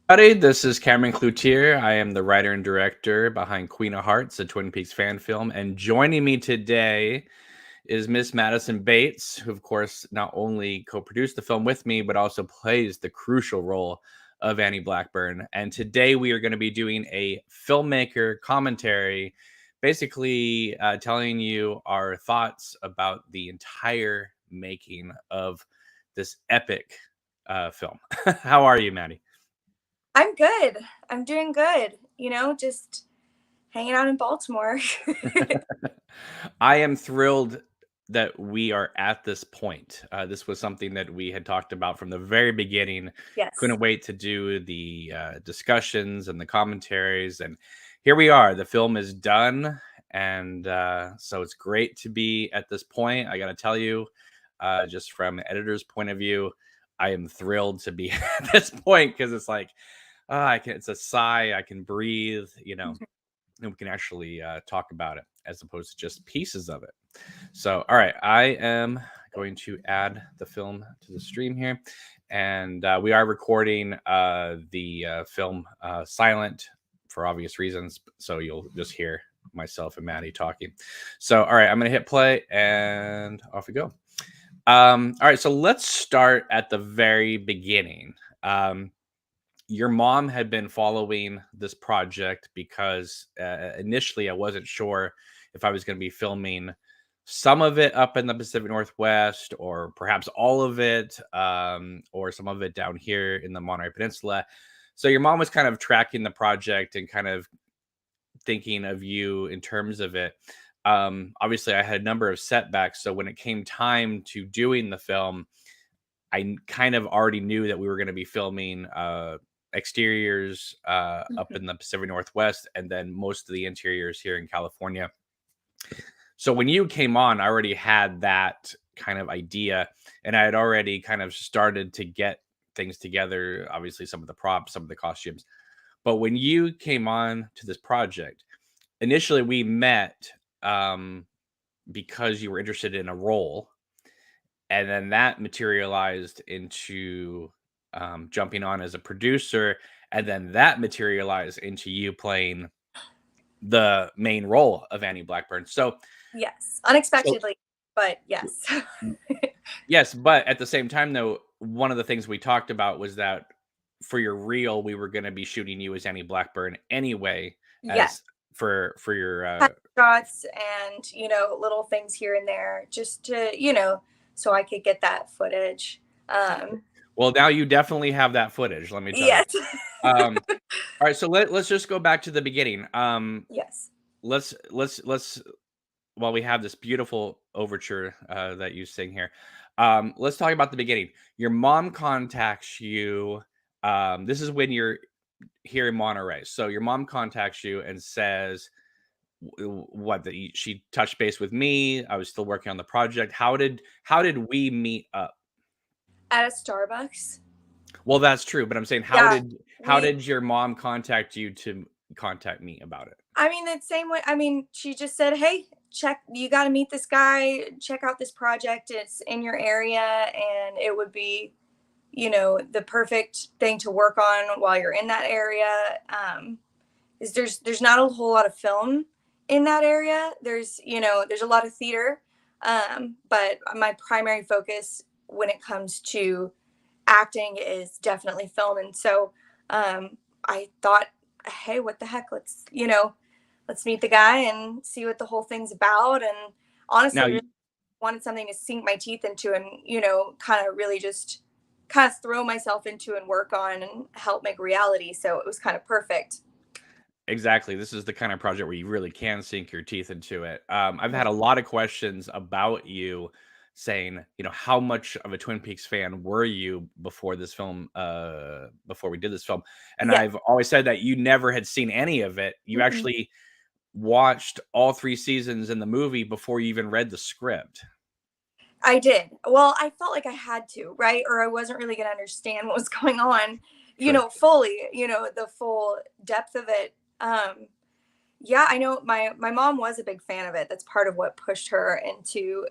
Howdy, this is Cameron Cloutier. I am the writer and director behind Queen of Hearts, a Twin Peaks fan film. And joining me today is Miss Madison Bates, who, of course, not only co produced the film with me, but also plays the crucial role of Annie Blackburn. And today we are going to be doing a filmmaker commentary, basically telling you our thoughts about the entire making of this epic film. How are you, Maddie? I'm good. I'm doing good. Just hanging out in Baltimore. I am thrilled that we are at this point. This was something that we had talked about from the very beginning. Yes. Couldn't wait to do the discussions and the commentaries. And here we are. The film is done. And so it's great to be at this point. I got to tell you, just from an editor's point of view, I am thrilled to be at this point because it's like, it's a sigh. I can breathe, and we can actually talk about it as opposed to just pieces of it. So, all right, I am going to add the film to the stream here, and we are recording the film silent for obvious reasons, so you'll just hear myself and Maddie talking. So, all right, I'm going to hit play, and off we go. All right, so let's start at the very beginning. Your mom had been following this project because initially I wasn't sure if I was going to be filming some of it up in the Pacific Northwest or perhaps all of it or some of it down here in the Monterey Peninsula. So your mom was kind of tracking the project and kind of thinking of you in terms of it. Obviously, I had a number of setbacks. So when it came time to doing the film, I kind of already knew that we were going to be filming exteriors up Mhm. in the Pacific Northwest and then most of the interiors here in California. So when you came on, I already had that kind of idea and I had already kind of started to get things together. Obviously, some of the props, some of the costumes. But when you came on to this project, initially we met because you were interested in a role and then that materialized into jumping on as a producer, and then that materialized into you playing the main role of Annie Blackburn. Yes. So Unexpectedly, but yes. yes, but at the same time, though, one of the things we talked about was that for your reel, we were going to be shooting you as Annie Blackburn anyway, Yes. as for your Cut shots and, little things here and there just to, so I could get that footage. Um, well, now you definitely have that footage. Let me tell you. yes. Um, all right, so let's just go back to the beginning. Yes. Let's while we have this beautiful overture that you sing here, let's talk about the beginning. Your mom contacts you. This is when you're here in Monterey. So your mom contacts you and says, "What? That she touched base with me. I was still working on the project. How did we meet up?" At a Starbucks. Well, that's true, but I'm saying Yeah. how We did your mom contact you to contact me about it? I mean, the same way. I mean, she just said, "Hey, you got to meet this guy. Check out this project. It's in your area, and it would be, the perfect thing to work on while you're in that area." Is there's not a whole lot of film in that area. There's a lot of theater, but my primary focus when it comes to acting is definitely film, and so I thought, hey, what the heck? Let's meet the guy and see what the whole thing's about. And Now, honestly, really wanted something to sink my teeth into and, kind of really just kind of throw myself into and work on and help make reality. So it was kind of perfect. exactly. This is the kind of project where you really can sink your teeth into it. I've Mhm. had a lot of questions about you saying, how much of a Twin Peaks fan were you before this film, before we did this film? And Yeah. I've always said that you never had seen any of it. You Mm-mm. actually watched all 3 seasons in the movie before you even read the script. I did. Well, I felt like I had to, right? Or I wasn't really going to understand what was going on, True. fully, the full depth of it. Yeah, I know my mom was a big fan of it. That's part of what pushed her into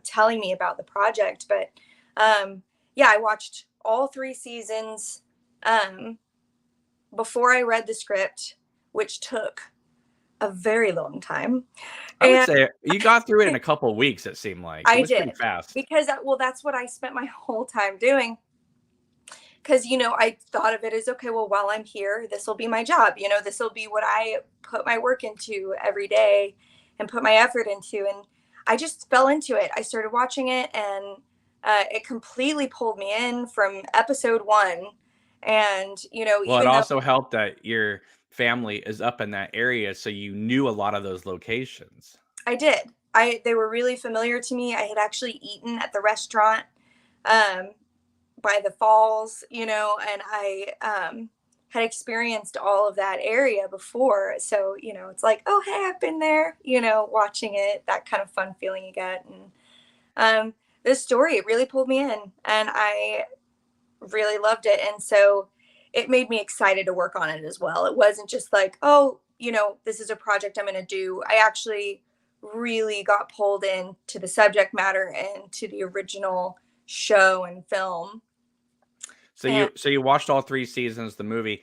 telling me about the project. But yeah, I watched all 3 seasons. Um, before I read the script, which took a very long time. I would And say you got through it in a couple of weeks. It seemed like it I was pretty did, fast. because well, that's what I spent my whole time doing. Because, I thought of it as, okay, well, while I'm here, this will be my job. This will be what I put my work into every day and put my effort into. And I just fell into it. I started watching it, and it completely pulled me in from episode one. And, Well, it even though also helped that your family is up in that area, so you knew a lot of those locations. I did, they were really familiar to me. I had actually eaten at the restaurant um, by the falls, and I had experienced all of that area before. So, it's like, oh, hey, I've been there, watching it, that kind of fun feeling you get. And this story, it really pulled me in, and I really loved it. And so it made me excited to work on it as well. It wasn't just like, oh, this is a project I'm going to do. I actually really got pulled into the subject matter and to the original show and film. So And you watched all 3 seasons of the movie,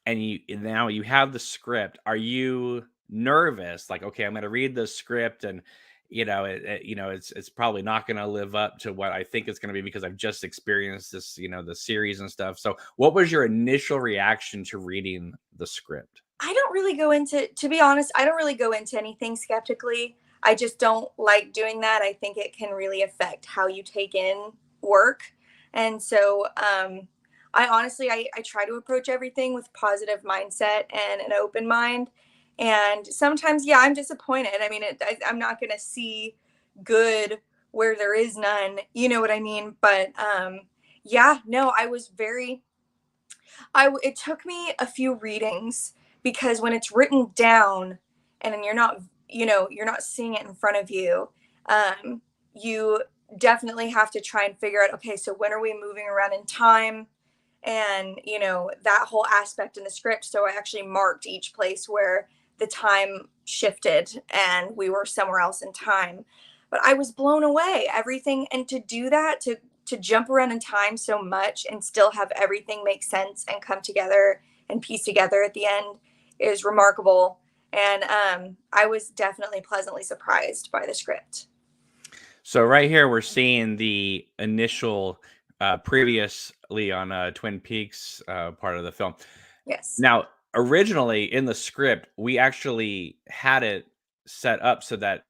and now you have the script. Are you nervous? Like, okay, I'm going to read the script, and it's probably not going to live up to what I think it's going to be because I've just experienced this, the series and stuff. So, what was your initial reaction to reading the script? I don't really go into, to be honest, I don't really go into anything skeptically. I just don't like doing that. I think it can really affect how you take in work. And so I honestly, I try to approach everything with positive mindset and an open mind. And sometimes, yeah, I'm disappointed. I mean, I'm not going to see good where there is none. You know what I mean? But yeah, no, I was very, it took me a few readings, because when it's written down and then you're not, you're not seeing it in front of you, you definitely have to try and figure out, okay, so when are we moving around in time? And, that whole aspect in the script. So I actually marked each place where the time shifted and we were somewhere else in time. But I was blown away. Everything, and to do that, to jump around in time so much and still have everything make sense and come together and piece together at the end is remarkable. And I was definitely pleasantly surprised by the script. So right here we're seeing the initial previously on Twin Peaks part of the film. Yes. Now, originally in the script, we actually had it set up so that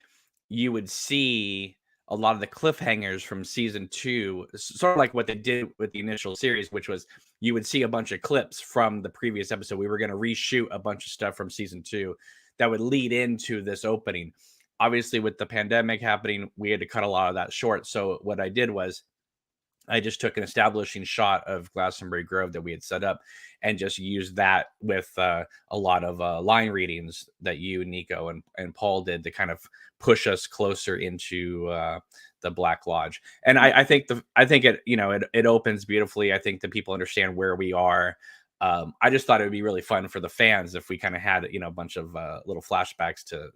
you would see a lot of the cliffhangers from season 2, sort of like what they did with the initial series, which was you would see a bunch of clips from the previous episode. We were going to reshoot a bunch of stuff from season 2 that would lead into this opening. Obviously, with the pandemic happening, we had to cut a lot of that short. So what I did was I just took an establishing shot of Glastonbury Grove that we had set up and just used that with a lot of line readings that you, Nico, and Paul did to kind of push us closer into the Black Lodge. And I think it opens beautifully. I think that people understand where we are. I just thought it would be really fun for the fans if we kind of had a bunch of little flashbacks to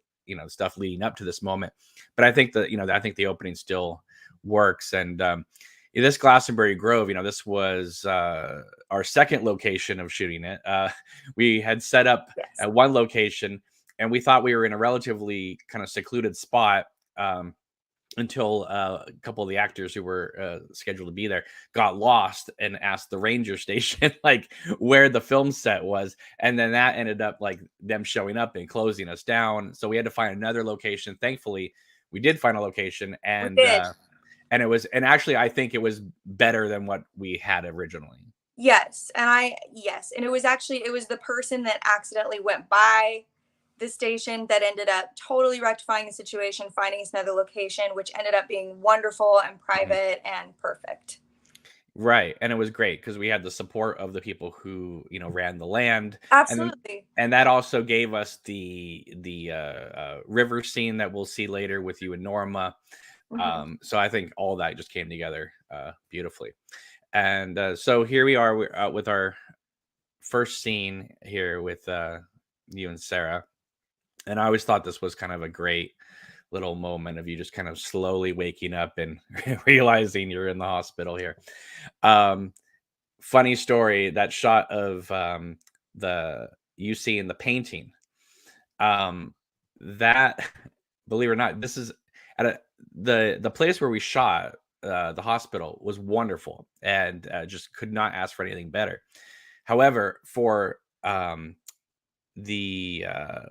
stuff leading up to this moment. But I think I think the opening still works. And this Glastonbury Grove, this was our second location of shooting it. We had set up Yes. at one location, and we thought we were in a relatively kind of secluded spot until a couple of the actors who were scheduled to be there got lost and asked the ranger station like where the film set was, and then that ended up like them showing up and closing us down. So we had to find another location. Thankfully, we did find a location, and We did. and actually I think it was better than what we had originally. Yes. And it was the person that accidentally went by the station that ended up totally rectifying the situation, finding us another location, which ended up being wonderful and private and perfect. Right, and it was great because we had the support of the people who ran the land, Absolutely. and that also gave us the river scene that we'll see later with you and Norma. Mm-hmm. So I think all that just came together beautifully. And so here we are with our first scene here with you and Sarah. And I always thought this was kind of a great little moment of you just kind of slowly waking up and realizing you're in the hospital here. Funny story, that shot of the you see in the painting. That believe it or not, this is at the place where we shot, the hospital was wonderful, and just could not ask for anything better. However, for the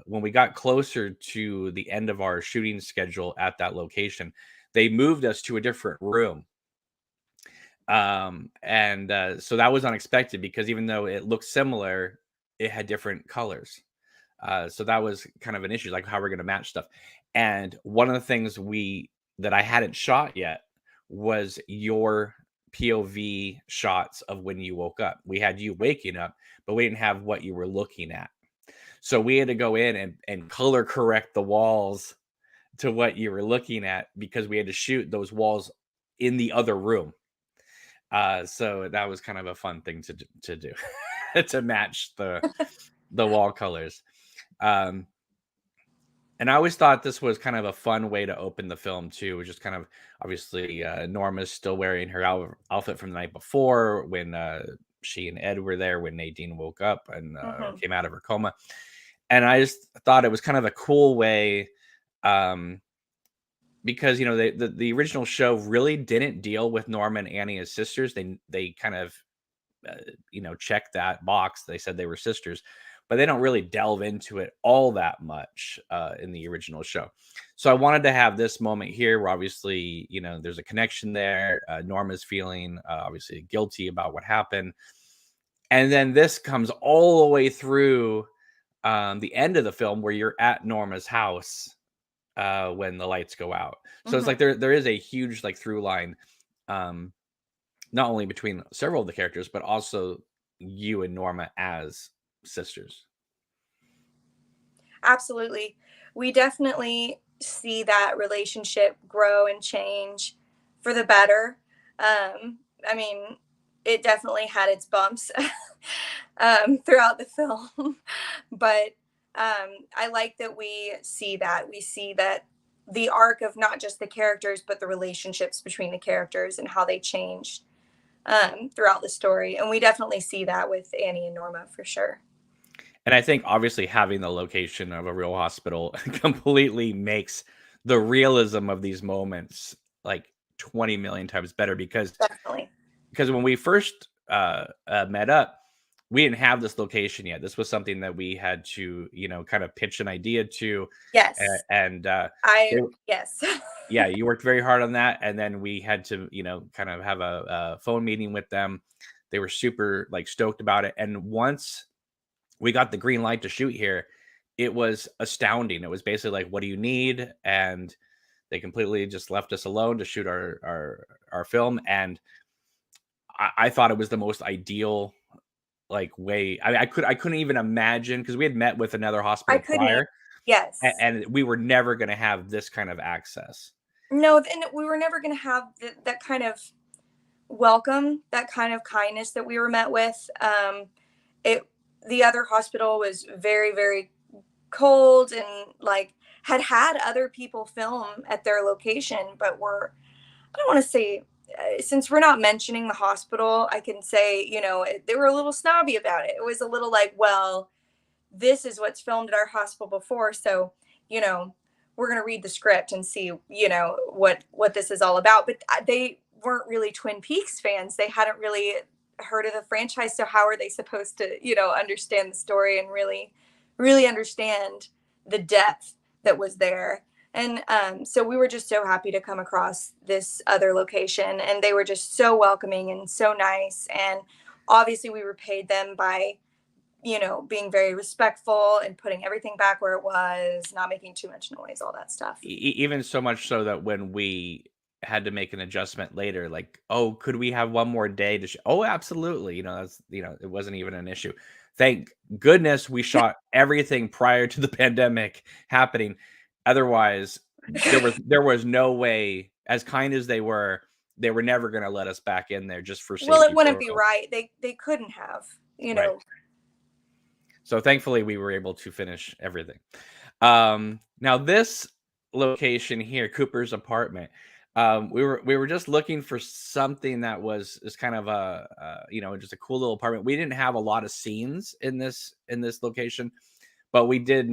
when we got closer to the end of our shooting schedule at that location, they moved us to a different room. And so that was unexpected because even though it looked similar, it had different colors. So that was kind of an issue, like how we're going to match stuff. And one of the things that I hadn't shot yet was your POV shots of when you woke up. We had you waking up, but we didn't have what you were looking at. So we had to go in and color correct the walls to what you were looking at because we had to shoot those walls in the other room. So that was kind of a fun thing to do to match the wall colors. And I always thought this was kind of a fun way to open the film too, which is kind of obviously Norma's still wearing her outfit from the night before when she and Ed were there when Nadine woke up and came out of her coma. And I just thought it was kind of a cool way, because the original show really didn't deal with Norma and Annie as sisters. They kind of checked that box. They said they were sisters, but they don't really delve into it all that much in the original show. So I wanted to have this moment here where obviously, there's a connection there. Norma's feeling obviously guilty about what happened. And then this comes all the way through the end of the film where you're at Norma's house when the lights go out. So it's like there is a huge like through line, not only between several of the characters, but also you and Norma as sisters. Absolutely. We definitely see that relationship grow and change for the better. I mean, it definitely had its bumps throughout the film, but I like that we see that. We see that the arc of not just the characters, but the relationships between the characters and how they changed throughout the story. And we definitely see that with Annie and Norma for sure. And I think obviously having the location of a real hospital completely makes the realism of these moments like 20 million times better because Definitely. when we first met up, we didn't have this location yet. This was something that we had to, kind of pitch an idea to. Yes. And yes. yeah, you worked very hard on that. And then we had to, kind of have a phone meeting with them. They were super like stoked about it. And once we got the green light to shoot here, it was astounding. It was basically like, what do you need? And they completely just left us alone to shoot our film. And I thought it was the most ideal like way. I couldn't even imagine because we had met with another hospital prior. Yes. And we were never going to have this kind of access. No, and we were never going to have that kind of welcome, that kind of kindness that we were met with. The other hospital was very, very cold and like had other people film at their location, but I don't want to say, since we're not mentioning the hospital, I can say, they were a little snobby about it. It was a little like, well, this is what's filmed at our hospital before. So, we're going to read the script and see, what this is all about. But they weren't really Twin Peaks fans. They hadn't really heard of the franchise. So how are they supposed to, understand the story and really, really understand the depth that was there? And so we were just so happy to come across this other location, and they were just so welcoming and so nice. And obviously we repaid them by, being very respectful and putting everything back where it was, not making too much noise, all that stuff. Even so much so that when we had to make an adjustment later, like, oh, could we have one more day to oh, absolutely. That's, it wasn't even an issue. Thank goodness we shot everything prior to the pandemic happening. Otherwise, there was no way, as kind as they were never going to let us back in there just for safety. Well, it wouldn't be right. They couldn't have, Right. So thankfully we were able to finish everything. Now this location here, Cooper's apartment, We were just looking for something that is kind of just a cool little apartment. We didn't have a lot of scenes in this location, but we did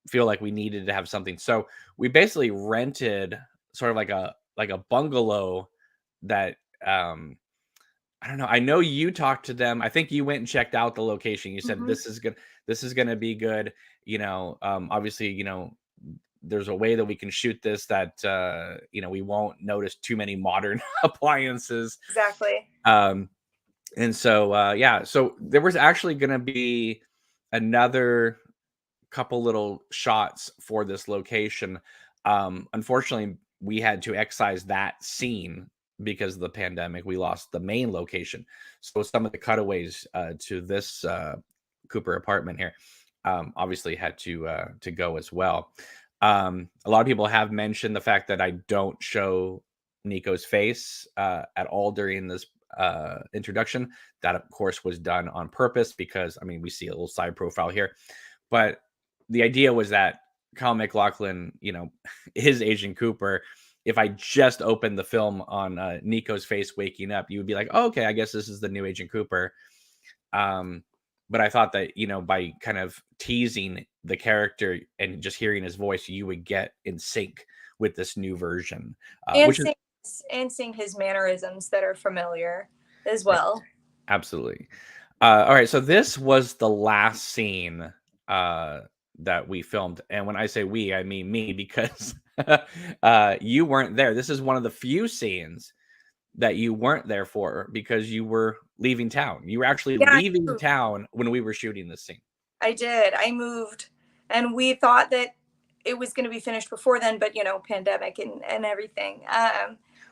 feel like we needed to have something. So we basically rented sort of like a bungalow that I don't know. I know you talked to them. I think you went and checked out the location. You said Hmm. this is gonna be good. Obviously, there's a way that we can shoot this that we won't notice too many modern appliances. Exactly. And so yeah, so there was actually gonna be another couple little shots for this location. Unfortunately, we had to excise that scene because of the pandemic. We lost the main location, so some of the cutaways to this Cooper apartment here obviously had to go as well. A lot of people have mentioned the fact that I don't show Nico's face at all during this introduction. That, of course, was done on purpose because, I mean, we see a little side profile here, but the idea was that Kyle MacLachlan, is Agent Cooper. If I just opened the film on Nico's face waking up, you would be like, oh, okay, I guess this is the new Agent Cooper. But I thought that, by kind of teasing the character and just hearing his voice, you would get in sync with this new version, And which is seeing, and seeing his mannerisms that are familiar as well. absolutely. All right, so this was the last scene that we filmed, and when I say we, I mean me, because you weren't there. This is one of the few scenes that you weren't there for because you were leaving town. You were actually Yeah, leaving town when we were shooting this scene. I did. I moved, and we thought that it was going to be finished before then, but pandemic and everything.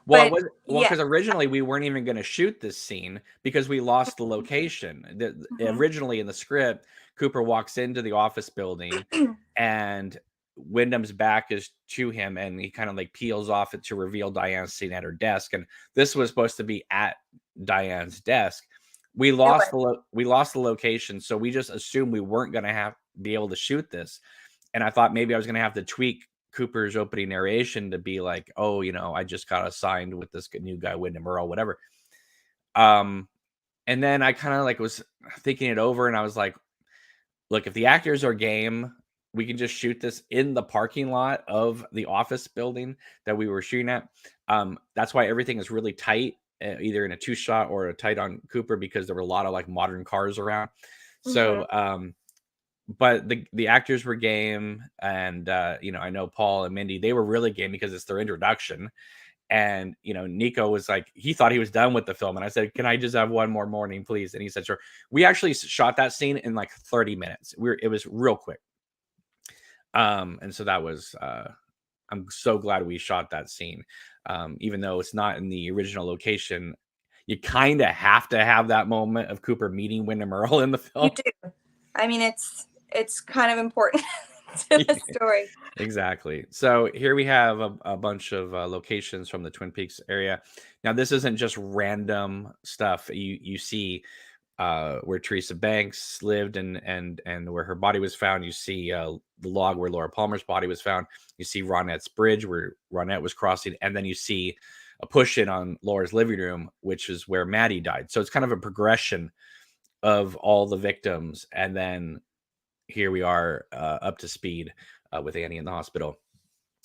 Well, it But was yeah. because originally we weren't even going to shoot this scene because we lost the location. Mhm. Originally in the script, Cooper walks into the office building and Wyndham's back is to him and he kind of like peels off it to reveal Diane sitting at her desk. And this was supposed to be at Diane's desk. We It lost was. we lost the location, so we just assumed we weren't going to be able to shoot this. And I thought maybe I was going to have to tweak Cooper's opening narration to be like, oh, I just got assigned with this new guy, Windham Earl, whatever. Um, and then I kind of like was thinking it over and I was like, look, if the actors are game, we can just shoot this in the parking lot of the office building that we were shooting at. That's why everything is really tight, either in a two shot or a tight on Cooper, because there were a lot of like modern cars around. Mhm. So, but the actors were game, and I know Paul and Mindy, they were really game because it's their introduction. And Nico was like, he thought he was done with the film, and I said, can I just have one more morning, please? And he said, sure. We actually shot that scene in like 30 minutes. It was real quick. And so that was I'm so glad we shot that scene. Even though it's not in the original location, you kind of have to have that moment of Cooper meeting Wyndham Earl in the You film. do. I mean, it's kind of important to the story. Exactly. So here we have a bunch of locations from the Twin Peaks area. Now, this isn't just random stuff. You see where Teresa Banks lived and where her body was found. You see the log where Laura Palmer's body was found. You see Ronette's bridge where Ronette was crossing, and then you see a push in on Laura's living room, which is where Maddie died. So it's kind of a progression of all the victims, and then here we are up to speed with Annie in the hospital.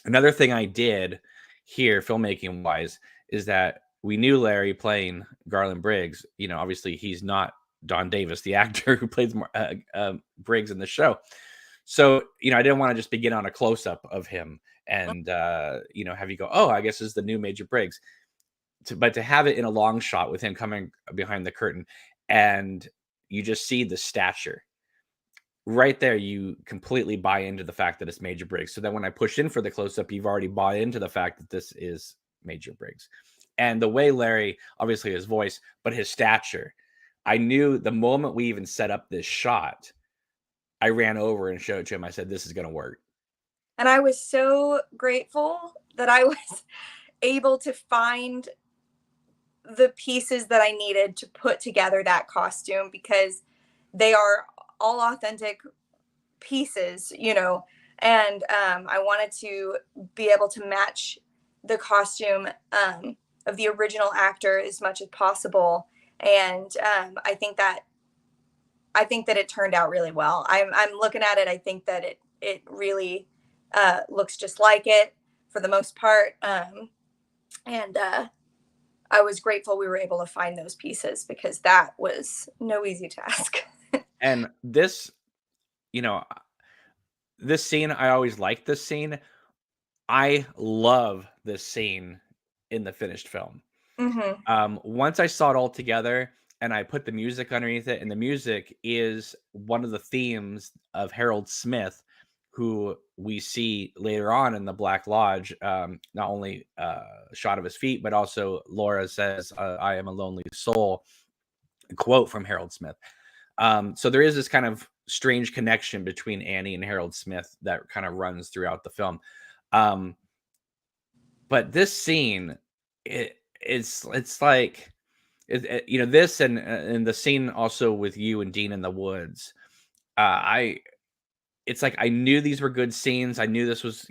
Another thing I did here, filmmaking wise, is that we knew Larry playing Garland Briggs. Obviously he's not Don Davis, the actor who plays Briggs in the show. So, I didn't want to just begin on a close up of him and, have you go, oh, I guess this is the new Major Briggs. But to have it in a long shot with him coming behind the curtain and you just see the stature right there, you completely buy into the fact that it's Major Briggs. So then when I push in for the close up, you've already bought into the fact that this is Major Briggs. And the way Larry, obviously his voice, but his stature, I knew the moment we even set up this shot, I ran over and showed it to him. I said, this is going to work. And I was so grateful that I was able to find the pieces that I needed to put together that costume, because they are all authentic pieces, and I wanted to be able to match the costume of the original actor as much as possible. And I think that it turned out really well. I'm looking at it. I think that it really looks just like it for the most part. And I was grateful we were able to find those pieces, because that was no easy task. And this, this scene, I always liked this scene. I love this scene in the finished film. Once I saw it all together and I put the music underneath it, and the music is one of the themes of Harold Smith, who we see later on in the Black Lodge, not only a shot of his feet, but also Laura says, I am a lonely soul, a quote from Harold Smith. So there is this kind of strange connection between Annie and Harold Smith that kind of runs throughout the film. But this scene, it's like, this and the scene also with you and Dean in the woods. It's like I knew these were good scenes. I knew this was,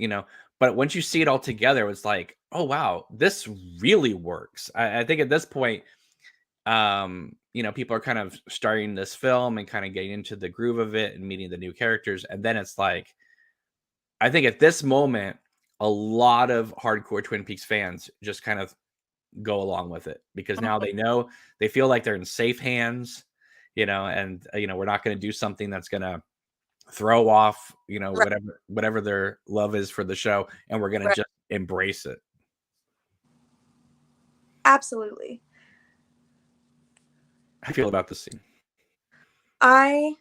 but once you see it all together, it's like, oh wow, this really works. I think at this point, people are kind of starting this film and kind of getting into the groove of it and meeting the new characters, and then it's like, I think at this moment, a lot of hardcore Twin Peaks fans just kind of go along with it, because now they feel like they're in safe hands, and we're not going to do something that's going to throw off, Right. whatever their love is for the show, and we're going to Right. just embrace it. Absolutely. I feel about this scene. I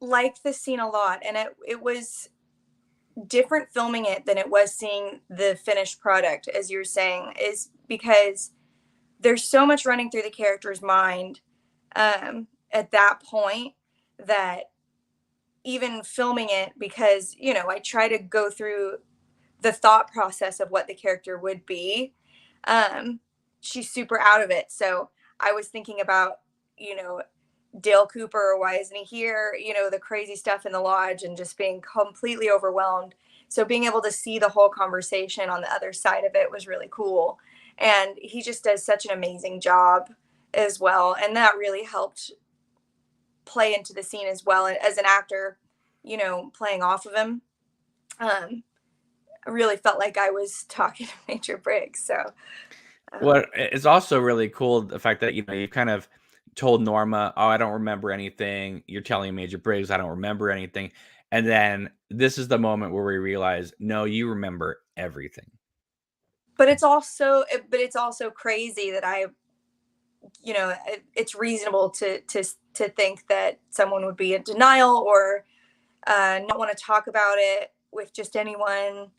liked this scene a lot, and it was different filming it than it was seeing the finished product, as you're saying, is because there's so much running through the character's mind at that point, that even filming it, because I try to go through the thought process of what the character would be, she's super out of it. So I was thinking about, Dale Cooper, why isn't he here? The crazy stuff in the lodge, and just being completely overwhelmed. So being able to see the whole conversation on the other side of it was really cool. And he just does such an amazing job as well. And that really helped play into the scene as well. And as an actor, playing off of him, I really felt like I was talking to Major Briggs. So, Well, it's also really cool the fact that you kind of told Norma, "Oh, I don't remember anything." You're telling Major Briggs, "I don't remember anything," and then this is the moment where we realize, no, you remember everything. but it's also crazy that it's reasonable to think that someone would be in denial, or not want to talk about it with just anyone,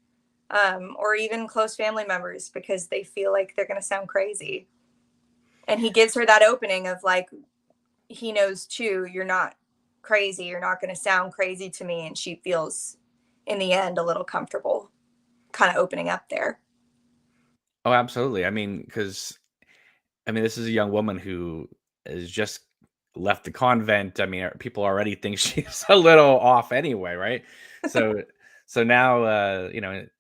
or even close family members, because they feel like they're going to sound crazy. And he gives her that opening of like, he knows too, you're not crazy, you're not going to sound crazy to me. And she feels in the end a little comfortable kind of opening up there. Oh, absolutely. Because this is a young woman who has just left the convent. People already think she's a little off anyway, right? So now,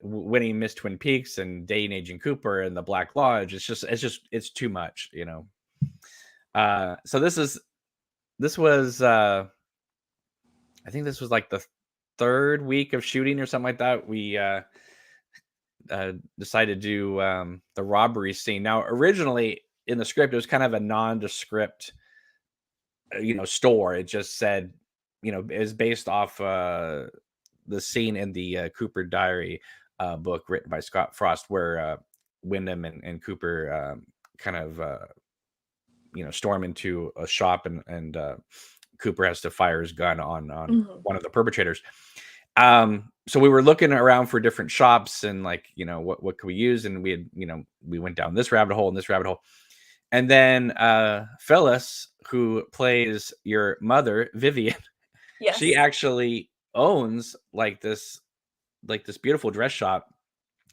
winning Miss Twin Peaks and dating Agent Cooper and the Black Lodge, it's too much, So this was, I think this was like the third week of shooting or something like that. We decided to do the robbery scene. Now, originally in the script, it was kind of a nondescript, store. It just said, it was based off the scene in the Cooper Diary book written by Scott Frost, where Windham and Cooper kind of, storm into a shop, and Cooper has to fire his gun on one of the perpetrators. So we were looking around for different shops, and like, what could we use? And we had, we went down this rabbit hole and this rabbit hole. And then Phyllis, who plays your mother, Vivian, Yes. she actually owns like this beautiful dress shop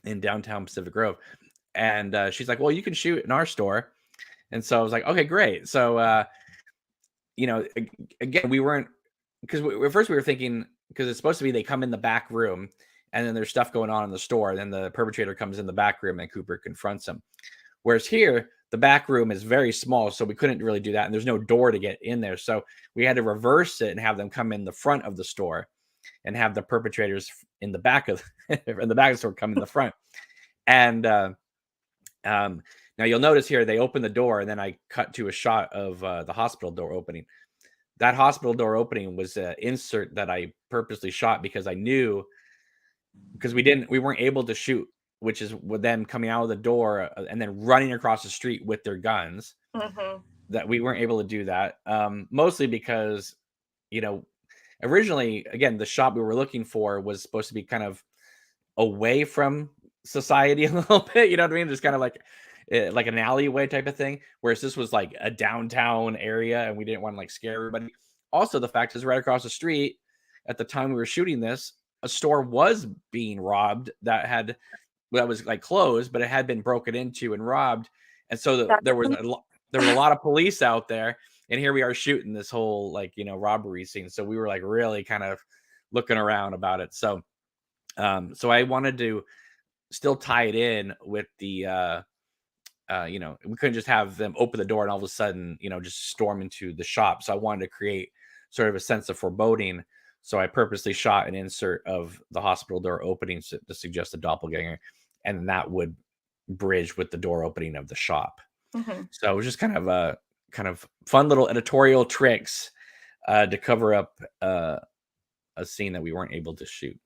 in downtown Pacific Grove. And she's like, well, you can shoot in our store. And so I was like, okay, great. So, again, we weren't, because at first we were thinking, because it's supposed to be they come in the back room and then there's stuff going on in the store, and then the perpetrator comes in the back room and Cooper confronts him. Whereas here, the back room is very small, so we couldn't really do that, and there's no door to get in there. So we had to reverse it and have them come in the front of the store and have the perpetrators in the back of in the back of the store come in the front. And now you'll notice here they open the door, and then I cut to a shot of the hospital door opening. That hospital door opening was an insert that I purposely shot because I knew, because we weren't able to shoot, which is with them coming out of the door and then running across the street with their guns. That we weren't able to do that, mostly because, originally, again, the shot we were looking for was supposed to be kind of away from society a little bit. You know what I mean? Just kind of like an alleyway type of thing. Whereas this was like a downtown area, and we didn't want to like scare everybody. Also, the fact is, right across the street at the time we were shooting this, a store was being robbed that was like closed, but it had been broken into and robbed, and so there was a lot of police out there. And here we are shooting this whole robbery scene. So we were like really kind of looking around about it. So so I wanted to still tie it in with the we couldn't just have them open the door and all of a sudden just storm into the shop. So I wanted to create sort of a sense of foreboding. So I purposely shot an insert of the hospital door opening to suggest a doppelganger, and that would bridge with the door opening of the shop. So it was just kind of fun little editorial tricks to cover up a scene that we weren't able to shoot.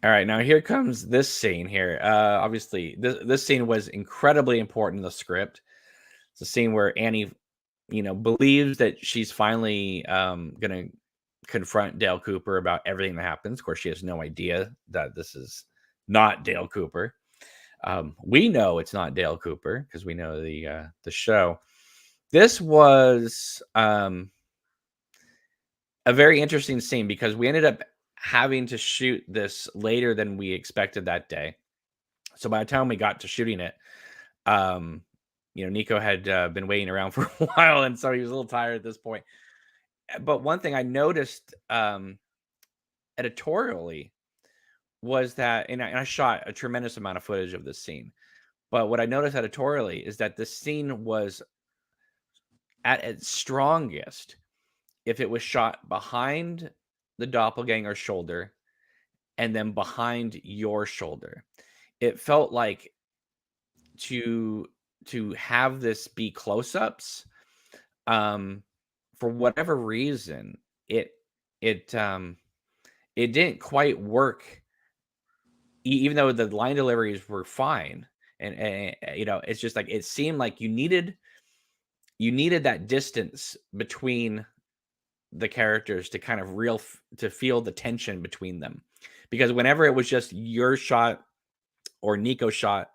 All right, now here comes this scene here. Obviously, this scene was incredibly important in the script. It's a scene where Annie, believes that she's finally going to confront Dale Cooper about everything that happens. Of course, she has no idea that this is not Dale Cooper. We know it's not Dale Cooper because we know the show. This was a very interesting scene because we ended up having to shoot this later than we expected that day. So by the time we got to shooting it, Nico had been waiting around for a while, and so he was a little tired at this point. But one thing I noticed editorially was that, and I shot a tremendous amount of footage of this scene, but what I noticed editorially is that this scene was at its strongest if it was shot behind the doppelganger's shoulder and then behind your shoulder. It felt like to have this be close-ups, for whatever reason, it didn't quite work, even though the line deliveries were fine. And it's just like it seemed like you needed that distance between the characters to kind of to feel the tension between them, because whenever it was just your shot or Nico's shot,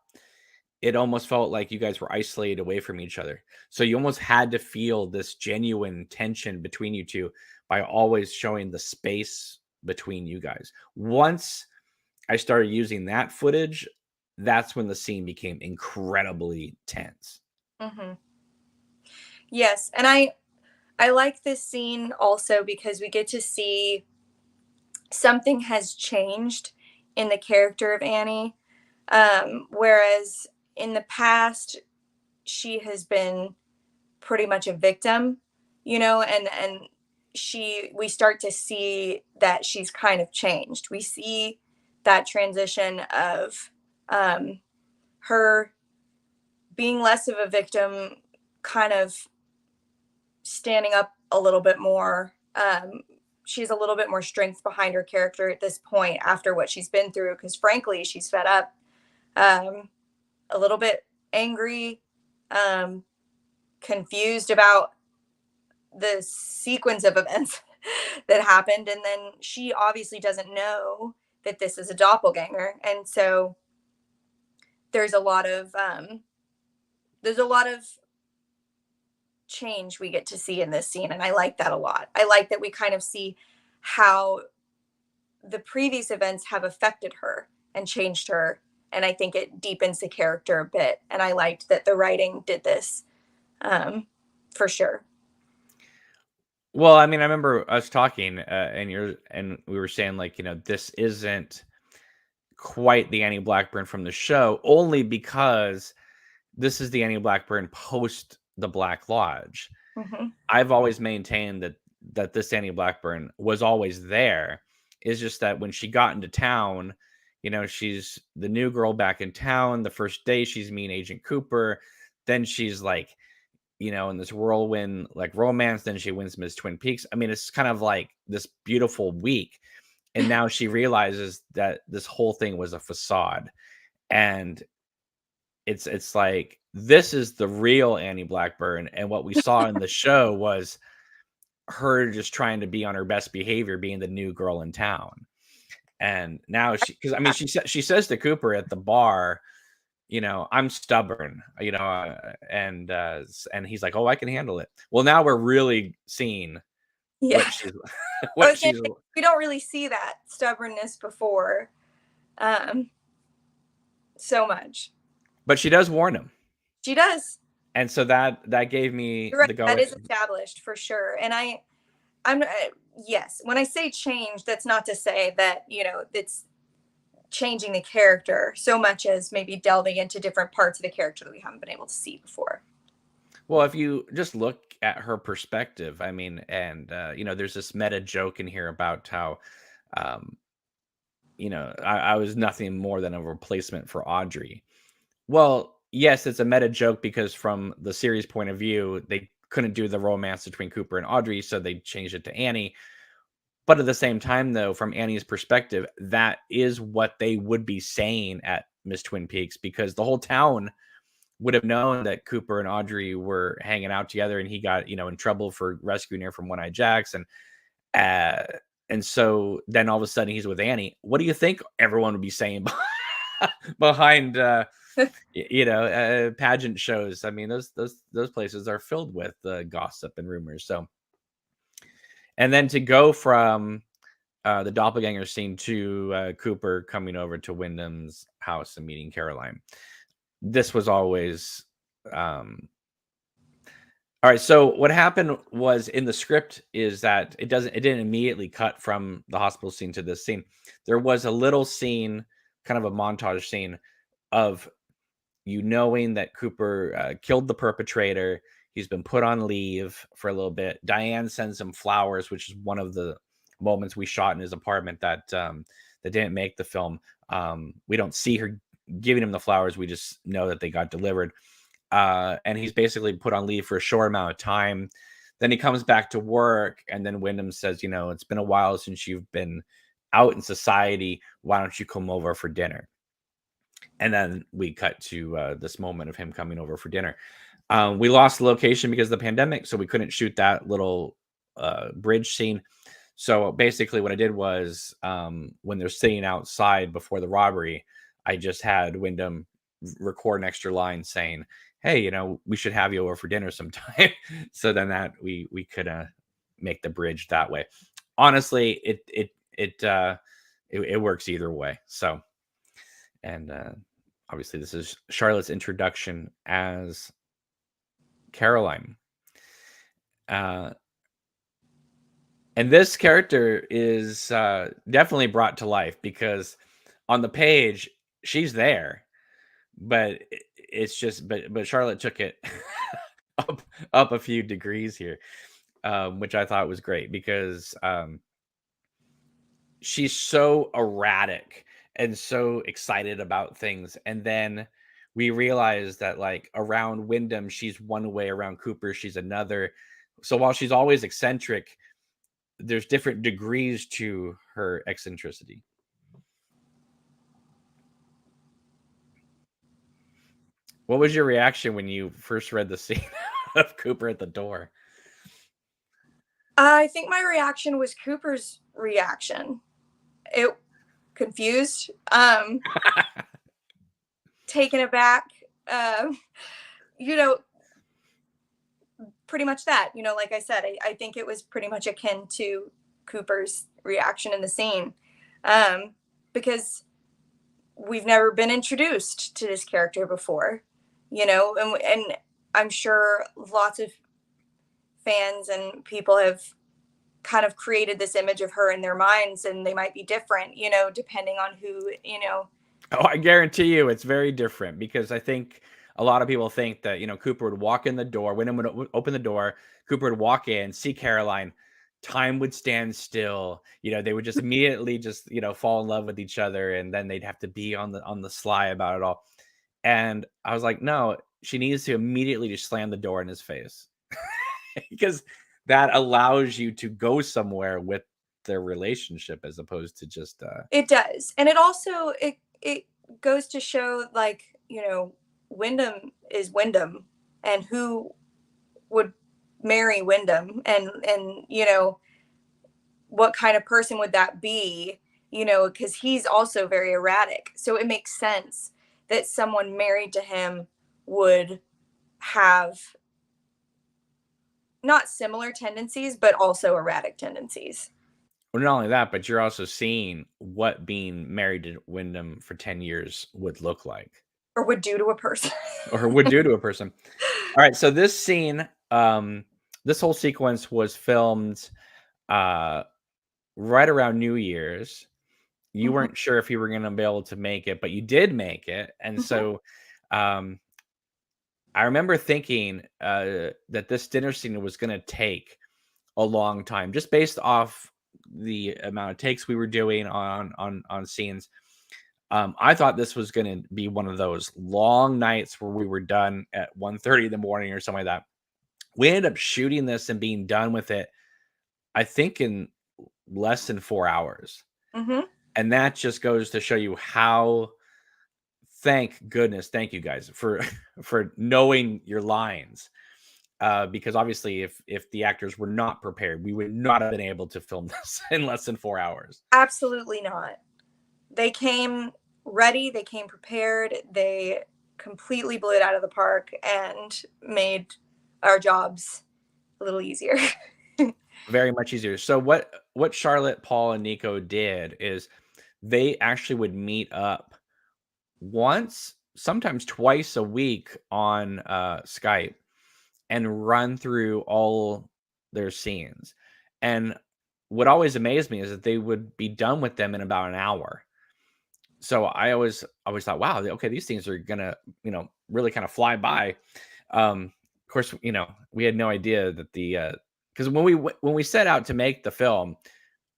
it almost felt like you guys were isolated away from each other. So you almost had to feel this genuine tension between you two by always showing the space between you guys. Once I started using that footage, that's when the scene became incredibly tense. Yes, and I like this scene also because we get to see something has changed in the character of Annie, whereas in the past she has been pretty much a victim, and we start to see that she's kind of changed. We see that transition of her being less of a victim, kind of standing up a little bit more. She has a little bit more strength behind her character at this point after what she's been through, because frankly, she's fed up, a little bit angry, confused about the sequence of events that happened. And then she obviously doesn't know that this is a doppelganger. And so there's a lot of change we get to see in this scene, and I like that a lot. I like that we kind of see how the previous events have affected her and changed her, and I think it deepens the character a bit, and I liked that the writing did this, for sure. Well, I mean, I remember us talking, and we were saying like, this isn't quite the Annie Blackburn from the show, only because this is the Annie Blackburn post the Black Lodge. Hmm. I've always maintained that this Annie Blackburn was always there. It's just that when she got into town, she's the new girl back in town. The first day she's meeting Agent Cooper, then she's like, in this whirlwind like romance. Then she wins Miss Twin Peaks. I mean, it's kind of like this beautiful week, and now she realizes that this whole thing was a facade, and it's like this is the real Annie Blackburn, and what we saw in the show was her just trying to be on her best behavior, being the new girl in town. And now because I mean, she says to Cooper at the bar, I'm stubborn, and he's like, oh, I can handle it. Well, now we're really seeing Yeah. what she's I what was gonna she's say, we don't really see that stubbornness before, um, so much. but she does warn him. She does. And so that gave me You're right. the That going. is established for sure. And I'm yes. When I say change, that's not to say that it's changing the character so much as maybe delving into different parts of the character that we haven't been able to see before. Well, if you just look at her perspective, I mean, and there's this meta joke in here about how, um, I was nothing more than a replacement for Audrey. Well, yes, it's a meta joke because from the series point of view, they couldn't do the romance between Cooper and Audrey, so they changed it to Annie. But at the same time, though, from Annie's perspective, that is what they would be saying at Miss Twin Peaks, because the whole town would have known that Cooper and Audrey were hanging out together, and he got, in trouble for rescuing her from One-Eyed Jacks. Uh, and so then all of a sudden he's with Annie. What do you think everyone would be saying behind, pageant shows? I mean, those places are filled with gossip and rumors. So, and then to go from the doppelganger scene to Cooper coming over to Wyndham's house and meeting Caroline. This was always all right. So what happened was in the script is that it didn't immediately cut from the hospital scene to this scene. There was a little scene, kind of a montage scene of knowing that Cooper killed the perpetrator. He's been put on leave for a little bit. Diane sends him flowers, which is one of the moments we shot in his apartment that didn't make the film. We don't see her giving him the flowers. We just know that they got delivered. And he's basically put on leave for a short amount of time. Then he comes back to work, and then Windham says, it's been a while since you've been out in society. Why don't you come over for dinner? And then we cut to this moment of him coming over for dinner. We lost the location because of the pandemic, so we couldn't shoot that little bridge scene. So basically what I did was when they're sitting outside before the robbery, I just had Windham record an extra line saying, hey, we should have you over for dinner sometime. So then that we could make the bridge that way. Honestly, it works either way. So, and obviously this is Charlotte's introduction as Caroline. And this character is definitely brought to life because on the page she's there, but it's just but Charlotte took it up a few degrees here, which I thought was great because she's so erratic and so excited about things, and then we realize that like around Windham she's one way, around Cooper she's another. So while she's always eccentric, there's different degrees to her eccentricity. What was your reaction when you first read the scene of Cooper at the door? I think my reaction was Cooper's reaction. It confused, taken aback, you know, pretty much that. Like I said, I think it was pretty much akin to Cooper's reaction in the scene, because we've never been introduced to this character before, and I'm sure lots of fans and people have kind of created this image of her in their minds, and they might be different, you know, depending on who, you know. Oh, I guarantee you it's very different, because I think a lot of people think that, Cooper would walk in the door, Wyndham would open the door, Cooper would walk in, see Caroline, time would stand still. They would just immediately just, fall in love with each other, and then they'd have to be on the sly about it all. And I was like, no, she needs to immediately just slam the door in his face. Because that allows you to go somewhere with their relationship, as opposed to just It does. And it also it goes to show, like, you know, Wyndham is Wyndham, and who would marry Wyndham, and you know, what kind of person would that be, you know, because he's also very erratic. So it makes sense that someone married to him would have not similar tendencies, but also erratic tendencies. Well, not only that, but you're also seeing what being married to Wyndham for 10 years would look like, Or would do to a person. or would do to a person. All right, so this scene, this whole sequence was filmed right around New Year's. You Mhm. weren't sure if you were going to be able to make it, but you did make it. And Mhm. so um, I remember thinking that this dinner scene was going to take a long time, just based off the amount of takes we were doing on scenes. I thought this was going to be one of those long nights where we were done at 1:30 in the morning or something like that. We ended up shooting this and being done with it, I think, in less than 4 hours. Mhm. And that just goes to show you how, thank goodness, thank you guys for for knowing your lines. Because obviously, if the actors were not prepared, we would not have been able to film this in less than 4 hours. Absolutely not. They came ready, they came prepared, they completely blew it out of the park and made our jobs a little easier. Very much easier. So what Charlotte, Paul, and Nico did is they actually would meet up once, sometimes twice a week on Skype, and run through all their scenes. And what always amazed me is that they would be done with them in about an hour. So I always thought, wow, okay, these things are gonna, really kind of fly by. Of course, we had no idea that the because when we set out to make the film,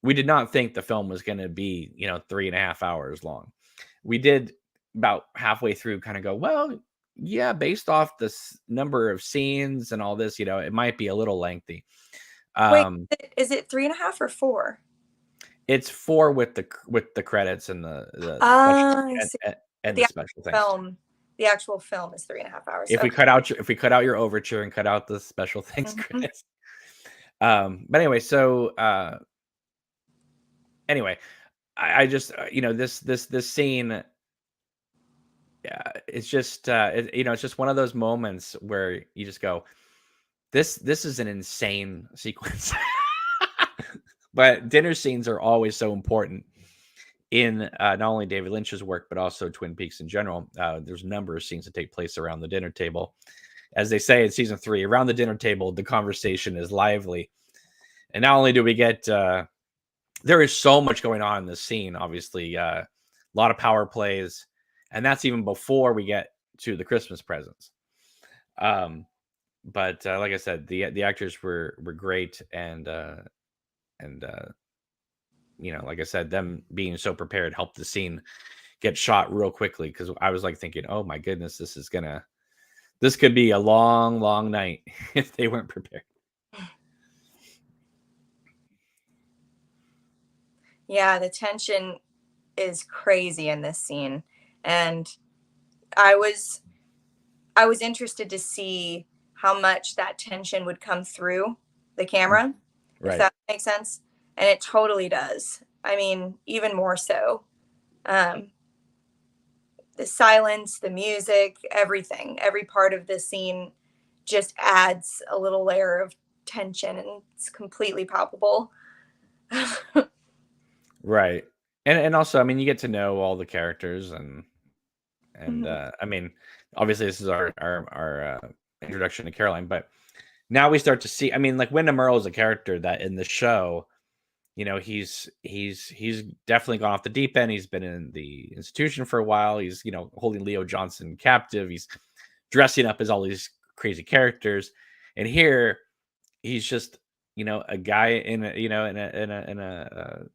we did not think the film was going to be 3.5 hours long. We did about halfway through kind of go, well, yeah, based off this number of scenes and all this, it might be a little lengthy. Wait, um is it 3.5 or 4? it's 4 with the credits and the special, Ah, I see. But and the special things. the actual film is 3.5 hours. If we Okay. cut out your overture and cut out the special things Mhm. credits. But anyway, so anyway, I just this scene, yeah, it's just it's just one of those moments where you just go, this is an insane sequence. But dinner scenes are always so important in not only David Lynch's work, but also Twin Peaks in general. There's a number of scenes that take place around the dinner table. As they say in season 3, around the dinner table, the conversation is lively. And not only do we get, there is so much going on in this scene, obviously, a lot of power plays, and that's even before we get to the Christmas presents. But like I said, the actors were great, and like I said, them being so prepared helped the scene get shot real quickly, because I was like thinking, oh my goodness, this could be a long, long night if they weren't prepared. Yeah, the tension is crazy in this scene. And I was I was interested to see how much that tension would come through the camera, if Right. that makes sense. And it totally does. I mean, even more so. Um, the silence, the music, everything, every part of the scene just adds a little layer of tension, and it's completely palpable. Right. And also, I mean, you get to know all the characters, and Mhm. I mean, obviously this is our introduction to Caroline, but now we start to see, I mean, like Windham Earle is a character that in the show, you know, he's definitely gone off the deep end. He's been in the institution for a while. He's, you know, holding Leo Johnson captive. He's dressing up as all these crazy characters. And here he's just, you know, a guy in a, you know, in a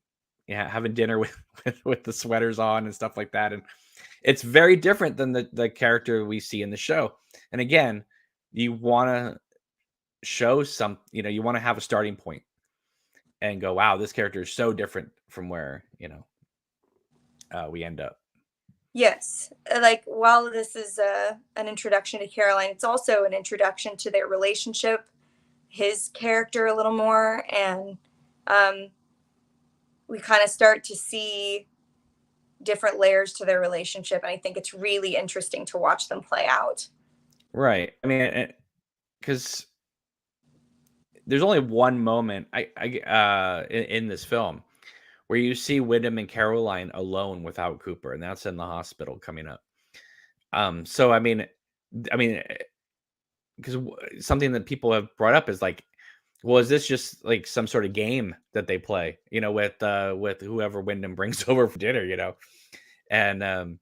yeah, having dinner with, with the sweaters on and stuff like that. And it's very different than the character we see in the show. And again, you want to show some, you know, you want to have a starting point and go, wow, this character is so different from where, you know, we end up. Yes. Like, while this is an introduction to Caroline, it's also an introduction to their relationship, his character a little more. And um, we kind of start to see different layers to their relationship. And I think it's really interesting to watch them play out. Right. I mean, because there's only one moment in this film where you see Wyndham and Caroline alone without Cooper, and that's in the hospital coming up. So I mean, because something that people have brought up is like, well, is this just like some sort of game that they play, you know, with whoever Wyndham brings over for dinner, you know? And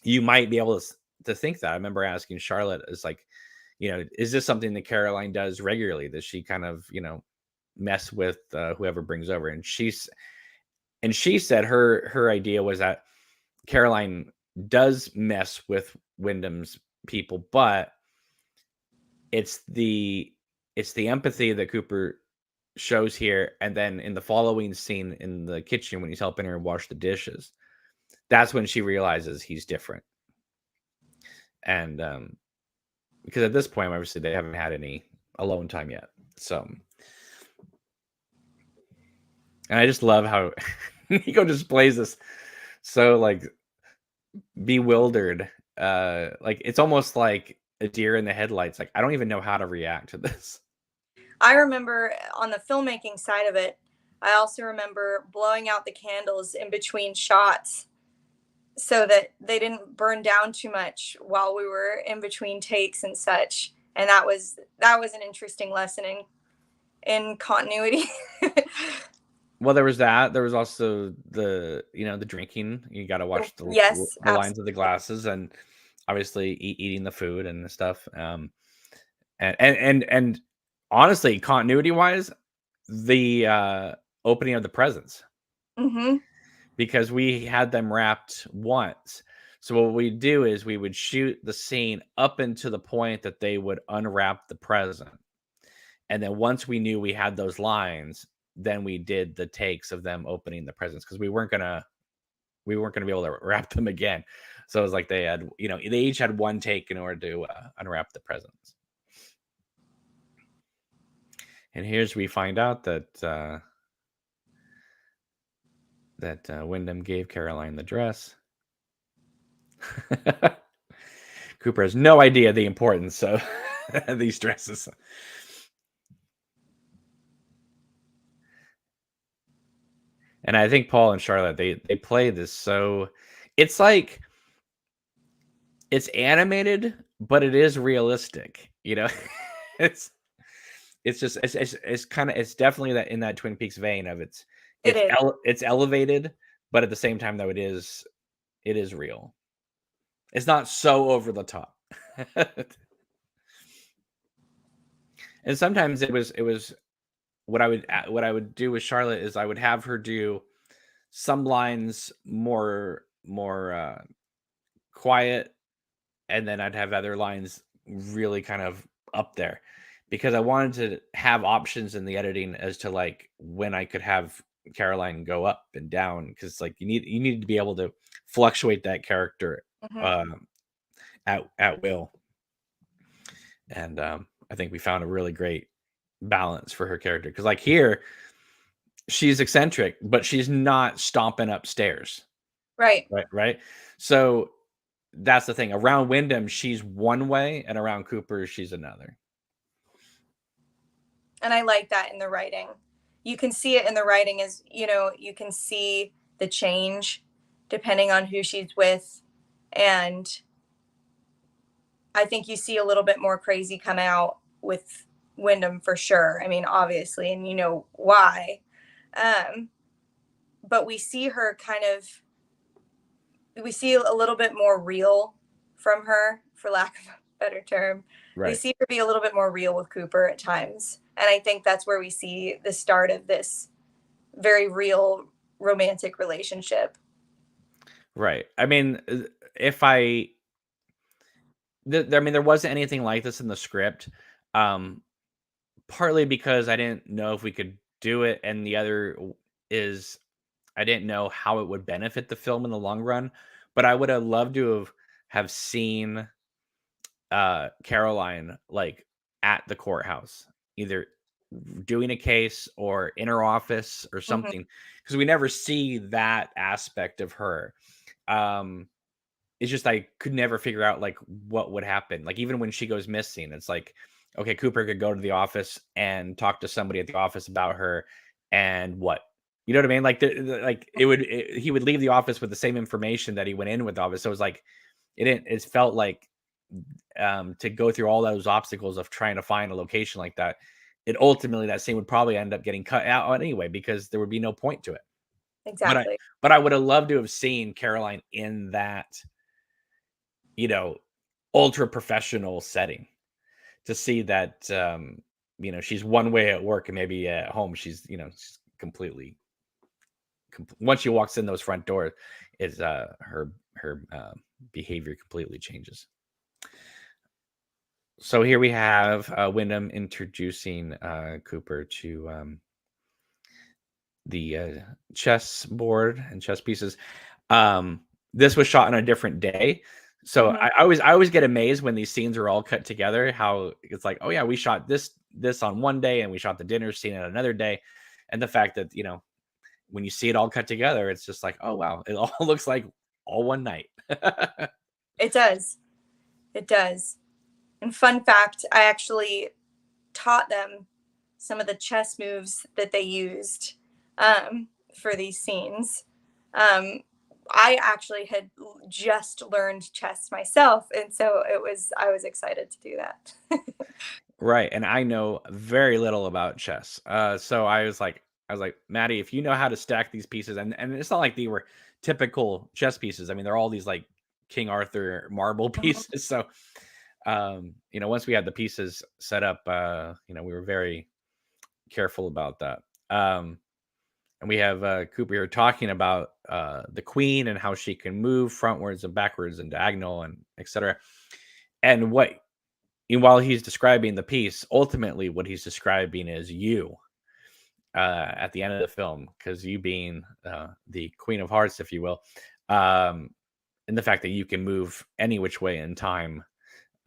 you might be able to think that. I remember asking Charlotte, is like, you know, is this something that Caroline does regularly? Does she kind of, you know, mess with whoever brings over? And she said her idea was that Caroline does mess with Wyndham's people, but it's the empathy that Cooper shows here, and then in the following scene in the kitchen when he's helping her wash the dishes, that's when she realizes he's different. And because at this point, obviously, they haven't had any alone time yet. So, and I just love how Nico just plays this so like bewildered. Like it's almost like a deer in the headlights. Like I don't even know how to react to this. I remember on the filmmaking side of it, I also remember blowing out the candles in between shots so that they didn't burn down too much while we were in between takes and such. And that was an interesting lesson in continuity. Well, there was that. There was also the, you know, the drinking. You got to watch Yes, the lines absolutely. of the glasses, and obviously eating the food and stuff. And honestly, continuity wise, the opening of the presents, Mm-hmm. because we had them wrapped once. So what we do is we would shoot the scene up into the point that they would unwrap the present. And then once we knew we had those lines, then we did the takes of them opening the presents, because we weren't gonna be able to wrap them again. So it was like they had, you know, they each had one take in order to unwrap the presents. And here's we find out that Wyndham gave Caroline the dress. Cooper has no idea the importance of these dresses. And I think Paul and Charlotte, they play this so, it's like it's animated, but it is realistic. You know, it's just it's kind of, it's definitely that in that Twin Peaks vein of It is. it's elevated, but at the same time though it is real. It's not so over the top. And sometimes it was what I would do with Charlotte is I would have her do some lines more quiet, and then I'd have other lines really kind of up there, because I wanted to have options in the editing as to like when I could have Caroline go up and down, because like you need to be able to fluctuate that character Mm-hmm. at will. And I think we found a really great balance for her character, because like here she's eccentric, but she's not stomping upstairs. Right. Right. So that's the thing. Around Wyndham, she's one way, and around Cooper, she's another. And I like that in the writing. You can see it in the writing, as you know, you can see the change depending on who she's with. And I think you see a little bit more crazy come out with Windham for sure. I mean, obviously, and you know why. But we see her we see a little bit more real from her, for lack of a better term. We Right. see her be a little bit more real with Cooper at times. And I think that's where we see the start of this very real romantic relationship. Right. I mean, if I, I mean, there wasn't anything like this in the script. Um, Partly because I didn't know if we could do it, and the other is I didn't know how it would benefit the film in the long run. But I would have loved to have seen Caroline like at the courthouse, either doing a case or in her office or Mm-hmm. something, because we never see that aspect of her. Um, it's just I could never figure out like what would happen. Like even when she goes missing, it's like, okay, Cooper could go to the office and talk to somebody at the office about her, and what? You know what I mean? Like like he would leave the office with the same information that he went in with the office. So it was like it didn't. It felt like to go through all those obstacles of trying to find a location like that. It ultimately that scene would probably end up getting cut out anyway because there would be no point to it. But Exactly. I would have loved to have seen Caroline in that, you know, ultra professional setting, to see that, she's one way at work and maybe at home she's, she's completely once she walks in those front doors, is her behavior completely changes. So here we have Windham introducing Cooper to the chess board and chess pieces. This was shot on a different day. So Mm-hmm. I always get amazed when these scenes are all cut together, how it's like, oh yeah, we shot this on one day and we shot the dinner scene on another day. And the fact that, when you see it all cut together, it's just like, oh wow, it all looks like all one night. It does. It does. And fun fact, I actually taught them some of the chess moves that they used for these scenes. Um, I actually had just learned chess myself, and so I was excited to do that. Right, and I know very little about chess. So I was like, Maddie, if you know how to stack these pieces, and it's not like they were typical chess pieces. I mean, they're all these like King Arthur marble Mhm. pieces. So, once we had the pieces set up, we were very careful about that. And we have Cooper here talking about the queen and how she can move frontwards and backwards and diagonal and etc. And while he's describing the piece, ultimately what he's describing is you at the end of the film, because you being the Queen of Hearts, if you will, um, and the fact that you can move any which way in time,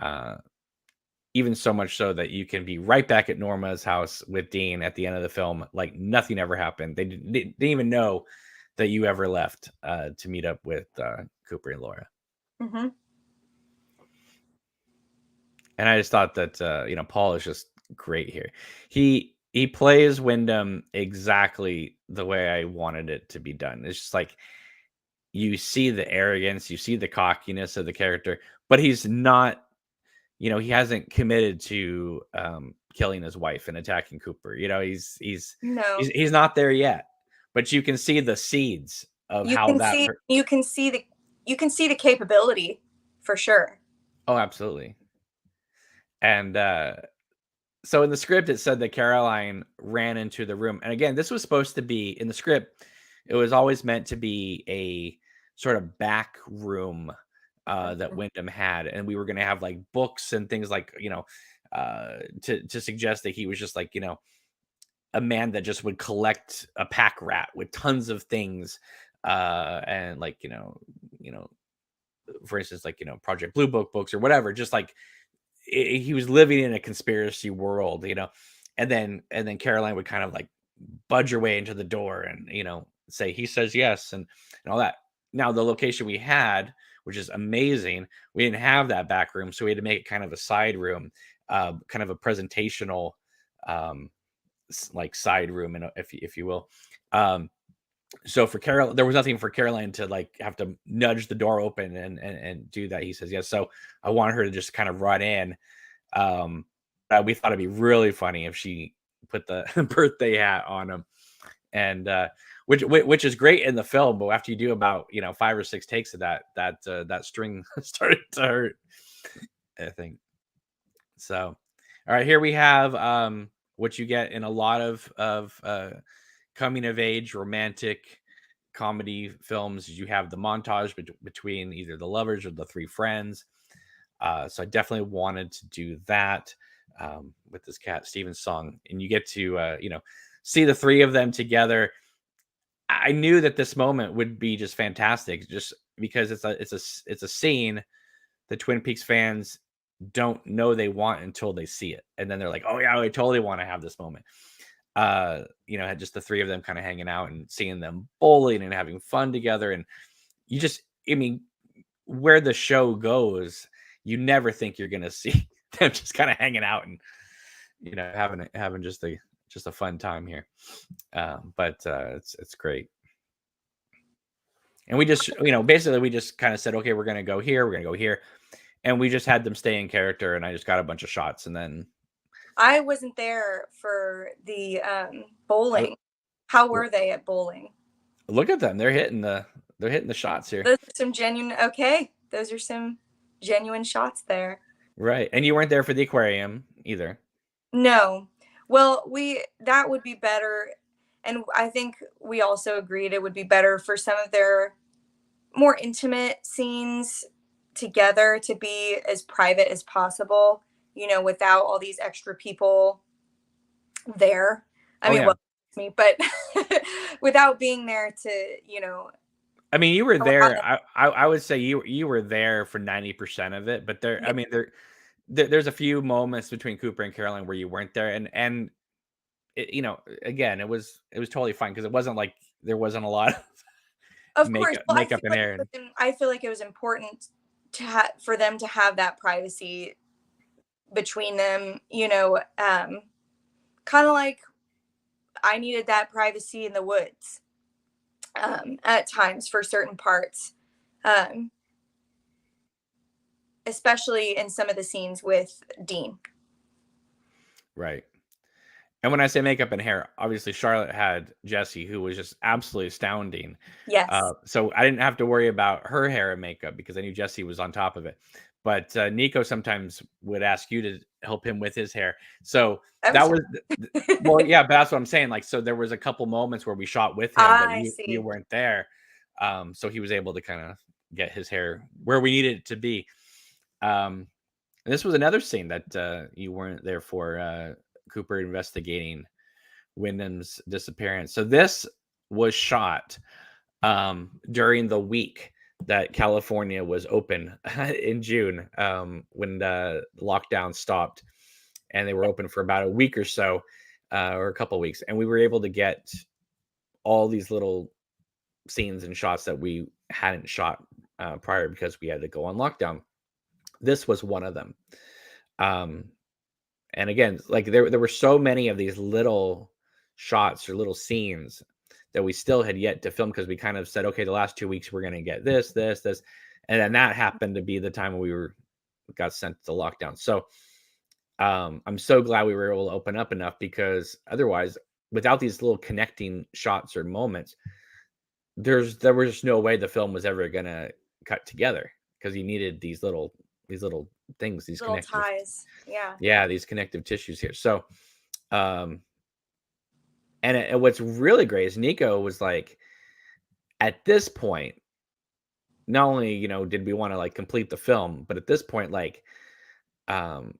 uh, even so much so that you can be right back at Norma's house with Dean at the end of the film, like nothing ever happened. They didn't even know that you ever left to meet up with Cooper and Laura. Mhm. And I just thought that Paul is just great here. He plays Wyndham exactly the way I wanted it to be done. It's just like you see the arrogance, you see the cockiness of the character, but he's not, he hasn't committed to killing his wife and attacking Cooper. No, He's not there yet. But you can see the seeds of how that you can see the capability for sure. oh, absolutely. And so in the script, it said that Caroline ran into the room. And again, this was supposed to be in the script. It was always meant to be a sort of back room that Mhm. Wyndham had, and we were going to have like books and things like to suggest that he was just like a man that just would collect a pack rat with tons of things, and like for instance, like Project Blue Book books or whatever, just like he was living in a conspiracy world, and then Caroline would kind of like budge her way into the door and say he says yes and all that. Now the location we had, which is amazing, we didn't have that back room, so we had to make it kind of a side room, kind of a presentational, like side room, and if you will. So for Carol, there was nothing for Caroline to like have to nudge the door open and do that. He says yes. So I wanted her to just kind of run in, um, we thought it'd be really funny if she put the birthday hat on him, and which is great in the film, but after you do about 5 or 6 takes of that string started to hurt, I think. So, all right, here we have what you get in a lot of coming of age romantic comedy films. You have the montage between either the lovers or the 3 friends. So I definitely wanted to do that with this Cat Stevens song, and you get to see the 3 of them together. I knew that this moment would be just fantastic, just because it's a scene the Twin Peaks fans don't know they want until they see it, and then they're like, "Oh yeah, I totally want to have this moment." Just the 3 of them kind of hanging out and seeing them bowling and having fun together, and I mean, where the show goes, you never think you're gonna see them just kind of hanging out and having just a fun time here. But it's great. And we just basically we just kind of said, okay, we're gonna go here, and we just had them stay in character, and I just got a bunch of shots, and then I wasn't there for the bowling. How were they at bowling? Look at them. They're hitting the shots here. Those are some genuine shots there. Right. And you weren't there for the aquarium either. No. Well, that would be better, and I think we also agreed it would be better for some of their more intimate scenes together to be as private as possible, without all these extra people there. Me, but without being there to, I mean, you were there. I would say you were there for 90% of it, but there, I mean, there's a few moments between Cooper and Caroline where you weren't there, and again, it was totally fine because it wasn't like there wasn't a lot of course makeup in there. I feel like it was important for them to have that privacy between them, kind of like I needed that privacy in the woods at times for certain parts, especially in some of the scenes with Dean. Right. And when I say makeup and hair, obviously Charlotte had Jessie, who was just absolutely astounding. Yes. So I didn't have to worry about her hair and makeup because I knew Jessie was on top of it. But Nico sometimes would ask you to help him with his hair. So that was well, yeah, but that's what I'm saying. Like, so there was a couple moments where we shot with him, but you weren't there. So he was able to kind of get his hair where we needed it to be. And this was another scene that you weren't there for. Cooper investigating Windham's disappearance. So this was shot during the week that California was open in June, when the lockdown stopped, and they were open for about a week or so, or a couple of weeks, and we were able to get all these little scenes and shots that we hadn't shot prior because we had to go on lockdown. This was one of them. And again, like there were so many of these little shots or little scenes that we still had yet to film because we kind of said, okay, the last 2 weeks we're going to get this, and then that happened to be the time when we got sent to lockdown. So I'm so glad we were able to open up enough, because otherwise, without these little connecting shots or moments, there was no way the film was ever going to cut together, because you needed these little things, these little connective ties. Yeah, these connective tissues here. So and what's really great is Nico was like, at this point, not only did we want to like complete the film, but at this point, like sometimes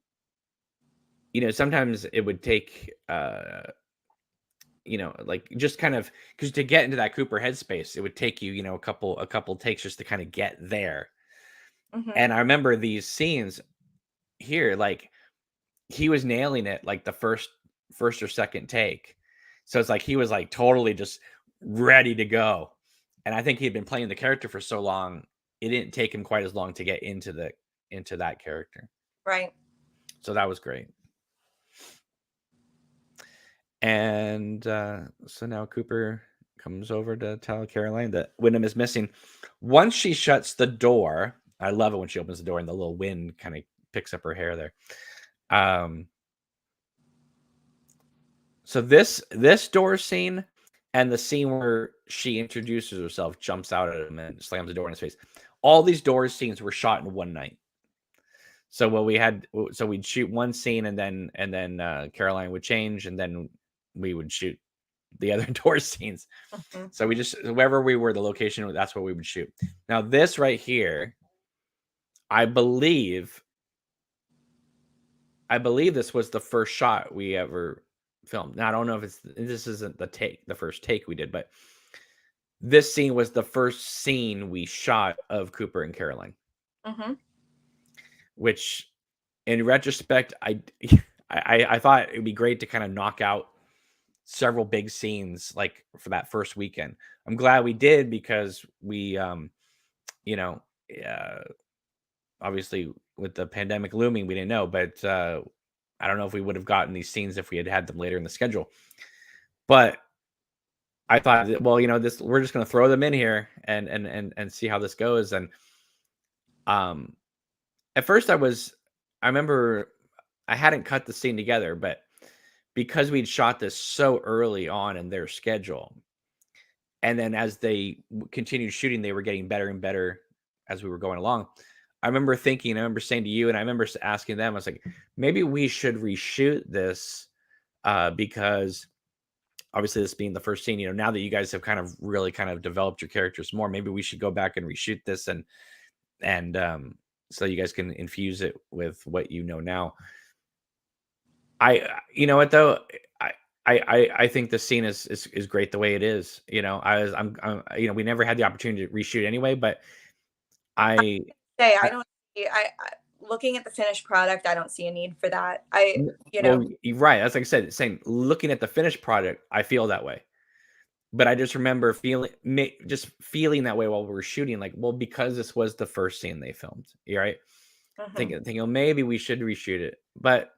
it would take like just kind of, because to get into that Cooper headspace, it would take you a couple takes just to kind of get there. Mm-hmm. And I remember these scenes here, like he was nailing it like the first or second take. So it's like he was like totally just ready to go. And I think he'd been playing the character for so long, it didn't take him quite as long to get into that character. Right. So that was great. And so now Cooper comes over to tell Caroline that Windham is missing. Once she shuts the door, I love it when she opens the door and the little wind kind of picks up her hair there. So this door scene and the scene where she introduces herself, jumps out at him and slams the door in his face. All these door scenes were shot in one night. So we'd shoot one scene and then Caroline would change and then we would shoot the other door scenes. Mm-hmm. So we just, wherever we were, the location, that's what we would shoot. Now this right here, I believe this was the first shot we ever filmed. Now I don't know if this isn't the first take we did, but this scene was the first scene we shot of Cooper and Caroline. Mm-hmm. Which, in retrospect, I thought it would be great to kind of knock out several big scenes like for that first weekend. I'm glad we did because we, obviously with the pandemic looming, we didn't know, but I don't know if we would have gotten these scenes if we had them later in the schedule. But I thought, well, we're just going to throw them in here and see how this goes. And at first I remember I hadn't cut the scene together, but because we'd shot this so early on in their schedule, and then as they continued shooting, they were getting better and better as we were going along. I remember saying to you, and I remember asking them, I was like, maybe we should reshoot this because obviously this being the first scene, now that you guys have kind of developed your characters more, maybe we should go back and reshoot this and so you guys can infuse it with what you know now. You know what though, I think the scene is great the way it is. I'm we never had the opportunity to reshoot anyway, but I don't see. I looking at the finished product, I don't see a need for that. Well, you're right. That's like I said, same. Looking at the finished product, I feel that way. But I just remember feeling that way while we were shooting, like, well, because this was the first scene they filmed, right? Mm-hmm. Thinking maybe we should reshoot it, but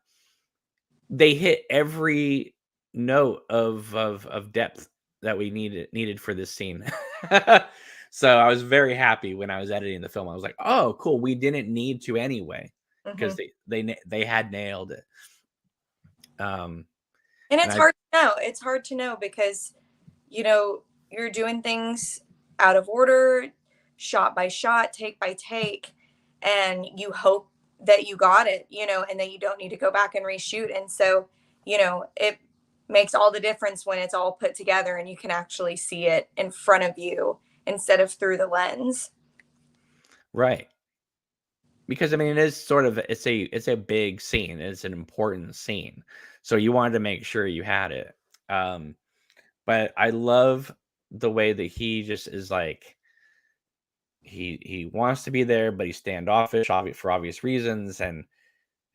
they hit every note of depth that we needed for this scene. So I was very happy when I was editing the film. I was like, oh, cool. We didn't need to anyway because they had nailed it. And it's hard to know. It's hard to know because you're doing things out of order, shot by shot, take by take, and you hope that you got it, and that you don't need to go back and reshoot. And so, it makes all the difference when it's all put together and you can actually see it in front of you instead of through the lens. Right. Because I mean, it is sort of, it's a big scene. It's an important scene. So you wanted to make sure you had it. But I love the way that he just is like, he wants to be there, but he's standoffish for obvious reasons. And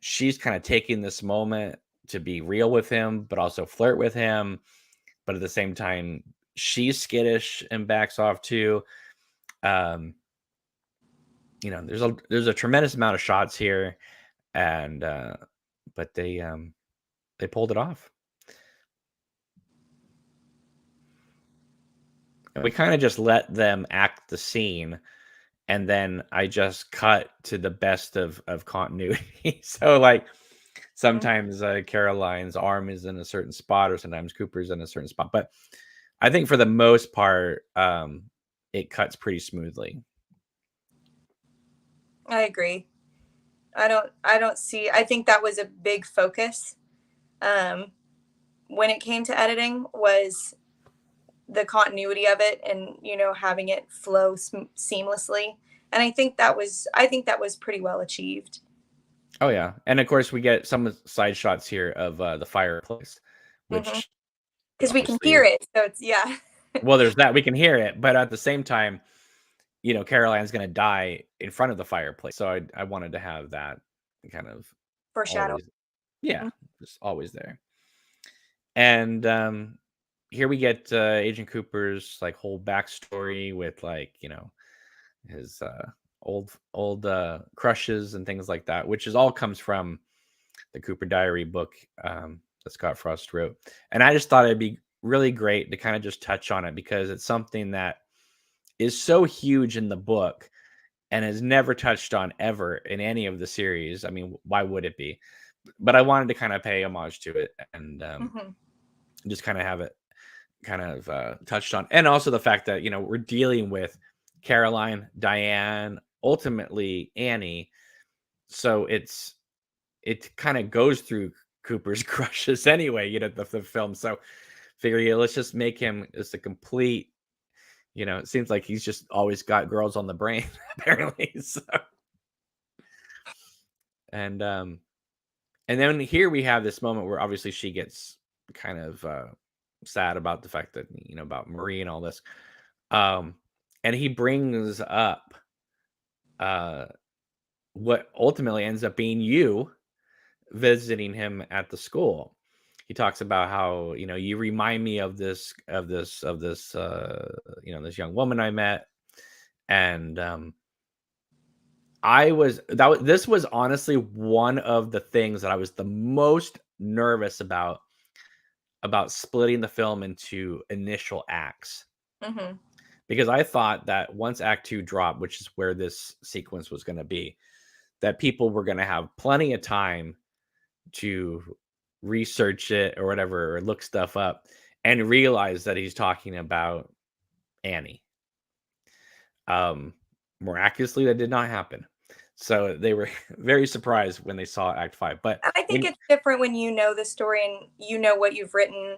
she's kind of taking this moment to be real with him, but also flirt with him. But at the same time, she's skittish and backs off too. There's a tremendous amount of shots here, and but they pulled it off. And we kind of just let them act the scene, and then I just cut to the best of continuity. So like sometimes Caroline's arm is in a certain spot, or sometimes Cooper's in a certain spot. But I think for the most part, it cuts pretty smoothly. I agree. I think that was a big focus when it came to editing, was the continuity of it and having it flow seamlessly. And I think that was pretty well achieved. Oh yeah, and of course we get some side shots here of the fireplace, which because we can hear it, so it's well, there's that, we can hear it, but at the same time, Caroline's gonna die in front of the fireplace, so I wanted to have that kind of foreshadow. Just always there. And here we get Agent Cooper's like whole backstory with like his old crushes and things like that, which all comes from the Cooper Diary book that Scott Frost wrote. And I just thought it'd be really great to kind of just touch on it because it's something that is so huge in the book and is never touched on ever in any of the series. I mean, why would it be? But I wanted to kind of pay homage to it. And just kind of have it kind of touched on. And also the fact that, we're dealing with Caroline, Diane, ultimately Annie. So it kind of goes through Cooper's crushes anyway, the film. So figure, let's just make him as a complete, it seems like he's just always got girls on the brain, apparently. So, and then here we have this moment where obviously she gets kind of sad about the fact that, about Marie and all this. And he brings up what ultimately ends up being you visiting him at the school. He talks about how, you remind me of this this young woman I met. And this was honestly one of the things that I was the most nervous about splitting the film into initial acts. Mm-hmm. Because I thought that once Act 2 dropped, which is where this sequence was going to be, that people were going to have plenty of time to research it or whatever, or look stuff up and realize that he's talking about Annie. Miraculously, that did not happen. So they were very surprised when they saw Act 5. But I think it's different when you know the story and you know what you've written,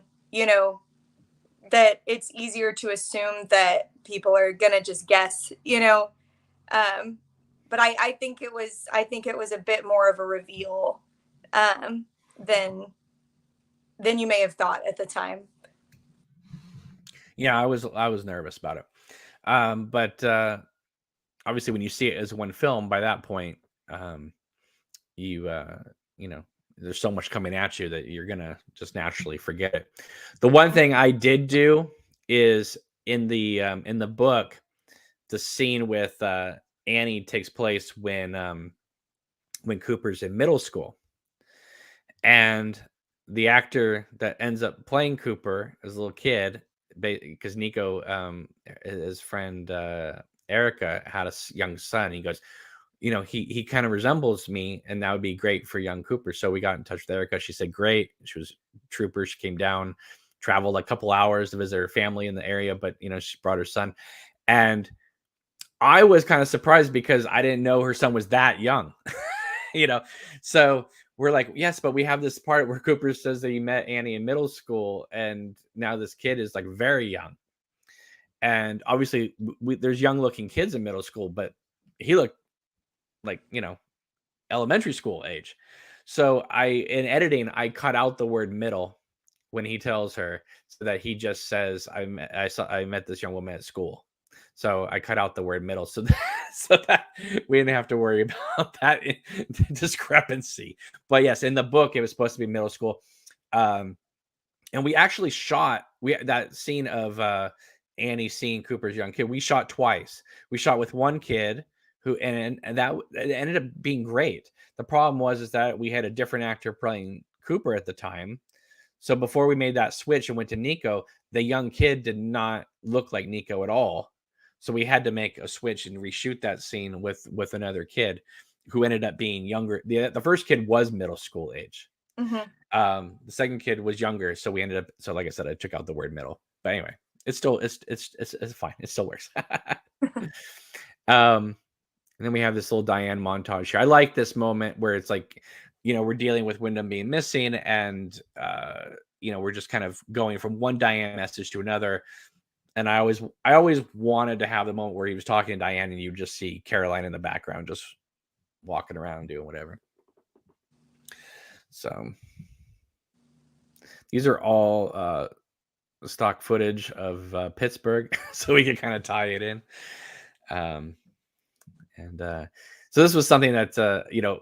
that it's easier to assume that people are gonna just guess, but I think it was a bit more of a reveal than you may have thought at the time. Yeah, I was nervous about it. But obviously when you see it as one film, by that point, there's so much coming at you that you're gonna just naturally forget it. The one thing I did do is in the book, the scene with Annie takes place when Cooper's in middle school, and the actor that ends up playing Cooper as a little kid, because Nico, his friend Erica had a young son. He goes, he kind of resembles me, and that would be great for young Cooper. So we got in touch with Erica. She said, great. She was a trooper. She came down, traveled a couple hours to visit her family in the area, but, she brought her son. And I was kind of surprised because I didn't know her son was that young, So we're like, yes, but we have this part where Cooper says that he met Annie in middle school, and now this kid is like very young. And obviously there's young looking kids in middle school, but he looked like, elementary school age. So in editing, I cut out the word middle when he tells her, so that he just says, I met this young woman at school. So I cut out the word middle so that we didn't have to worry about that discrepancy. But yes, in the book, it was supposed to be middle school. And we actually shot that scene of Annie seeing Cooper's young kid. We shot twice. We shot with one kid and that it ended up being great. The problem is that we had a different actor playing Cooper at the time. So before we made that switch and went to Nico, the young kid did not look like Nico at all. So we had to make a switch and reshoot that scene with another kid who ended up being younger. The first kid was middle school age. Mm-hmm. The second kid was younger. So we ended up, so like I said, I took out the word middle, but anyway, it's fine. It still works. And then we have this little Diane montage here. I like this moment where it's like, we're dealing with Windham being missing, and we're just kind of going from one Diane message to another. And I always wanted to have the moment where he was talking to Diane and you just see Caroline in the background just walking around doing whatever. So these are all stock footage of Pittsburgh, so we can kind of tie it in. So this was something that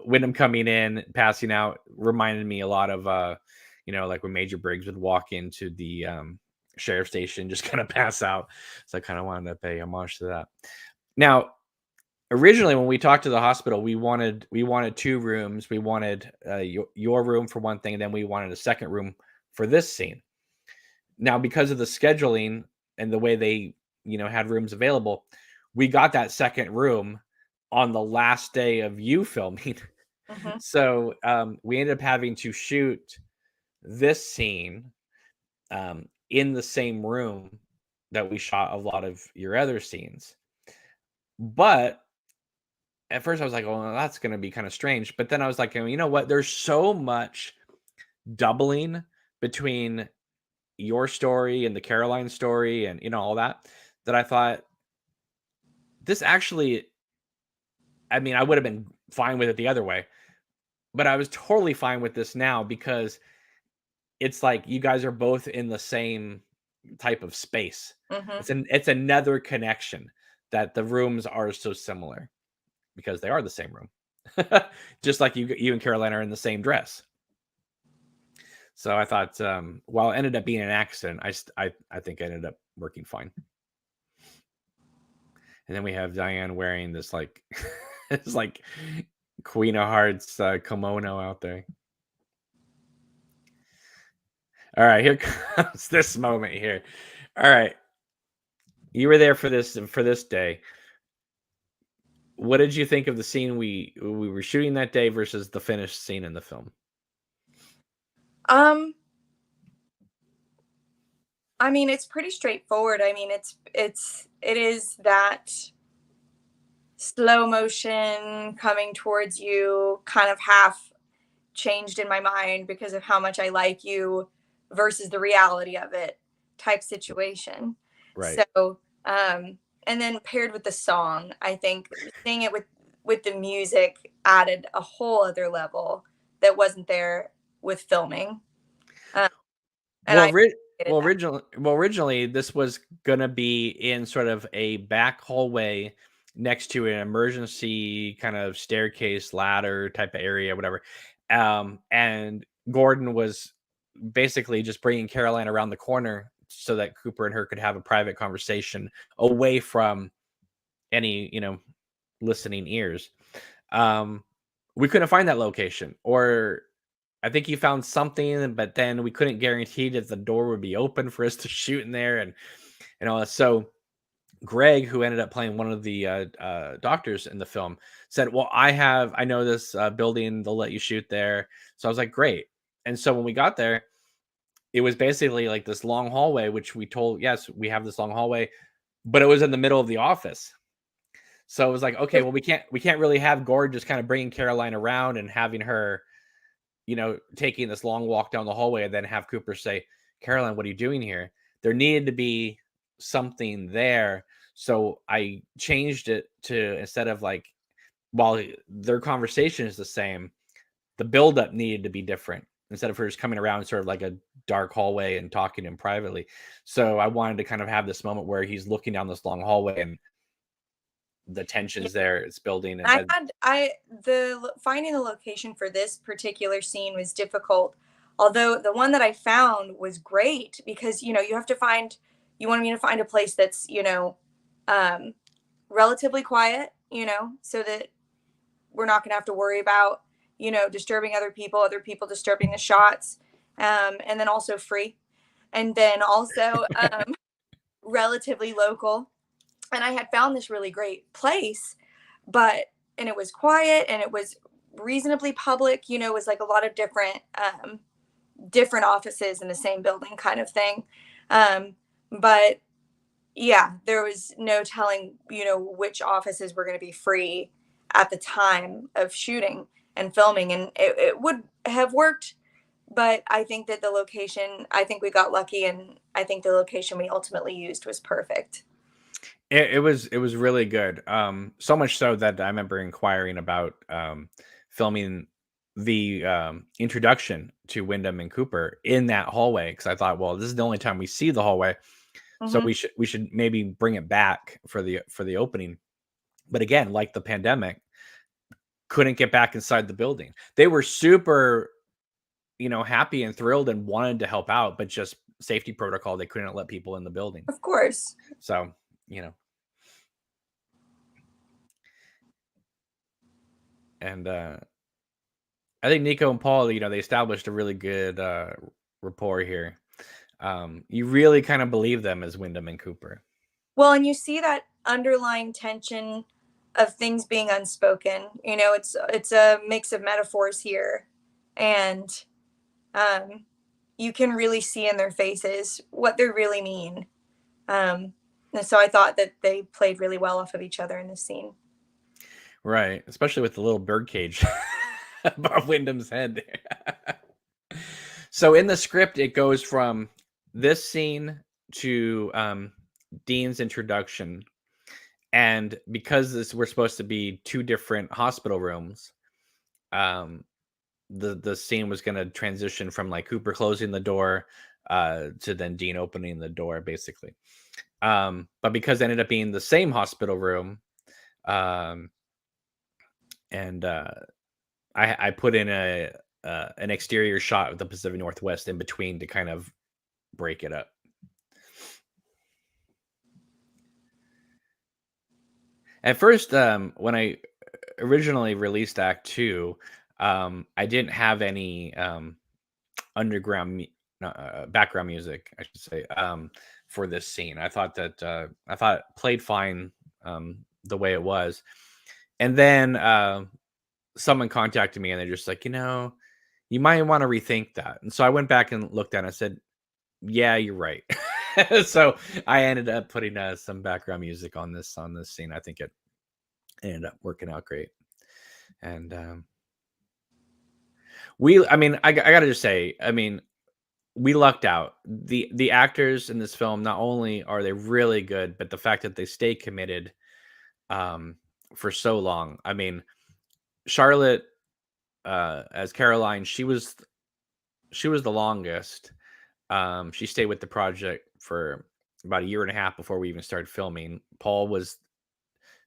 Windham coming in, passing out, reminded me a lot of like when Major Briggs would walk into the sheriff's station, just kind of pass out. So I kind of wanted to pay homage to that. Now, originally when we talked to the hospital, we wanted 2 rooms. We wanted your room for one thing, and then we wanted a second room for this scene. Now, because of the scheduling and the way they had rooms available, we got that second room on the last day of you filming. Mm-hmm. So we ended up having to shoot this scene in the same room that we shot a lot of your other scenes. But at first I was like, "Oh, that's gonna be kind of strange." But then I was like, "You know what? There's so much doubling between your story and the Caroline story, and all that, that I thought this actually. I mean, I would have been fine with it the other way, but I was totally fine with this now because it's like you guys are both in the same type of space. Hmm. It's another connection that the rooms are so similar because they are the same room. Just like you and Caroline are in the same dress. So I thought, while it ended up being an accident, I think it ended up working fine. And then we have Diane wearing this like it's like Queen of Hearts kimono out there. All right, here comes this moment here. All right, you were there for this day. What did you think of the scene we were shooting that day versus the finished scene in the film? Um, I mean, it's pretty straightforward. I mean, it is that slow motion coming towards you, kind of half changed in my mind because of how much I like you versus the reality of it type situation. Right. So, and then paired with the song, I think seeing it with the music added a whole other level that wasn't there with filming. Um, and Well, I appreciated that. originally this was gonna be in sort of a back hallway next to an emergency kind of staircase ladder type of area, whatever. And Gordon was basically just bringing Caroline around the corner so that Cooper and her could have a private conversation away from any, listening ears. Um, we couldn't find that location, or I think he found something, but then we couldn't guarantee that the door would be open for us to shoot in there, and all that. So Greg, who ended up playing one of the doctors in the film, said, "Well, I know this building. They'll let you shoot there." So I was like, "Great." And so when we got there, it was basically like this long hallway, which we told, "Yes, we have this long hallway," but it was in the middle of the office. So it was like, okay, well, we can't really have Gord just kind of bringing Caroline around and having her, taking this long walk down the hallway and then have Cooper say, "Caroline, what are you doing here?" There needed to be something there. So I changed it to, instead of like, while their conversation is the same, the buildup needed to be different. Instead of her just coming around sort of like a dark hallway and talking to him privately. So I wanted to kind of have this moment where he's looking down this long hallway and the Yeah. tensions there, it's building, and I then had I the finding the location for this particular scene was difficult. Although the one that I found was great because you wanted me to find a place that's, um relatively quiet, so that we're not going to have to worry about, disturbing other people disturbing the shots. And then also free. And then also relatively local. And I had found this really great place, but and it was quiet and it was reasonably public. It was like a lot of different offices in the same building, kind of thing. But yeah, there was no telling, which offices were going to be free at the time of shooting and filming, and it would have worked. But I think that I think we got lucky, and I think the location we ultimately used was perfect. it was really good. So much so that I remember inquiring about filming the introduction to Windham and Cooper in that hallway, because I thought, well, this is the only time we see the hallway, so Hmm. we should maybe bring it back for the opening. But again, like the pandemic, couldn't get back inside the building. They were super, happy and thrilled and wanted to help out, but just safety protocol, they couldn't let people in the building. Of course. So, you know, and I think Nico and Paul, they established a really good rapport here. You really kind of believe them as Wyndham and Cooper. Well, and you see that underlying tension of things being unspoken. It's a mix of metaphors here, and um, you can really see in their faces what they really mean. And so I thought that they played really well off of each other in this scene. Right, especially with the little bird cage above Wyndham's head. So in the script, it goes from this scene to Dean's introduction, and because we're supposed to be two different hospital rooms, um, the scene was going to transition from like Cooper closing the door to then Dean opening the door, basically. But because it ended up being the same hospital room, um, and I put in an exterior shot of the Pacific Northwest in between to kind of break it up. At first, when I originally released Act Two, I didn't have any underground background music, I should say, for this scene. I thought that I thought it played fine the way it was, and then someone contacted me and they're just like, you might want to rethink that. And so I went back and looked at it and I said, yeah, you're right. So I ended up putting some background music on this scene. I think it ended up working out great. And I gotta just say, we lucked out. The actors in this film, not only are they really good, but the fact that they stay committed for so long. I mean, Charlotte as Caroline, she was the longest. She stayed with the project for about a year and a half before we even started filming. Paul was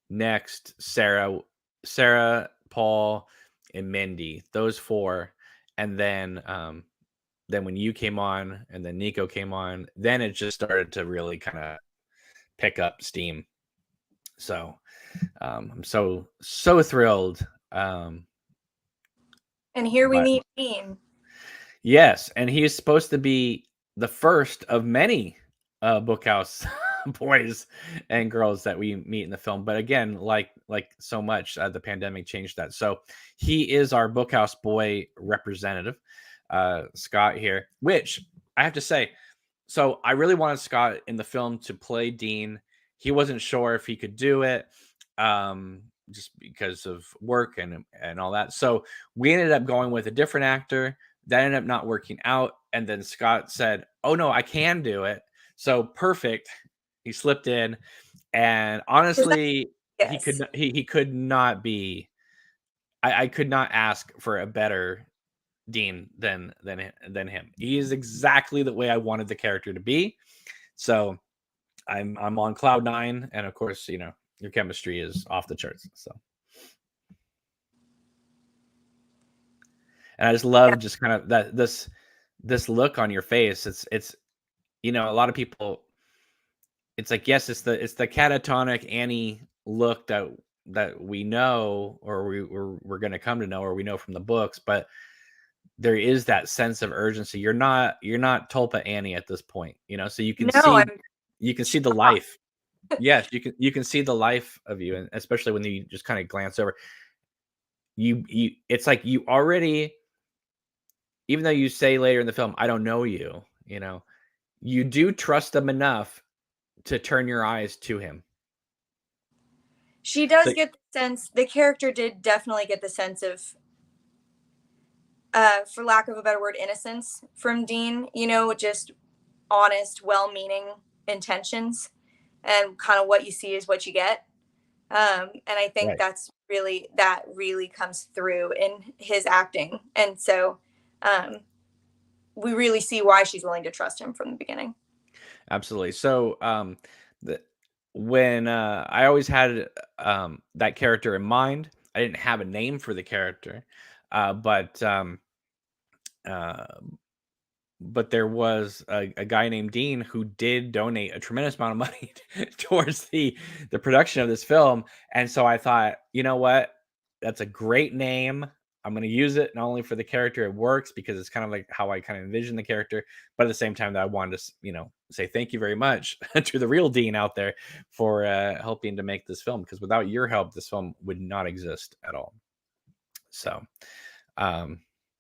next, Sarah, Paul, and Mindy, those four. And then when you came on and then Nico came on, then it just started to really kind of pick up steam. So I'm so thrilled. And here we meet Dean. Yes, and he is supposed to be the first of many Bookhouse boys and girls that we meet in the film. But again, like so much, the pandemic changed that. So he is our Bookhouse boy representative, Scott here, which I have to say, so I really wanted Scott in the film to play Dean. He wasn't sure if he could do it, just because of work and all that. So we ended up going with a different actor. That ended up not working out. And then Scott said, oh no, I can do it. So perfect. He slipped in. And honestly, Yes. he could not be, I could not ask for a better Dean than him. He is exactly the way I wanted the character to be. So I'm on cloud nine. And of course, your chemistry is off the charts. So and I just love just kind of that this look on your face. It's a lot of people, it's like, yes, it's the catatonic Annie look that we know, or we're going to come to know, or we know from the books, but there is that sense of urgency. You're not Tulpa Annie at this point, so you can see the life. Yes, you can see the life of you, and especially when you just kind of glance over, you it's like you already, even though you say later in the film, I don't know you, you do trust them enough to turn your eyes to him. She does get the sense, the character did definitely get the sense of, for lack of a better word, innocence from Dean, just honest, well-meaning intentions, and kind of what you see is what you get. And I think that really comes through in his acting. And so we really see why she's willing to trust him from the beginning. Absolutely. So when I always had that character in mind, I didn't have a name for the character, but there was a guy named Dean who did donate a tremendous amount of money towards the production of this film. And so I thought, you know what? That's a great name. I'm going to use it not only for the character, it works because it's kind of like how I kind of envision the character, but at the same time that I wanted to, say thank you very much to the real Dean out there for helping to make this film, because without your help, this film would not exist at all. So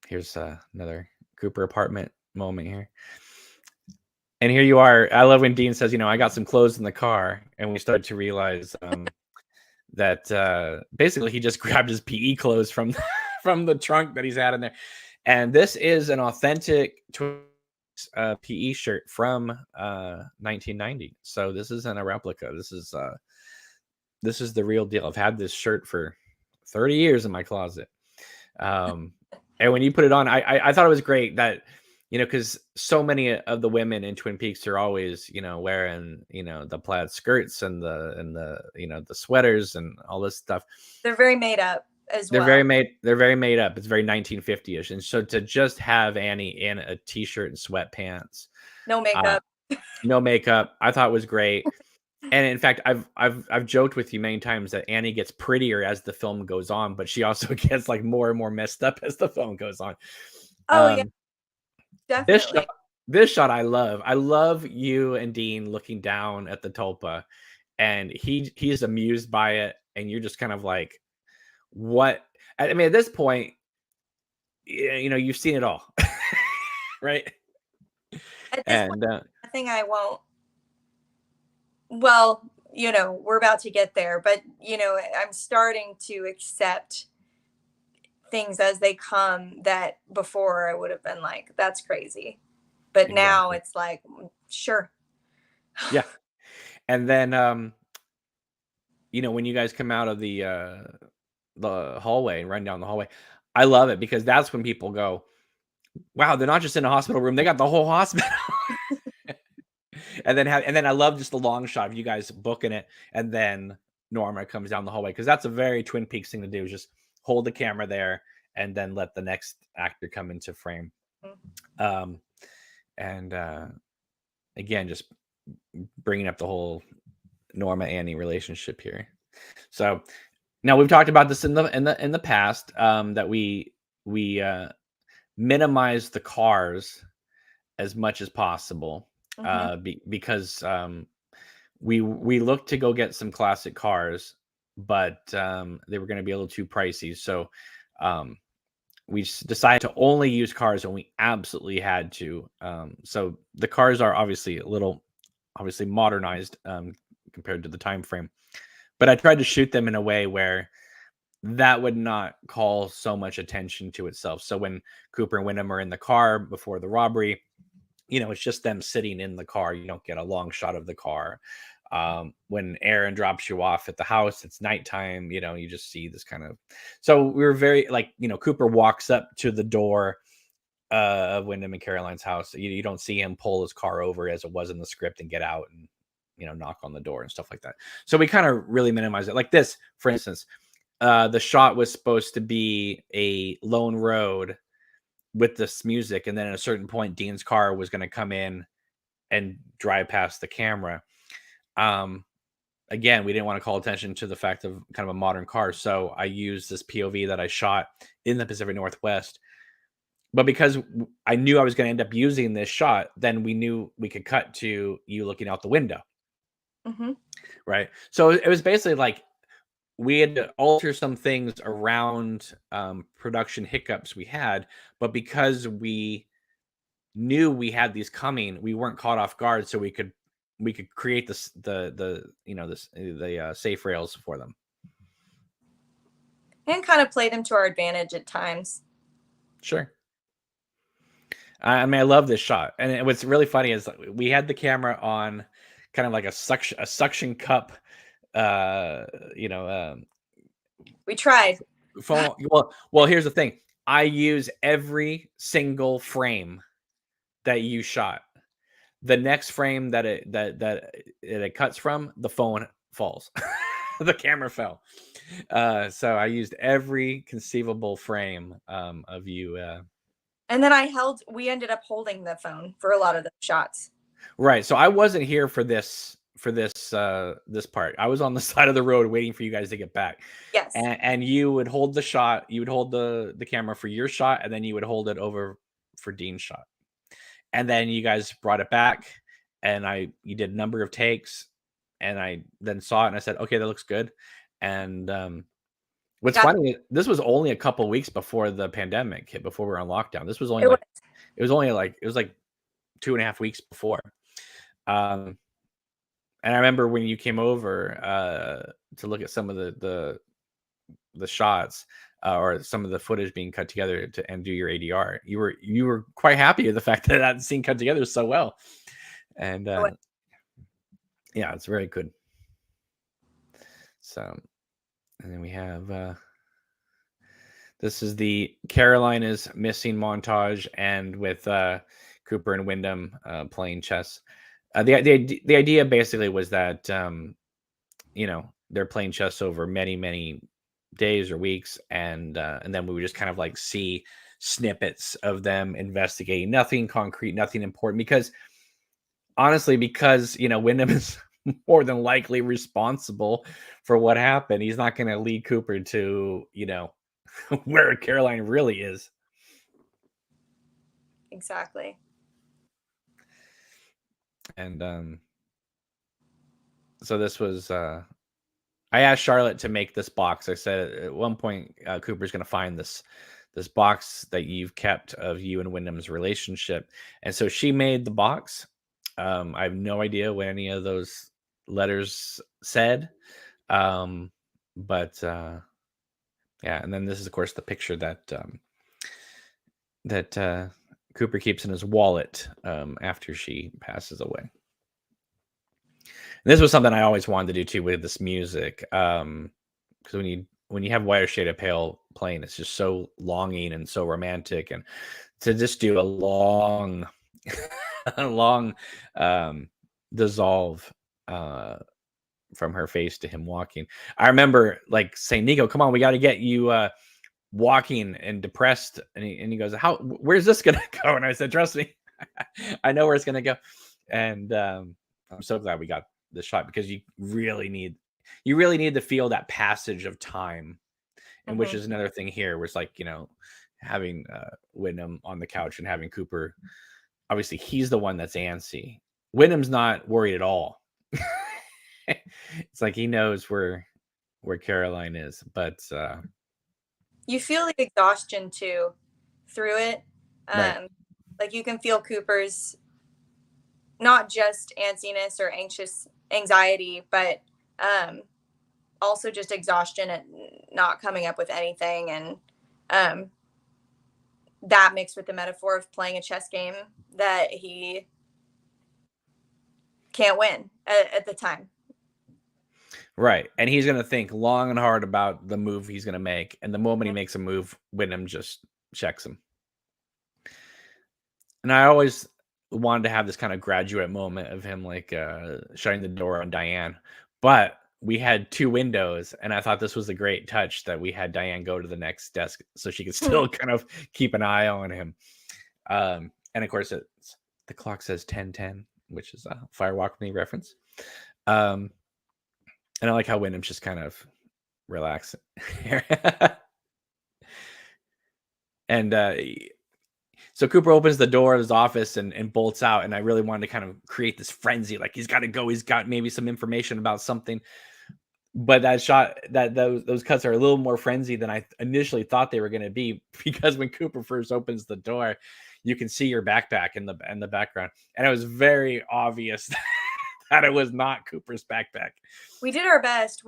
here's another Cooper apartment moment here. And here you are. I love when Dean says, I got some clothes in the car, and we start to realize that basically he just grabbed his PE clothes from from the trunk that he's had in there. And this is an authentic PE shirt from 1990. So this isn't a replica. This is the real deal. I've had this shirt for 30 years in my closet. And when you put it on, I thought it was great that, because so many of the women in Twin Peaks are always, wearing, the plaid skirts and the the sweaters and all this stuff. They're very made up as well. They're very made up. It's very 1950ish. And so to just have Annie in a t-shirt and sweatpants, no makeup, I thought was great. And in fact, I've joked with you many times that Annie gets prettier as the film goes on, but she also gets like more and more messed up as the film goes on. Oh yeah, definitely. This shot I love. I love you and Dean looking down at the tulpa, and he's amused by it, and you're just kind of like, what? I mean, at this point, you've seen it all, right? At this point, I think I won't. Well, we're about to get there, but I'm starting to accept things as they come that before I would have been like, that's crazy. But exactly. Now it's like, sure. Yeah. And then, when you guys come out of the hallway and run down the hallway, I love it because that's when people go, wow, they're not just in a hospital room. They got the whole hospital. And then I love just the long shot of you guys booking it, and then Norma comes down the hallway, because that's a very Twin Peaks thing to do, is just hold the camera there and then let the next actor come into frame. And again, just bringing up the whole Norma Annie relationship here. So now we've talked about this in the past, that we minimize the cars as much as possible. Because we looked to go get some classic cars, but they were going to be a little too pricey. So we decided to only use cars when we absolutely had to. So the cars are obviously modernized compared to the time frame, but I tried to shoot them in a way where that would not call so much attention to itself. So when Cooper and Windham are in the car before the robbery, it's just them sitting in the car. You don't get a long shot of the car. When Aaron drops you off at the house, it's nighttime, you just see this kind of, so we were very Cooper walks up to the door of Windham and Caroline's house. You don't see him pull his car over as it was in the script and get out and, knock on the door and stuff like that. So we kind of really minimize it. Like this, for instance, the shot was supposed to be a lone road with this music, and then at a certain point Dean's car was going to come in and drive past the camera. Again, we didn't want to call attention to the fact of kind of a modern car, so I used this POV that I shot in the Pacific Northwest. But because I knew I was going to end up using this shot, then we knew we could cut to you looking out the window. Right, so it was basically like we had to alter some things around production hiccups we had, but because we knew we had these coming, we weren't caught off guard, so we could create the safe rails for them and kind of play them to our advantage at times. Sure. I mean, I love this shot, and what's really funny is we had the camera on kind of like a suction cup. We tried. Phone. Well, here's the thing. I use every single frame that you shot. The next frame that it cuts from, the phone falls. The camera fell. So I used every conceivable frame of you. And then we ended up holding the phone for a lot of the shots. Right. So I wasn't here for this part. I was on the side of the road waiting for you guys to get back. Yes. And you would hold the shot. You would hold the camera for your shot, and then you would hold it over for Dean's shot. And then you guys brought it back, and you did a number of takes, and I then saw it and I said, okay, that looks good. And what's funny, this was only a couple weeks before the pandemic hit, before we were on lockdown. This was only It was only like 2.5 weeks before. And I remember when you came over to look at some of the shots or some of the footage being cut together and do your ADR. You were quite happy with the fact that that scene cut together so well, and yeah, it's very good. So, and then we have this is the Caroline is missing montage, and with Cooper and Windham playing chess. The idea basically was that they're playing chess over many days or weeks, and then we would just kind of like see snippets of them investigating, nothing concrete, nothing important, because honestly, Windham is more than likely responsible for what happened. He's not going to lead Cooper to where Caroline really is. Exactly. And so this was I asked Charlotte to make this box. I said at one point Cooper's going to find this box that you've kept of you and Wyndham's relationship, and so she made the box. I have no idea what any of those letters said, but yeah. And then this is, of course, the picture that Cooper keeps in his wallet after she passes away. And this was something I always wanted to do too with this music, because when you have Whiter Shade of Pale playing, it's just so longing and so romantic, and to just do a long a long dissolve from her face to him walking. I remember like saying, Nico, come on, we got to get you walking and depressed. And he goes, where's this going to go? And I said, trust me, I know where it's going to go. And I'm so glad we got this shot, because you really need to feel that passage of time. And which is another thing here, where it's like, having Windham on the couch and having Cooper, obviously he's the one that's antsy. Wyndham's not worried at all. It's like he knows where Caroline is, but you feel the exhaustion too through it. Right. Like you can feel Cooper's not just antsiness or anxiety, but also just exhaustion and not coming up with anything. And that mixed with the metaphor of playing a chess game that he can't win at the time. Right. And he's going to think long and hard about the move he's going to make. And the moment he makes a move, Windham just checks him. And I always wanted to have this kind of graduate moment of him like shutting the door on Diane. But we had 2 windows, and I thought this was a great touch that we had Diane go to the next desk so she could still kind of keep an eye on him. And of course, the clock says 10:10, which is a Firewalk with Me reference. And I like how Wyndham's just kind of relaxing here. And so Cooper opens the door of his office and bolts out. And I really wanted to kind of create this frenzy. Like, he's got to go. He's got maybe some information about something. But that shot, those cuts are a little more frenzy than I initially thought they were going to be, because when Cooper first opens the door, you can see your backpack in the background. And it was very obvious that it was not Cooper's backpack. We did our best.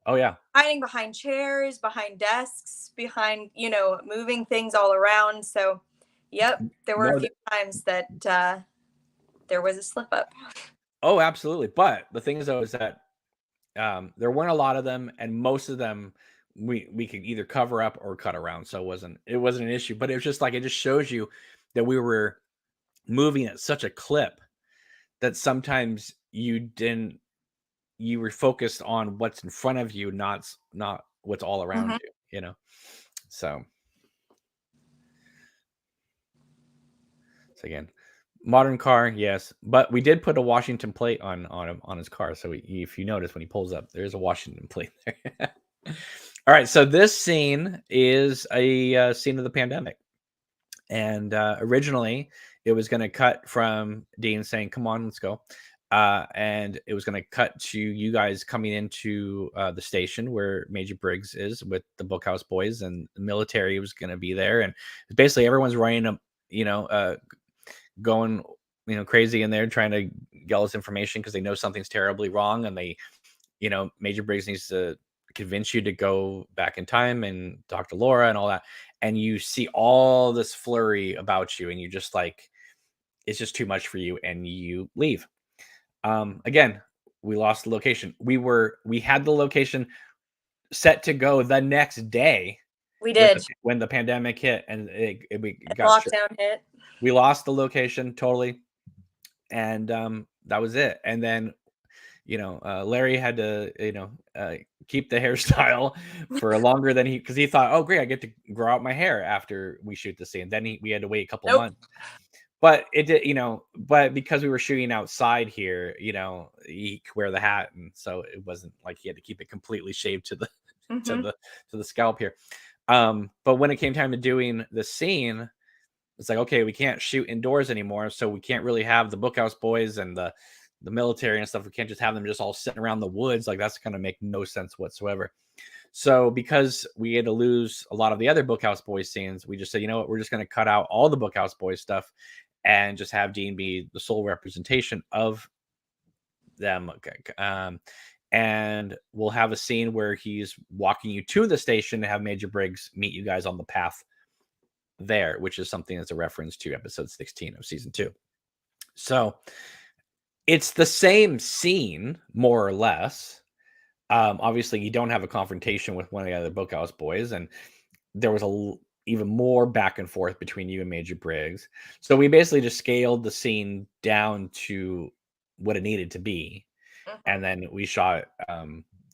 Oh yeah, hiding behind chairs, behind desks, behind, moving things all around. So, yep, there were a few times that there was a slip up. Oh, absolutely. But the thing is, though, is that there weren't a lot of them, and most of them we could either cover up or cut around. So it wasn't an issue. But it was just like, it just shows you that we were moving at such a clip that sometimes you were focused on what's in front of you, not what's all around you, So again, modern car, yes, but we did put a Washington plate on his car. So if you notice, when he pulls up, there's a Washington plate there. All right, so this scene is a scene of the pandemic, and originally it was going to cut from Dean saying, "Come on, let's go." And it was going to cut to you guys coming into the station where Major Briggs is with the Bookhouse Boys, and the military was going to be there. And basically everyone's running going crazy in there trying to get all this information because they know something's terribly wrong, and they Major Briggs needs to convince you to go back in time and talk to Laura and all that, and you see all this flurry about you, and you just like, it's just too much for you, and you leave. Again, we lost the location. We had the location set to go the next day. We did. When the pandemic hit and we got lockdown hit. We lost the location totally, and that was it. And then Larry had to keep the hairstyle for longer than because he thought, oh great, I get to grow out my hair after we shoot the scene. Then we had to wait a couple months. But it did, but because we were shooting outside here, he could wear the hat, and so it wasn't like he had to keep it completely shaved to the to the scalp here. But when it came time to doing the scene, it's like, okay, we can't shoot indoors anymore, so we can't really have the Bookhouse Boys and the military and stuff. We can't just have them just all sitting around the woods. Like, that's going to make no sense whatsoever. So because we had to lose a lot of the other Bookhouse Boys scenes, we just said, you know what, we're just going to cut out all the Bookhouse Boys stuff and just have Dean be the sole representation of them. And we'll have a scene where he's walking you to the station to have Major Briggs meet you guys on the path there, which is something that's a reference to episode 16 of season 2. So it's the same scene, more or less. Obviously, you don't have a confrontation with one of the other Bookhouse Boys, and there was even more back and forth between you and Major Briggs. So we basically just scaled the scene down to what it needed to be. And then we shot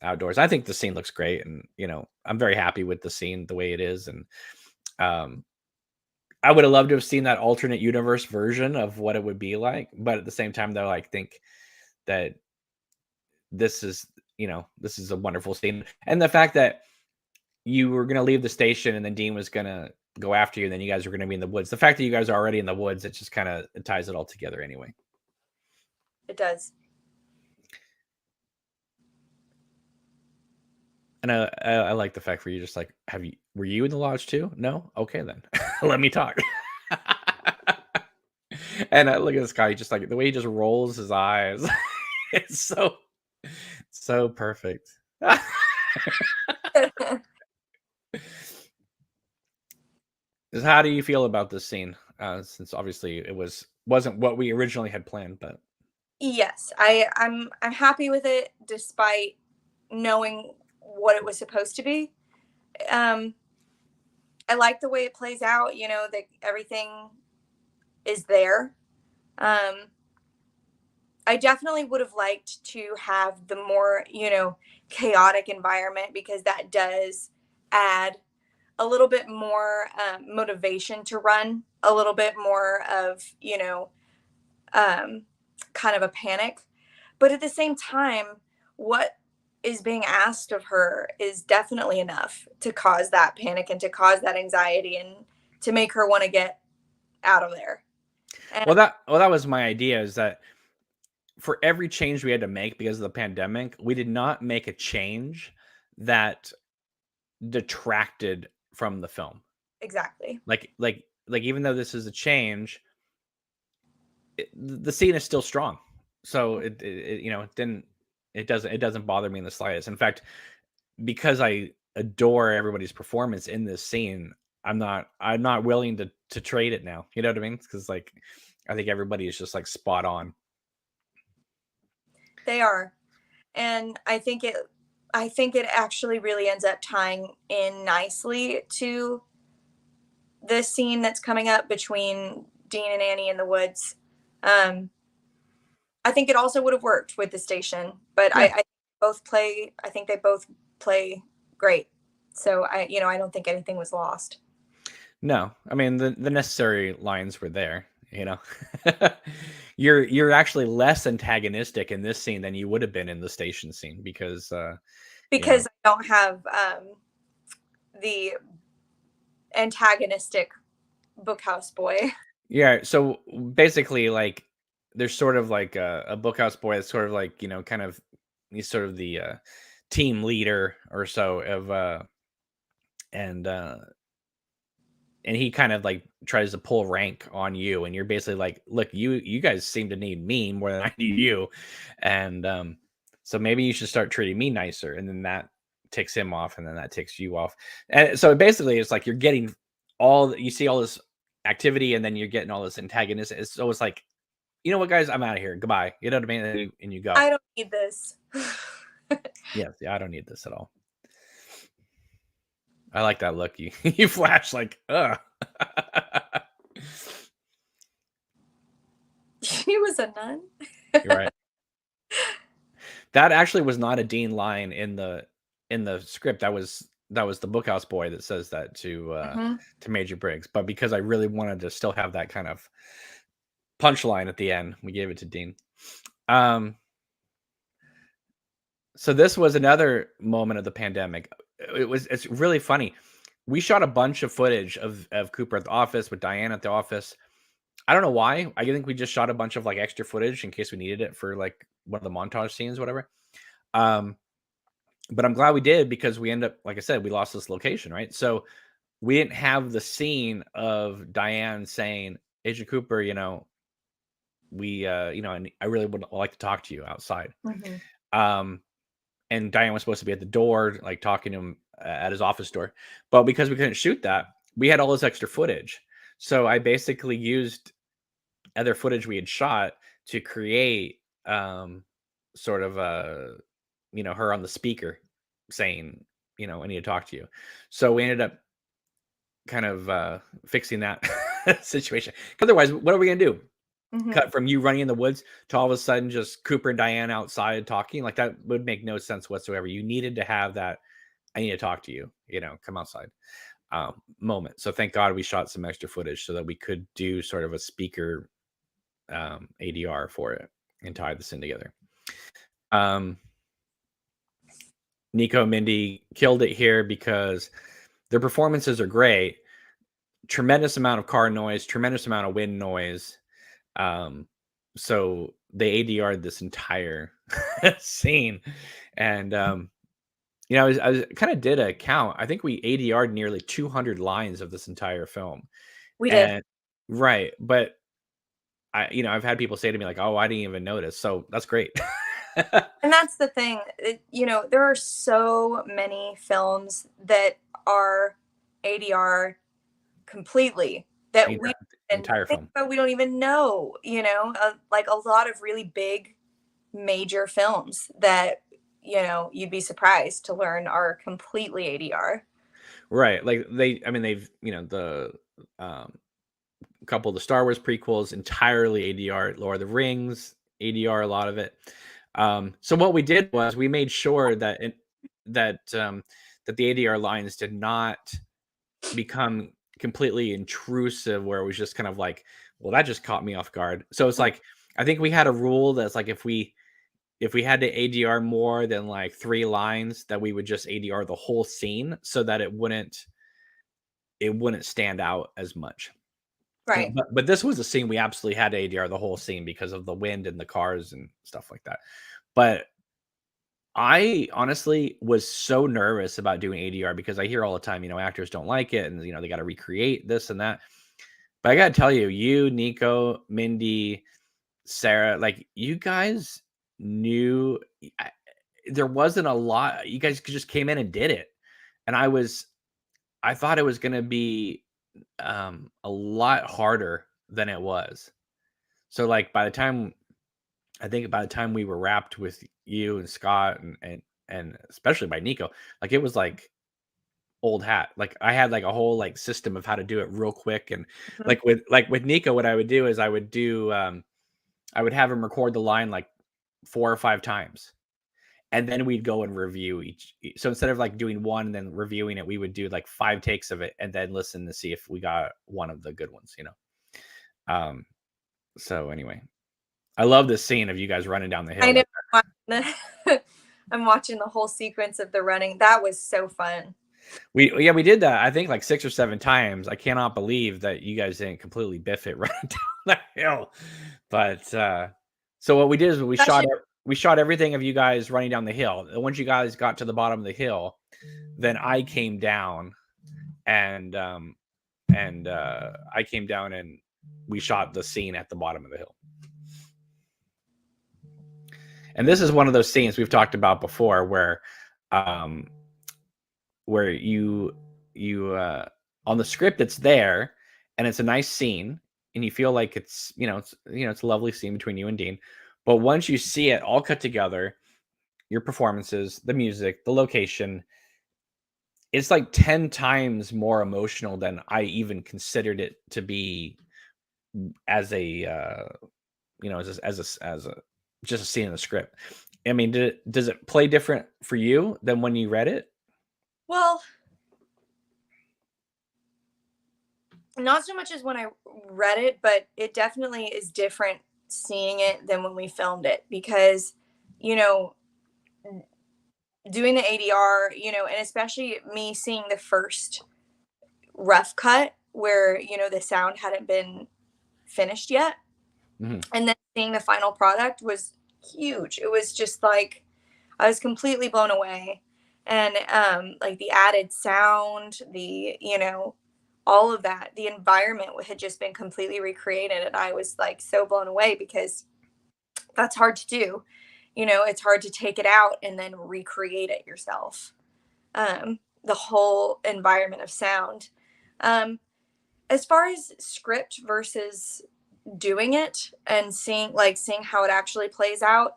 outdoors. I think the scene looks great, and I'm very happy with the scene the way it is. And I would have loved to have seen that alternate universe version of what it would be like, but at the same time, though, I think that this is a wonderful scene, and the fact that you were going to leave the station and then Dean was going to go after you, and then you guys were going to be in the woods. The fact that you guys are already in the woods, it just kind of ties it all together anyway. It does. And I like the fact where you're just like, were you in the lodge too? No? Okay, then. Let me talk. And I look at this guy, just like the way he just rolls his eyes. It's so perfect. How do you feel about this scene? Since obviously it wasn't what we originally had planned, but yes, I'm happy with it despite knowing what it was supposed to be. I like the way it plays out, that everything is there. I definitely would have liked to have the more, chaotic environment, because that does add a little bit more motivation to run, a little bit more of, kind of a panic. But at the same time, what is being asked of her is definitely enough to cause that panic and to cause that anxiety and to make her want to get out of there. And that was my idea, is that for every change we had to make because of the pandemic, we did not make a change that detracted from the film. Exactly. Like even though this is a change, the scene is still strong. So it doesn't bother me in the slightest. In fact, because I adore everybody's performance in this scene, I'm not willing to trade it now. You know what I mean? Because I think everybody is just spot on. They are. And I think it actually really ends up tying in nicely to the scene that's coming up between Dean and Annie in the woods. I think it also would have worked with the station, but yeah. I think they both play great. So I don't think anything was lost. No, I mean, the necessary lines were there. You're actually less antagonistic in this scene than you would have been in the station scene, because I don't have the antagonistic Bookhouse Boy. Yeah, so basically, there's sort of a Bookhouse Boy that's sort of kind of, he's sort of the team leader or so of and he kind of like tries to pull rank on you, and you're basically like, look, you guys seem to need me more than I need you, and so maybe you should start treating me nicer, and then that ticks him off, and then that ticks you off, and so basically it's like you're getting you see all this activity, and then you're getting all this antagonist. So it's like, you know what, guys, I'm out of here. Goodbye. You know what I mean? And you go. I don't need this. Yeah, I don't need this at all. I like that look. You flash like, ugh. She was a nun. You're right. That actually was not a Dean line in the script. That was the bookhouse boy that says that to Major Briggs. But because I really wanted to still have that kind of punchline at the end, we gave it to Dean. So this was another moment of the pandemic. It's really funny. We shot a bunch of footage of Cooper at the office with Diane at the office. I don't know why. I think we just shot a bunch of like extra footage in case we needed it for like one of the montage scenes, whatever. But I'm glad we did, because we end up, like I said, we lost this location, right? So we didn't have the scene of Diane saying, Agent Cooper, you know, we, and I really would like to talk to you outside. And Diane was supposed to be at the door, like talking to him at his office door. But because we couldn't shoot that, we had all this extra footage. So I basically used other footage we had shot to create sort of her on the speaker saying, I need to talk to you. So we ended up kind of fixing that situation. Otherwise, what are we going to do? Cut from you running in the woods to all of a sudden just Cooper and Diane outside talking? Like, that would make no sense whatsoever. You needed to have that, I need to talk to you, come outside moment. So thank God we shot some extra footage so that we could do sort of a speaker ADR for it and tie this in together. Nico and Mindy killed it here because their performances are great. Tremendous amount of car noise, tremendous amount of wind noise. So they ADR'd this entire scene. And, I was kind of did a count. I think we ADR'd nearly 200 lines of this entire film. We did. Right. But I've had people say to me like, oh, I didn't even notice. So that's great. And that's the thing. There are so many films that are ADR completely that we entire film, but we don't even know, like a lot of really big major films that, you'd be surprised to learn are completely ADR. Right. Like they've, the couple of the Star Wars prequels entirely ADR, Lord of the Rings, ADR, a lot of it. So what we did was we made sure that that the ADR lines did not become completely intrusive, where it was just kind of like, well, that just caught me off guard. So it's like, I think we had a rule that's like, if we had to ADR more than like 3 lines, that we would just ADR the whole scene so that it wouldn't stand out as much. Right. But this was a scene we absolutely had to ADR the whole scene because of the wind and the cars and stuff like that. But I honestly was so nervous about doing ADR because I hear all the time, actors don't like it, and they got to recreate this and that. But I got to tell you, you, Nico, Mindy, Sarah, like, you guys knew there wasn't a lot. You guys just came in and did it. And I thought it was going to be a lot harder than it was. So like by the time we were wrapped with you and Scott and especially by Nico, like, it was like old hat. Like, I had like a whole like system of how to do it real quick. And like with Nico, what I would do is I would have him record the line like 4 or 5 times. And then we'd go and review each. So instead of like doing one and then reviewing it, we would do like 5 takes of it and then listen to see if we got one of the good ones, So anyway, I love this scene of you guys running down the hill. I know. I'm watching the whole sequence of the running. That was so fun. We did that, I think, like 6 or 7 times. I cannot believe that you guys didn't completely biff it running down the hill. But so what we did is we shot everything of you guys running down the hill. And once you guys got to the bottom of the hill, then I came down and and I came down and we shot the scene at the bottom of the hill. And this is one of those scenes we've talked about before where you on the script it's there and it's a nice scene and you feel like it's it's a lovely scene between you and Dean, but once you see it all cut together, your performances, the music, the location, it's like 10 times more emotional than I even considered it to be as a as a just a scene in the script. I mean, does it play different for you than when you read it? Well, not so much as when I read it, but it definitely is different seeing it than when we filmed it, because, doing the ADR, and especially me seeing the first rough cut where, the sound hadn't been finished yet. Mm-hmm. And then seeing the final product was huge. It was just like, I was completely blown away. And like the added sound, all of that, the environment had just been completely recreated. And I was like so blown away, because that's hard to do. It's hard to take it out and then recreate it yourself. The whole environment of sound. As far as script versus doing it and seeing how it actually plays out,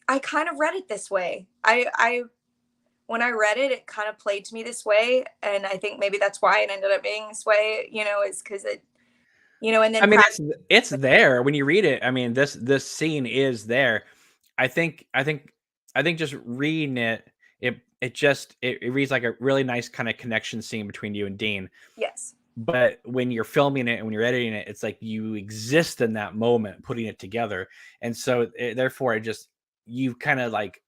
I kind of read it this way. I when I read it, it kind of played to me this way, and I think maybe that's why it ended up being this way. Is because it, and then I mean, it's there when you read it. I mean, this scene is there. I think just reading it, it reads like a really nice kind of connection scene between you and Dean. Yes. But when you're filming it and when you're editing it, it's like you exist in that moment, putting it together, and so therefore, you kind of like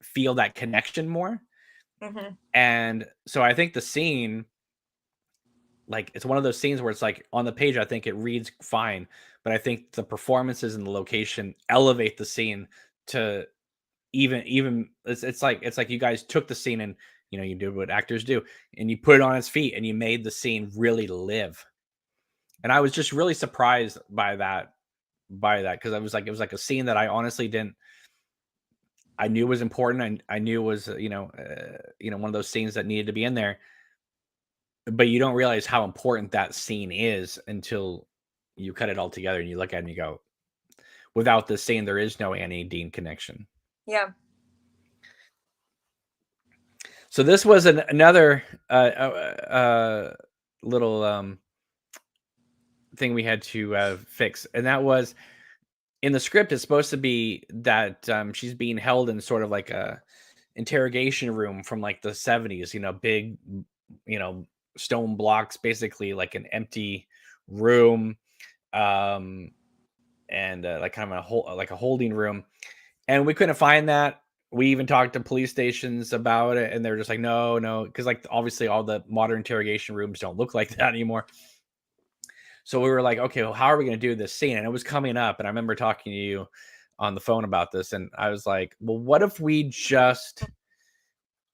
feel that connection more. Mm-hmm. And so I think the scene, like, it's one of those scenes where it's like on the page, I think it reads fine, but I think the performances and the location elevate the scene to even it's like you guys took the scene and you did what actors do and you put it on its feet and you made the scene really live. And I was just really surprised by that because it was like a scene that I honestly didn't. I knew was important, and I knew was one of those scenes that needed to be in there, but you don't realize how important that scene is until you cut it all together and you look at it and you go, without this scene, there is no Annie Dean connection. Yeah. So this was another little thing we had to fix, and that was in the script. It's supposed to be that she's being held in sort of like a interrogation room from like the 70s, big, stone blocks, basically like an empty room, and like kind of a holding room. And we couldn't find that. We even talked to police stations about it, and they're just like, no, because like obviously all the modern interrogation rooms don't look like that anymore. So we were like, okay, well, how are we going to do this scene? And it was coming up, and I remember talking to you on the phone about this, and I was like, well, what if we just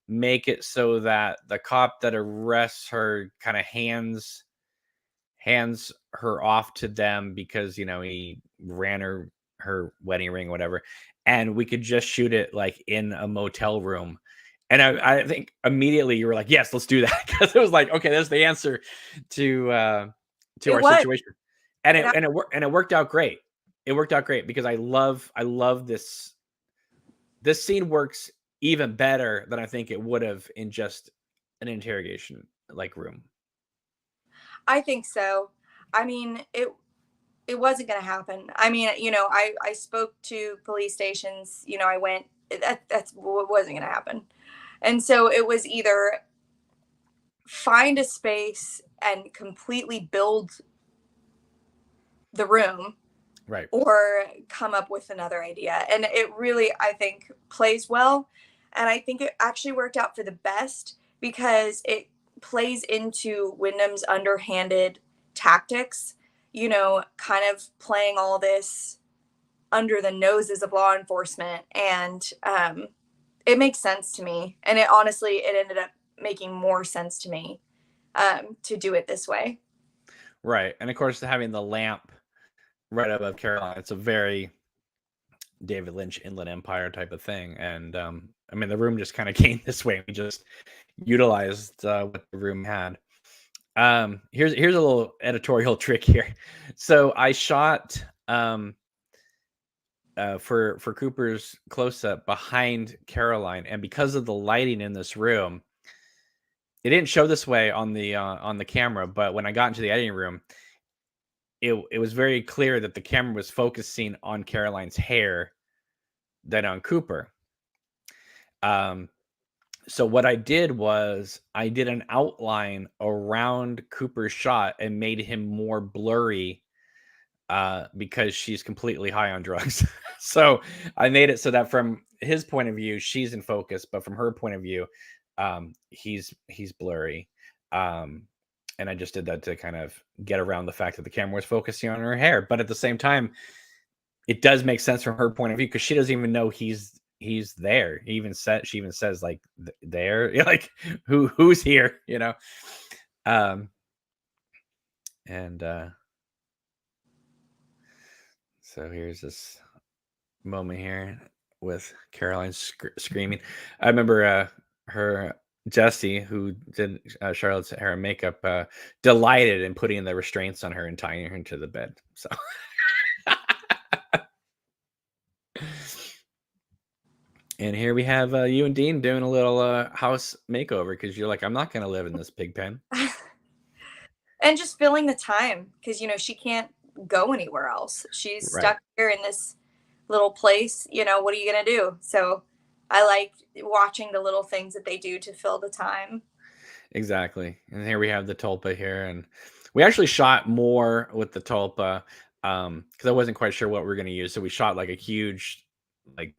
make it so that the cop that arrests her kind of hands her off to them because he ran her wedding ring, whatever, and we could just shoot it like in a motel room. And I think immediately you were like, yes, let's do that, because it was like, okay, there's the answer to our situation. And it worked out great. It worked out great because I love this scene. Works even better than I think it would have in just an interrogation like room. I think so. I mean, it wasn't going to happen. I mean, I spoke to police stations, I went, that's what wasn't going to happen. And so it was either find a space and completely build the room, right, or come up with another idea. And it really, I think, plays well. And I think it actually worked out for the best because it plays into Windham's underhanded tactics, kind of playing all this under the noses of law enforcement. And it makes sense to me. And it honestly, it ended up making more sense to me to do it this way. Right. And of course, having the lamp right above Caroline, it's a very David Lynch Inland Empire type of thing. And I mean, the room just kind of came this way. We just utilized what the room had. Here's a little editorial trick here. So I shot for Cooper's close up behind Caroline, and because of the lighting in this room, it didn't show this way on the camera. But when I got into the editing room, it was very clear that the camera was focusing on Caroline's hair than on Cooper. So what I did was I did an outline around Cooper's shot and made him more blurry because she's completely high on drugs. So I made it so that from his point of view, she's in focus, but from her point of view, he's blurry. And I just did that to kind of get around the fact that the camera was focusing on her hair. But at the same time, it does make sense from her point of view because she doesn't even know he's there. She even says like there, like who's here, you know? And so here's this moment here with Caroline screaming. I remember her Jesse, who did Charlotte's hair and makeup, delighted in putting the restraints on her and tying her into the bed. So and here we have you and Dean doing a little house makeover because you're like, I'm not going to live in this pig pen. And just filling the time because, she can't go anywhere else. She's stuck here in this little place. What are you going to do? So I like watching the little things that they do to fill the time. Exactly. And here we have the tulpa here. And we actually shot more with the tulpa because I wasn't quite sure what we were going to use. So we shot like a huge, like,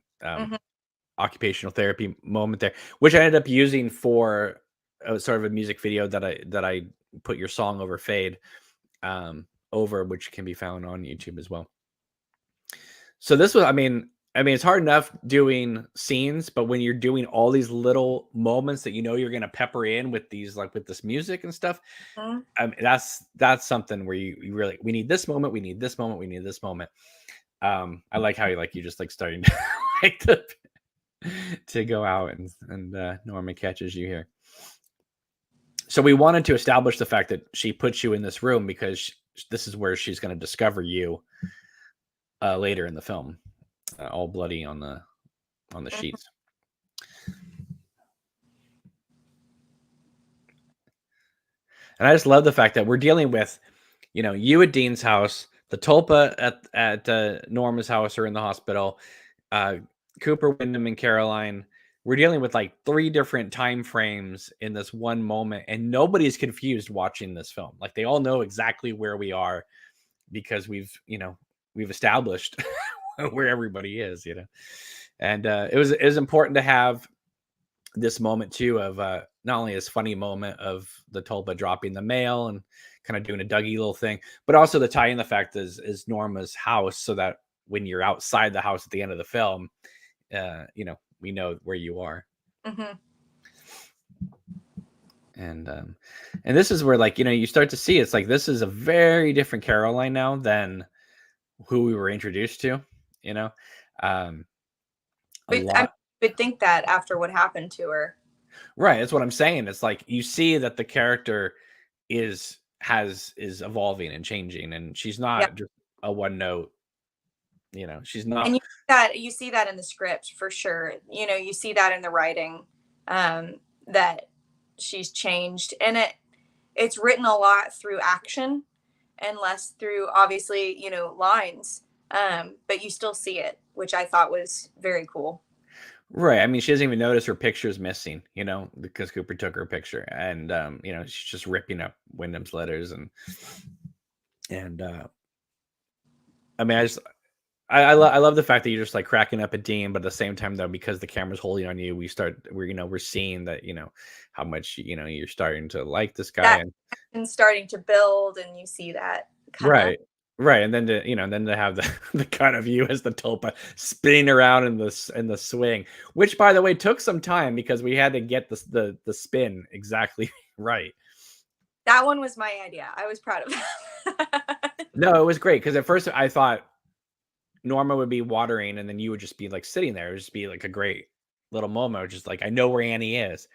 occupational therapy moment there, which I ended up using for sort of a music video that I put your song over fade over, which can be found on YouTube as well. So this was, I mean, it's hard enough doing scenes, but when you're doing all these little moments that you're going to pepper in with these, like with this music and stuff, that's something where you really, we need this moment, we need this moment, we need this moment. I like how you just like starting to like to go out and Norma catches you here. So we wanted to establish the fact that she puts you in this room because this is where she's going to discover you later in the film, all bloody on the sheets. And I just love the fact that we're dealing with, you at Dean's house, the tulpa at Norma's house or in the hospital, Cooper, Windham, and Caroline. We're dealing with like 3 different time frames in this one moment, and nobody's confused watching this film. Like they all know exactly where we are because we've established where everybody is, And it was important to have this moment too of not only this funny moment of the tulpa dropping the mail and kind of doing a Dougie little thing, but also the tie in the fact is Norma's house, so that when you're outside the house at the end of the film, we know where you are. And this is where, like, you start to see it's like this is a very different Caroline now than who we were introduced to. I would think that after what happened to her. Right, that's what I'm saying. It's like you see that the character is evolving and changing, and she's not just a one note. She's not. And you see that in the script for sure. You see that in the writing, that she's changed, and it's written a lot through action and less through obviously lines. But you still see it, which I thought was very cool. Right. I mean, she doesn't even notice her picture's missing, because Cooper took her picture, and she's just ripping up Wyndham's letters, and I mean, I love the fact that you're just like cracking up at Dean, but at the same time though, because the camera's holding on you, we're seeing that how much you're starting to like this guy and starting to build, and you see that right. Right, and then to have the the cut of you as the tulpa spinning around in the swing, which, by the way, took some time because we had to get the spin exactly right. That one was my idea. I was proud of that. No, it was great because at first I thought Norma would be watering, and then you would just be, like, sitting there. It would just be, like, a great little moment, just like, "I know where Annie is."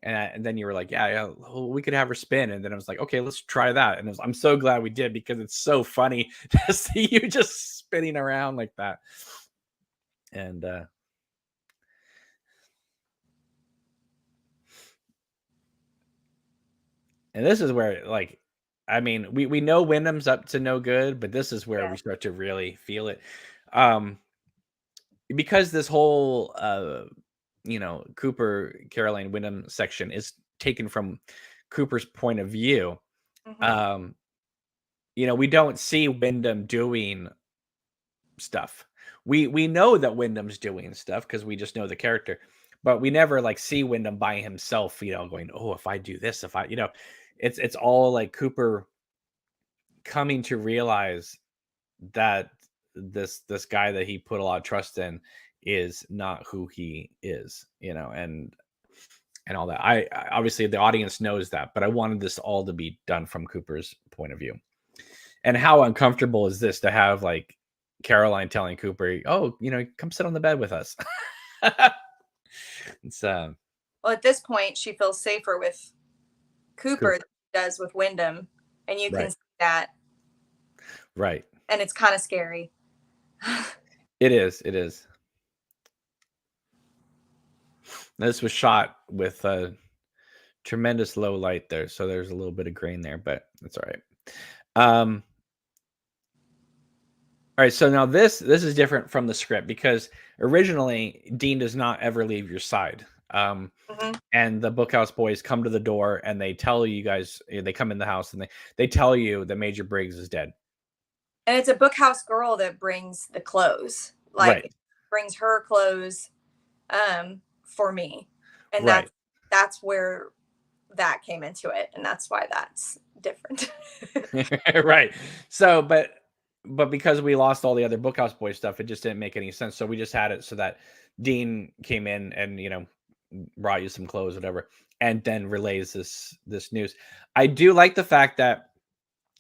And then you were like, "Yeah, yeah, well, we could have her spin." And then I was like, "Okay, let's try that." And I'm so glad we did because it's so funny to see you just spinning around like that. And and this is where, like, I mean, we know Wyndham's up to no good, but this is where Yeah. we start to really feel it. Um, because this whole Cooper, Caroline, Wyndham section is taken from Cooper's point of view. Hmm. Um, we don't see Wyndham doing stuff. We know that Wyndham's doing stuff because we just know the character, but we never like see Wyndham by himself, going, "Oh, if I do this, if I," it's all like Cooper coming to realize that this guy that he put a lot of trust in is not who he is, and all that. Obviously the audience knows that, but I wanted this all to be done from Cooper's point of view. And how uncomfortable is this to have like Caroline telling Cooper, "Oh, come sit on the bed with us." It's Well, at this point, she feels safer with Cooper than Cooper. she does with Wyndham, and you can Right. see that, Right. and it's kind of scary. It is. It is. This was shot with a tremendous low light there, so there's a little bit of grain there, but that's all right. Um, all right, so now this is different from the script because originally Dean does not ever leave your side. Hmm. And the Bookhouse Boys come to the door and they tell you guys, they come in the house and they tell you that Major Briggs is dead. And it's a Bookhouse girl that brings the clothes, Right. like brings her clothes for me, and Right. that's where that came into it, and that's why that's different. Right. So, but because we lost all the other Bookhouse Boy stuff, it just didn't make any sense. So we just had it so that Dean came in and brought you some clothes, whatever, and then relays this news. I do like the fact that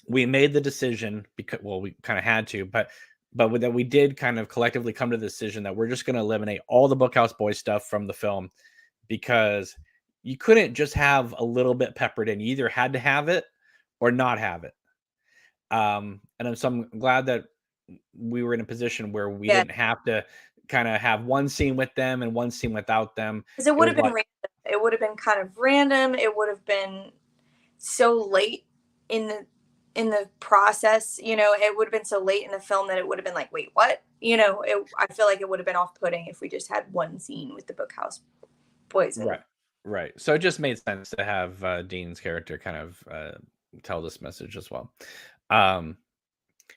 we made the decision because, well, we kind of had to, but that we did kind of collectively come to the decision that we're just going to eliminate all the Bookhouse Boy stuff from the film because you couldn't just have a little bit peppered in. You either had to have it or not have it. So I'm glad that we were in a position where we Yeah, didn't have to kind of have one scene with them and one scene without them. because it It would was have been like, random. It would have been kind of random. It would have been so late in the process. It would have been so late in the film that it would have been like, wait, what? I feel like it would have been off-putting if we just had one scene with the Bookhouse Boys in. right, right. So it just made sense to have Dean's character kind of tell this message as well. Um,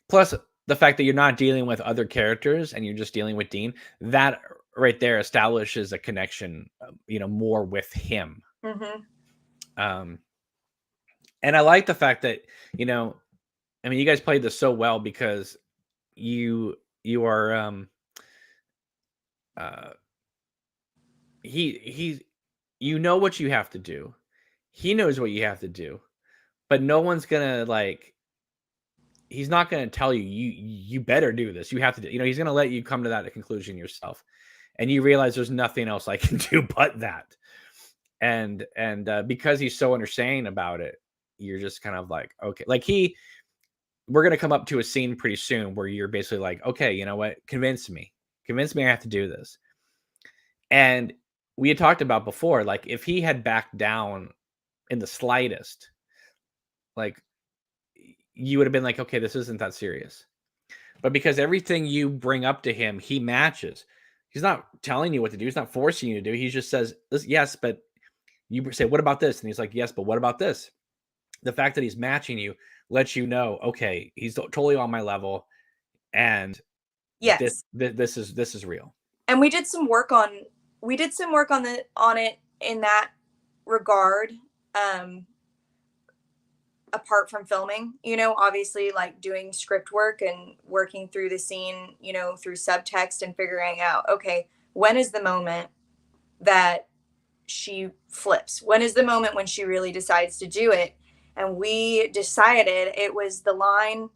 Plus, the fact that you're not dealing with other characters and you're just dealing with Dean, that right there establishes a connection, more with him. Hmm. Um, and I like the fact that, I mean, you guys played this so well because you are uh he's what you have to do. He knows what you have to do, but no one's gonna like he's not gonna tell you you better do this. You have to do, he's gonna let you come to that conclusion yourself. And you realize there's nothing else I can do but that. And because he's so understanding about it, you're just kind of like, okay, like we're gonna come up to a scene pretty soon where you're basically like, okay, you know what? Convince me I have to do this. And we had talked about before, like if he had backed down in the slightest, like you would have been like, okay, this isn't that serious. But because everything you bring up to him, he matches. He's not telling you what to do. He's not forcing you to do. He just says, yes, but you say, what about this? And he's like, yes, but what about this? The fact that he's matching you lets you know, okay, he's totally on my level. And Yes, this is real. and we did some work on it in that regard. Um, apart from filming, you know, obviously like doing script work and working through the scene, you know, through subtext and figuring out, okay, when is the moment that she flips? When is the moment when she really decides to do it? And we decided it was the line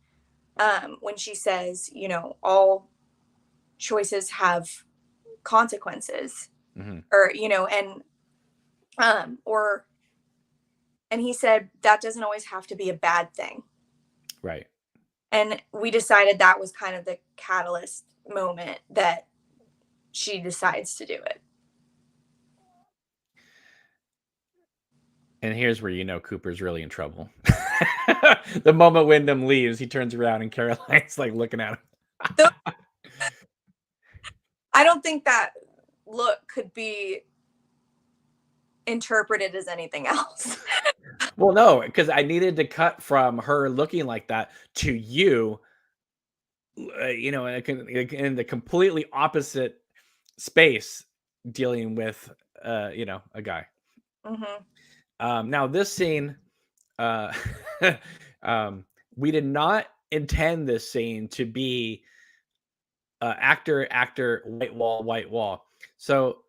when she says, you know, all choices have consequences, Mm-hmm. or, you know, or, and he said that doesn't always have to be a bad thing. Right. And we decided that was kind of the catalyst moment that she decides to do it. And here's where you know Cooper's really in trouble. The moment Windham leaves, he turns around and Caroline's like looking at him. I don't think that look could be interpreted as anything else. Well, no, because I needed to cut from her looking like that to you, you know, in the completely opposite space, dealing with, you know, a guy. Now this scene, uh, we did not intend this scene to be actor, white wall. So,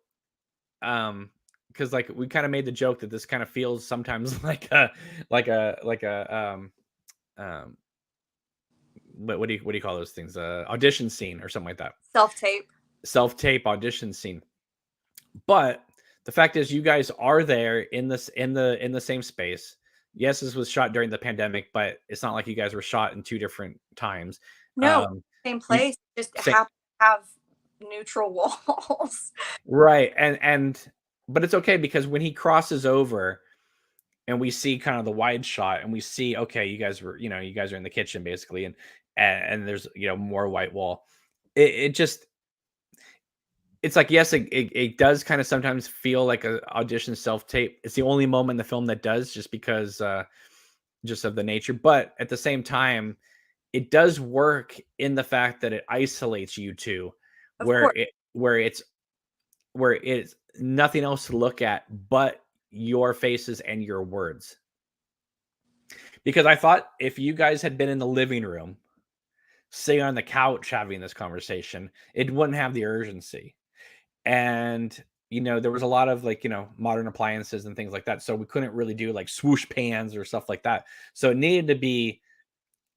because like we kind of made the joke that this kind of feels sometimes like a what do you call those things? Audition scene or something like that. Self-tape audition scene. But the fact is, you guys are there in the same space. Yes, this was shot during the pandemic, but it's not like you guys were shot in two different times. No, same place, just happen to have neutral walls. Right. But it's okay because when he crosses over and we see kind of the wide shot and we see, okay, you guys are in the kitchen basically, and there's, you know, more white wall. It just, it's like, yes, it does kind of sometimes feel like a audition self-tape. It's the only moment in the film that does, just because just of the nature. But at the same time, it does work in the fact that it isolates you two, where it's nothing else to look at but your faces and your words. Because I thought if you guys had been in the living room, sitting on the couch having this conversation, it wouldn't have the urgency. And, you know, there was a lot of like, you know, modern appliances and things like that. So we couldn't really do like swoosh pans or stuff like that. So it needed to be,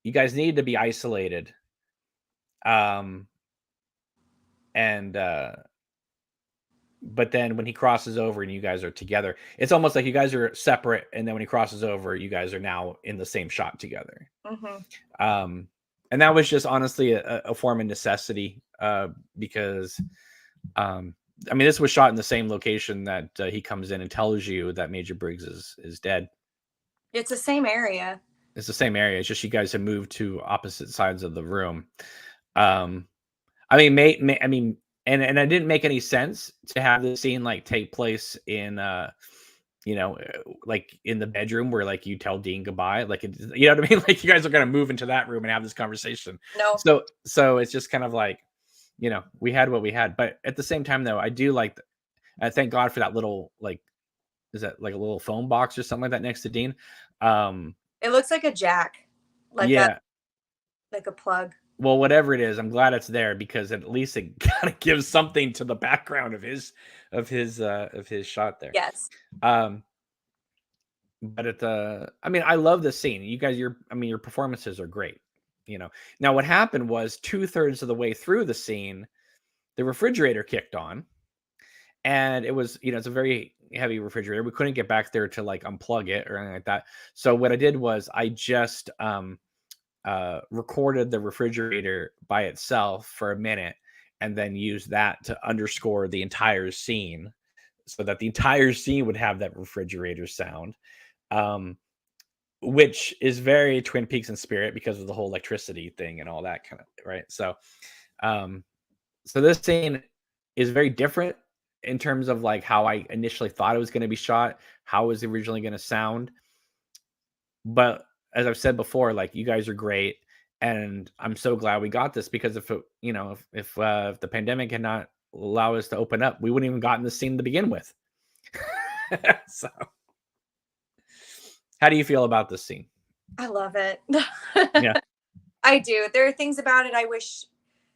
you guys needed to be isolated. And but then when he crosses over and you guys are together, it's almost like you guys are separate, and then when he crosses over, you guys are now in the same shot together. And that was just honestly a form of necessity, because I mean, this was shot in the same location that he comes in and tells you that Major Briggs is dead. It's the same area. It's the same area. It's just you guys have moved to opposite sides of the room. I mean, and it didn't make any sense to have this scene like take place in, you know, like in the bedroom where like you tell Dean goodbye, like, you know what I mean? Like you guys are gonna move into that room and have this conversation. No. So it's just kind of like, you know, we had what we had. But at the same time, though, I do like, I thank God for that little, like, is that like a little phone box or something like that next to Dean? It looks like a jack, like yeah, like a plug. Well, whatever it is, I'm glad it's there because at least it kind of gives something to the background of his shot there. Yes. But I mean, I love this scene. You guys, your performances are great. You know. Now, what happened was 2/3 of the way through the scene, the refrigerator kicked on, and it was, you know, it's a very heavy refrigerator. We couldn't get back there to like unplug it or anything like that. So what I did was I just recorded the refrigerator by itself for a minute and then used that to underscore the entire scene so that the entire scene would have that refrigerator sound, which is very Twin Peaks in spirit because of the whole electricity thing and all that kind of, right? So so this scene is very different in terms of like how I initially thought it was going to be shot, how it was originally going to sound. But as I've said before, like, you guys are great, and I'm so glad we got this, because if it, you know, if the pandemic had not allowed us to open up, we wouldn't even gotten this scene to begin with. So, how do you feel about this scene? I love it. Yeah. I do. There are things about it I wish,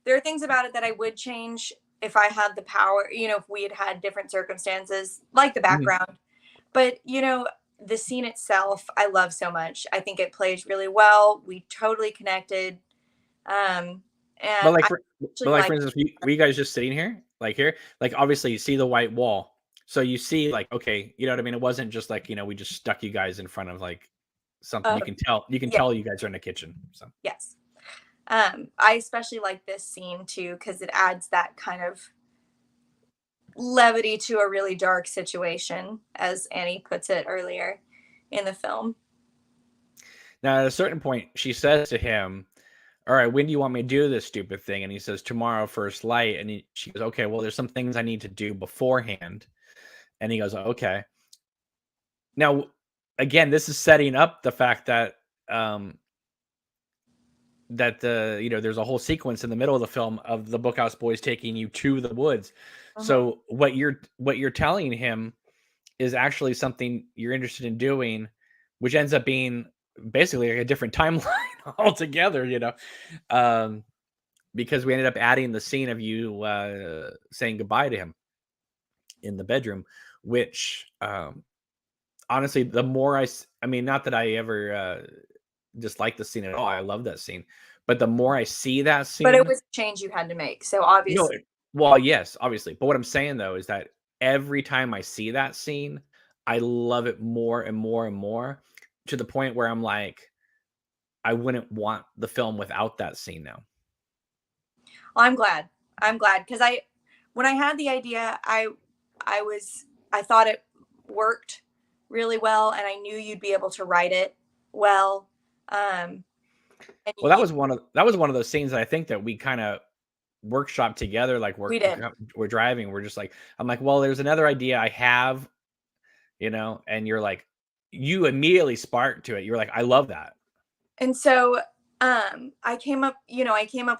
there are things about it that I would change if I had the power, if we had had different circumstances, like the Mhm. background. But, the scene itself, I love so much. I think it plays really well. We totally connected. But And like I for actually for like, instance, were you guys just sitting here? Like here? Like obviously you see the white wall. So you see like, okay, you know what I mean? It wasn't just like, we just stuck you guys in front of like something. uh, yeah, You guys are in the kitchen. So yes. I especially like this scene too, because it adds that kind of levity to a really dark situation, as Annie puts it earlier in the film. now at a certain point, she says to him, all right, when do you want me to do this stupid thing? And he says, tomorrow, first light. And she goes, okay, well, there's some things I need to do beforehand. And he goes, okay. Now, again, this is setting up the fact that um, there's a whole sequence in the middle of the film of the Bookhouse Boys taking you to the woods. Mhm. So what you're telling him is actually something you're interested in doing, which ends up being basically like a different timeline altogether. Um, because we ended up adding the scene of you saying goodbye to him in the bedroom, which honestly, the more I mean, not that I ever dislike the scene at all. I love that scene, but the more I see that But it scene, was a change you had to make. So no, obviously, well, yes, obviously, but what I'm saying though is that every time I see that scene, I love it more and more and more to the point where I'm like, I wouldn't want the film without that scene now. well, I'm glad. I'm glad because when I had the idea, I was, I thought it worked really well, and I knew you'd be able to write it well. Um, and Well, that was one of those scenes that I think that we kind of workshop together. Like we did. we're driving, we're just like, I'm like, well, there's another idea I have, and you're like, you immediately sparked to it. You're like, I love that. And so I came up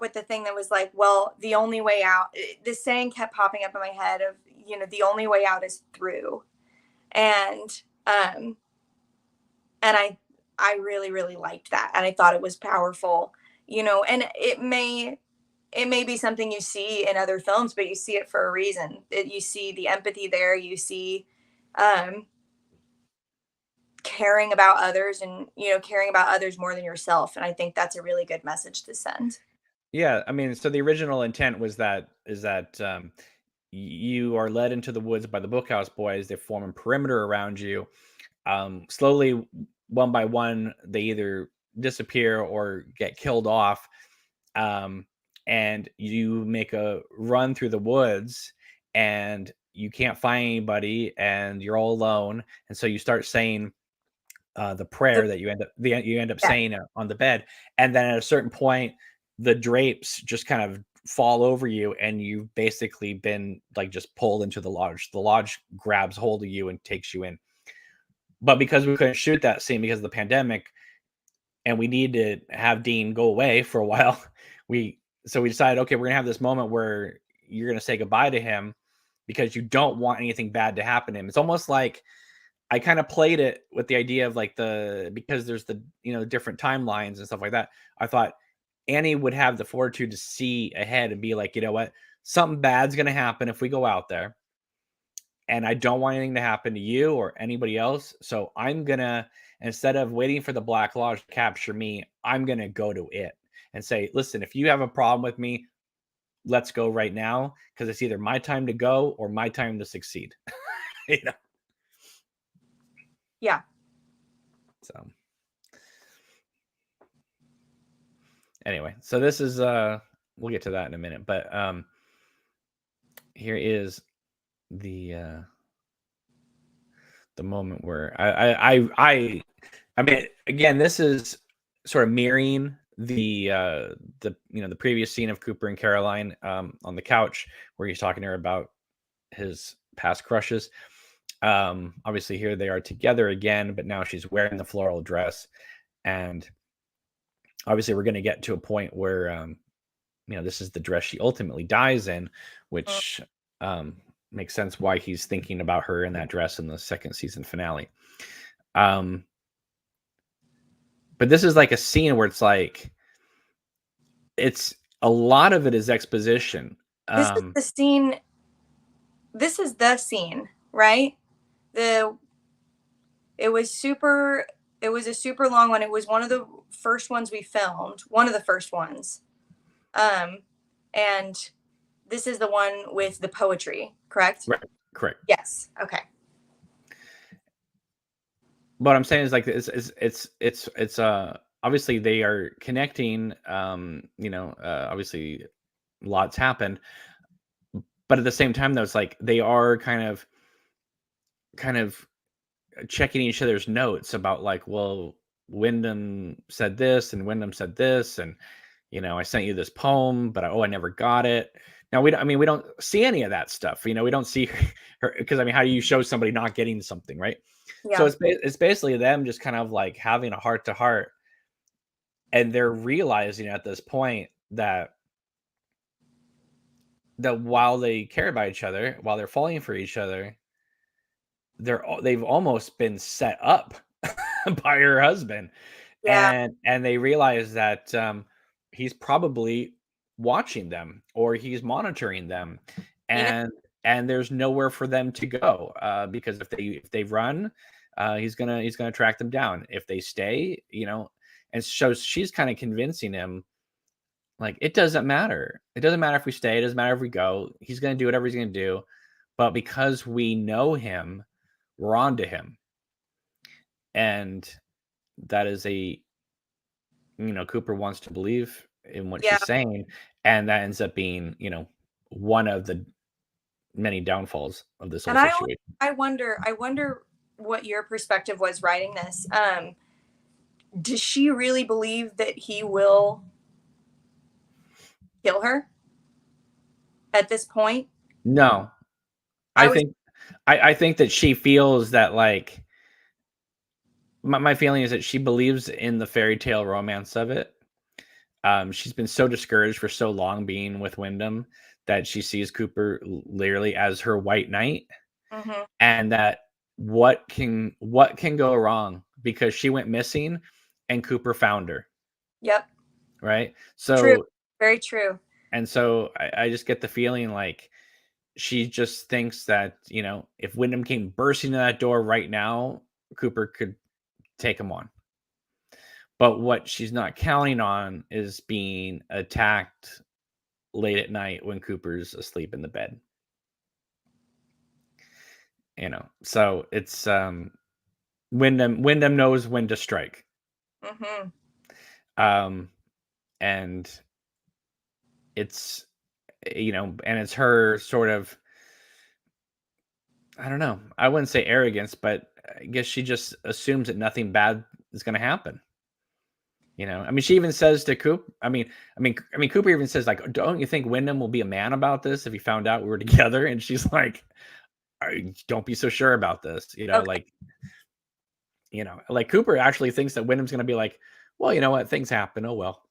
with the thing that was like, well, the only way out, this saying kept popping up in my head of, the only way out is through. And um and I really, really liked that. And I thought it was powerful, and it may be something you see in other films, but you see it for a reason. You see the empathy there, you see um caring about others, and caring about others more than yourself, and I think that's a really good message to send. Yeah, I mean, so the original intent is that you are led into the woods by the Bookhouse Boys. They form a perimeter around you. Slowly, one by one, they either disappear or get killed off. Um, and you make a run through the woods, and you can't find anybody, and you're all alone. And so you start saying the The prayer that you end up Yeah. saying on the bed, and then at a certain point, the drapes just kind of fall over you, and you've basically been like just pulled into the lodge. The lodge grabs hold of you and takes you in. But because we couldn't shoot that scene because of the pandemic, and we needed to have Dean go away for a while, we decided, okay, we're gonna have this moment where you're gonna say goodbye to him because you don't want anything bad to happen to him. It's almost like I kind of played it with the idea of like because there's the different timelines and stuff like that. I thought Annie would have the fortitude to see ahead and be like, you know what, something bad's gonna happen if we go out there, and I don't want anything to happen to you or anybody else. So I'm gonna, instead of waiting for the Black Lodge to capture me, I'm gonna go to it and say, listen, if you have a problem with me, let's go right now because it's either my time to go or my time to succeed. you know. Yeah. So anyway, so this is we'll get to that in a minute, but here is the moment where I mean, again, this is sort of mirroring the previous scene of Cooper and Caroline on the couch where he's talking to her about his past crushes. Obviously here they are together again, but now she's wearing the floral dress, and obviously we're going to get to a point where this is the dress she ultimately dies in, Mm. which um, makes sense why he's thinking about her in that dress in the second season finale. Um, But this is like a scene where it's like, it's a lot of it is exposition. This is the scene. This is the scene, right? The it was super. It was a super long one. It was one of the first ones we filmed. One of the first ones. And this is the one with the poetry, correct? Right, correct. Yes. Okay. What I'm saying is like it's obviously they are connecting. Obviously lots happened, but at the same time though, it's like they are kind of checking each other's notes about like, well, Wyndham said this and Wyndham said this, and I sent you this poem, but I never got it. Now we don't see any of that stuff. We don't see her, because how do you show somebody not getting something, right? So Yeah. it's basically them just kind of like having a heart to heart, and they're realizing at this point that while they care about each other, while they're falling for each other, they've almost been set up by her husband, Yeah. and they realize that he's probably watching them or he's monitoring them, You know, and there's nowhere for them to go, because if they run, he's gonna track them down. If they stay, and so she's kind of convincing him, like, it doesn't matter. It doesn't matter if we stay. It doesn't matter if we go. He's gonna do whatever he's gonna do, but because we know him, we're on to him. And that is Cooper wants to believe in what yeah. she's saying, and that ends up being, one of the many downfalls of this whole And situation. I wonder what your perspective was writing this. Does she really believe that he will kill her at this point? No, I I was, think I think that she feels that, like, my feeling is that she believes in the fairy tale romance of it. She's been so discouraged for so long being with Wyndham that she sees Cooper literally as her white knight, mm-hmm. and that what can go wrong, because she went missing and Cooper found her, Yep. right? True. So Very true. I just get the feeling like she just thinks that, if Wyndham came bursting in that door right now, Cooper could take him on. But what she's not counting on is being attacked late at night when Cooper's asleep in the bed. So it's Wyndham knows when to strike. Mm-hmm. Um and it's and it's her sort of, I don't know, I wouldn't say arrogance, but I guess she just assumes that nothing bad is going to happen. She even says to Coop, Cooper even says, like, don't you think Wyndham will be a man about this if he found out we were together? And she's like, don't be so sure about this. Okay. Like Cooper actually thinks that Wyndham's going to be like, well, you know what? Things happen. Oh, well.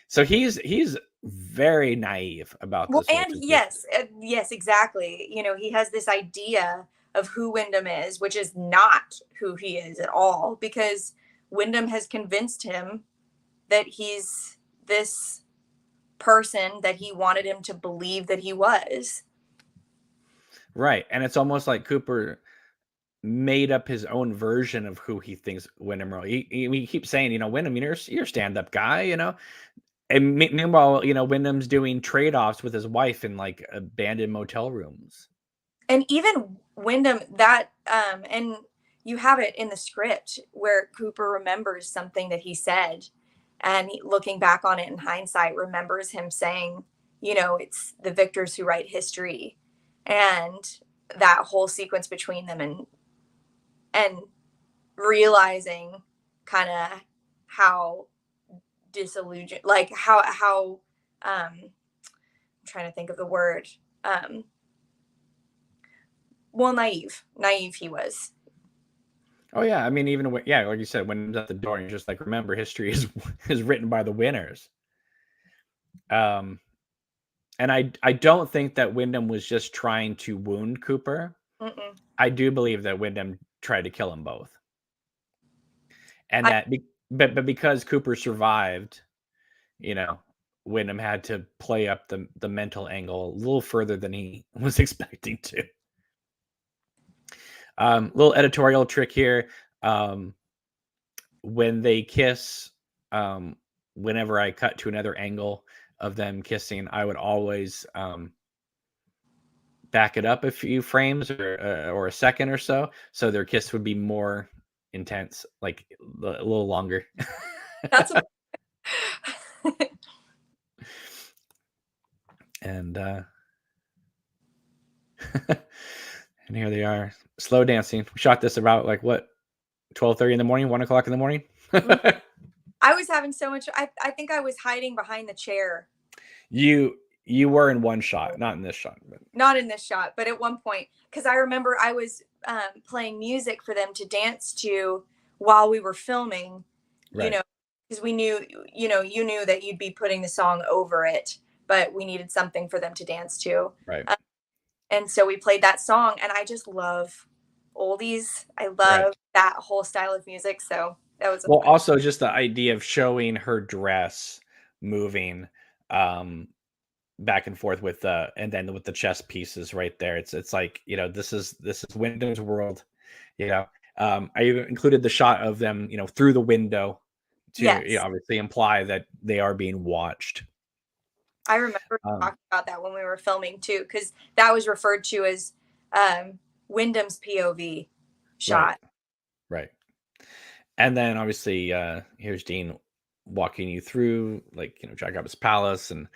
So he's very naive about Well, this whole and situation. yes, exactly. He has this idea of who Wyndham is, which is not who he is at all, because Wyndham has convinced him that he's this person that he wanted him to believe that he was. Right. And it's almost like Cooper made up his own version of who he thinks Wyndham really. He keeps saying, Wyndham, you're a stand-up guy. And meanwhile, Wyndham's doing trade-offs with his wife in like abandoned motel rooms. And even Wyndham, that and you have it in the script where Cooper remembers something that he said, and looking back on it in hindsight, remembers him saying, it's the victors who write history, and that whole sequence between them, and realizing kind of how disillusioned, like how I'm trying to think of the word, well, naive he was. Oh yeah, even when, yeah, like you said, when he's at the door, and you're just like, remember, history is is written by the winners. Um, and I don't think that Wyndham was just trying to wound Cooper. Mm-mm. I do believe that Wyndham tried to kill them both. And but because Cooper survived, Windham had to play up the mental angle a little further than he was expecting to. Little editorial trick here. When they kiss, whenever I cut to another angle of them kissing, I would always back it up a few frames or a second or so their kiss would be more intense, like a little longer. That's and and here they are, slow dancing. We shot this about 12:30 in the morning, 1 o'clock in the morning. I was having so much. I think I was hiding behind the chair. You were in one shot, not in this shot. Not in this shot, but at one point, because I remember I was playing music for them to dance to while we were filming, right. because we knew, you knew that you'd be putting the song over it, but we needed something for them to dance to. Right. And so we played that song, and I just love oldies. I love that whole style of music. So that was also just the idea of showing her dress moving back and forth with and then with the chess pieces right there. It's like, this is Wyndham's world. I even included the shot of them, through the window to obviously imply that they are being watched. I remember talking about that when we were filming too, because that was referred to as Wyndham's POV shot. Right. And then obviously here's Dean walking you through Jack Rabbit's palace and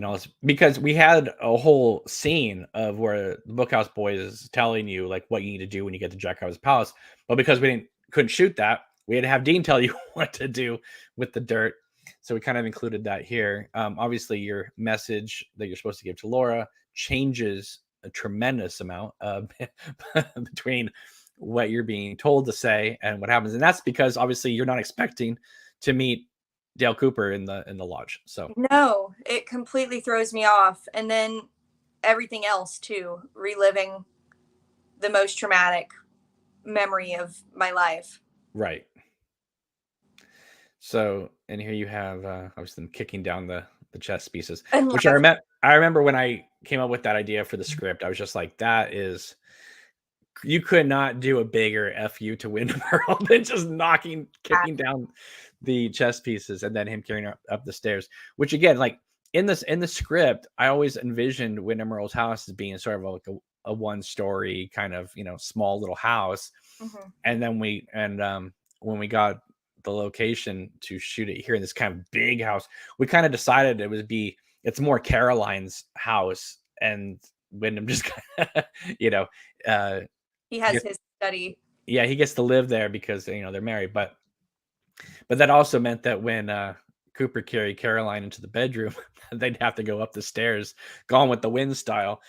all this, because we had a whole scene of where the Bookhouse Boys is telling you what you need to do when you get to Jack Rabbit's palace, but because we couldn't shoot that, we had to have Dean tell you what to do with the dirt. So we kind of included that here. Obviously your message that you're supposed to give to Laura changes a tremendous amount between what you're being told to say and what happens, and that's because obviously you're not expecting to meet Dale Cooper in the lodge. So no, it completely throws me off. And then everything else too, reliving the most traumatic memory of my life. Right. So, and here you have obviously them kicking down the chess pieces, which I remember when I came up with that idea for the script, I was just like, that is, you could not do a bigger FU to Windham Earl than just kicking down the chess pieces and then him carrying her up the stairs, which again, in the script, I always envisioned Windham Earl's house as being sort of a one-story kind of, small little house. Mm-hmm. And then when we got the location to shoot it here in this kind of big house, we kind of decided it's more Caroline's house, and Windham just kind of, he has his study. Yeah, he gets to live there because they're married, but that also meant that when Cooper carried Caroline into the bedroom, they'd have to go up the stairs, Gone with the Wind style.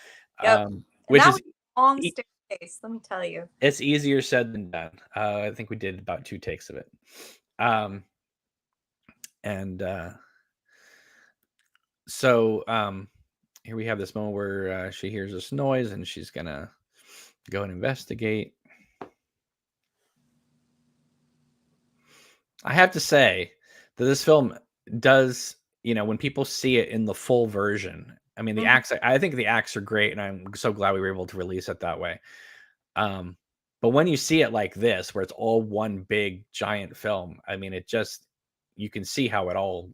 Yep. Which is a long staircase, let me tell you. It's easier said than done. I think we did about 2 takes of it. So here we have this moment where she hears this noise and she's gonna go and investigate. I have to say that this film does, when people see it in the full version, I mean, the acts, I think the acts are great, and I'm so glad we were able to release it that way. But when you see it like this, where it's all one big giant film, I mean, you can see how it all,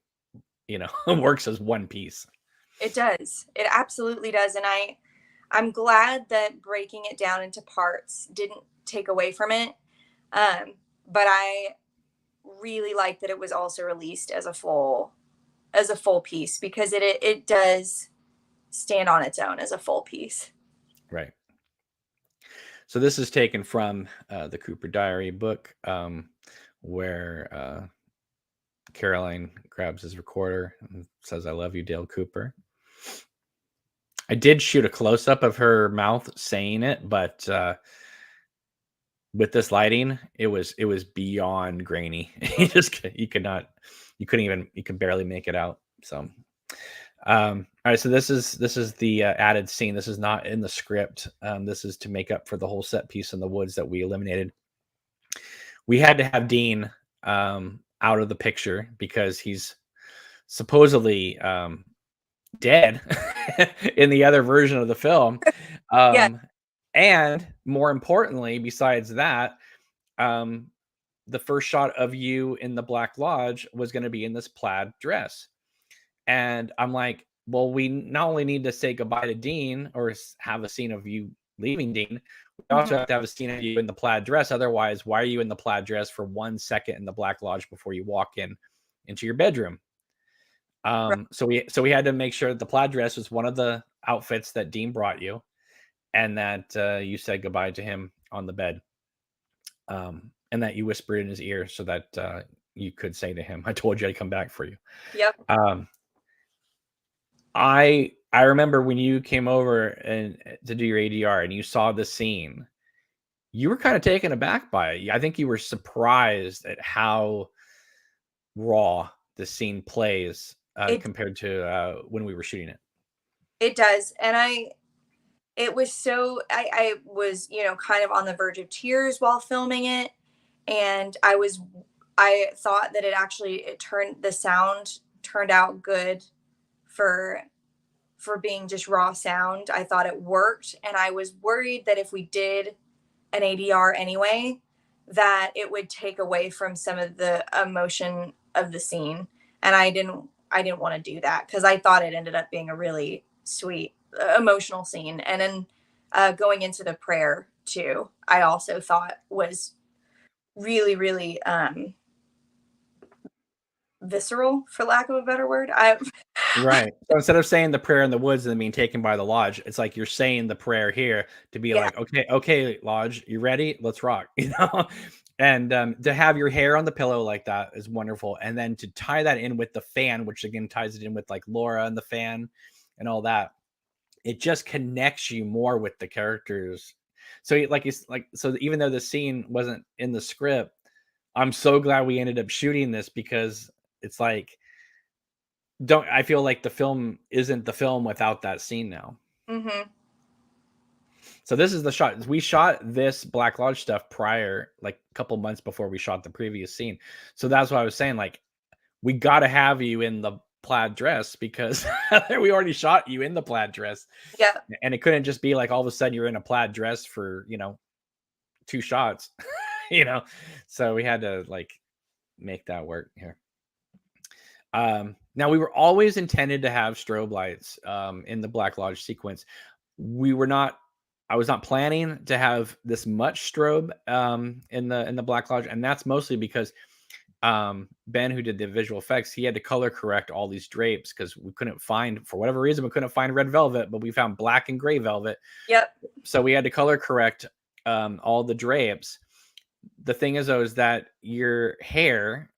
works as one piece. It does. It absolutely does. And I'm glad that breaking it down into parts didn't take away from it. But I really like that it was also released as a full piece, because it does stand on its own as a full piece. Right. So this is taken from the Cooper Diary book, where Caroline grabs his recorder and says, "I love you, Dale Cooper." I did shoot a close-up of her mouth saying it, but with this lighting, it was beyond grainy. You could barely make it out. So, all right. So this is the added scene. This is not in the script. This is to make up for the whole set piece in the woods that we eliminated. we had to have Dean out of the picture because he's supposedly dead in the other version of the film. Yeah. And more importantly, besides that, the first shot of you in the Black Lodge was going to be in this plaid dress. And I'm like, well, we not only need to say goodbye to Dean or have a scene of you leaving Dean, we also have to have a scene of you in the plaid dress. Otherwise, why are you in the plaid dress for 1 second in the Black Lodge before you walk into your bedroom? Right. So we had to make sure that the plaid dress was one of the outfits that Dean brought you, and that you said goodbye to him on the bed, and that you whispered in his ear so that you could say to him, "I told you I'd come back for you." Yep. I remember when you came over and to do your ADR and you saw the scene, you were kind of taken aback by it. I think you were surprised at how raw the scene plays It compared to when we were shooting it. it does. And it was so I was, kind of on the verge of tears while filming it. And I thought that the sound turned out good for being just raw sound. I thought it worked, and I was worried that if we did an ADR anyway, that it would take away from some of the emotion of the scene. And I didn't want to do that because I thought it ended up being a really sweet, emotional scene. And then going into the prayer too, I also thought was really, really visceral, for lack of a better word. Right. So instead of saying the prayer in the woods and being taken by the lodge, it's like you're saying the prayer here to be Yeah. like, okay, lodge, you ready? Let's rock, And to have your hair on the pillow like that is wonderful, and then to tie that in with the fan, which again ties it in with like Laura and the fan and all that. It just connects you more with the characters. So so even though the scene wasn't in the script, I'm so glad we ended up shooting this because it's like don't I feel like the film isn't the film without that scene now. Mm-hmm. So this is the shot. We shot this Black Lodge stuff prior, like a couple months before we shot the previous scene. So that's what I was saying. Like, we got to have you in the plaid dress because we already shot you in the plaid dress. Yeah. And it couldn't just be like all of a sudden you're in a plaid dress for, 2 shots, So we had to like make that work here. Now we were always intended to have strobe lights in the Black Lodge sequence. I was not planning to have this much strobe in the Black Lodge, and that's mostly because Ben, who did the visual effects, he had to color correct all these drapes because for whatever reason, we couldn't find red velvet, but we found black and gray velvet. Yep. So we had to color correct all the drapes. The thing is, though, is that your hair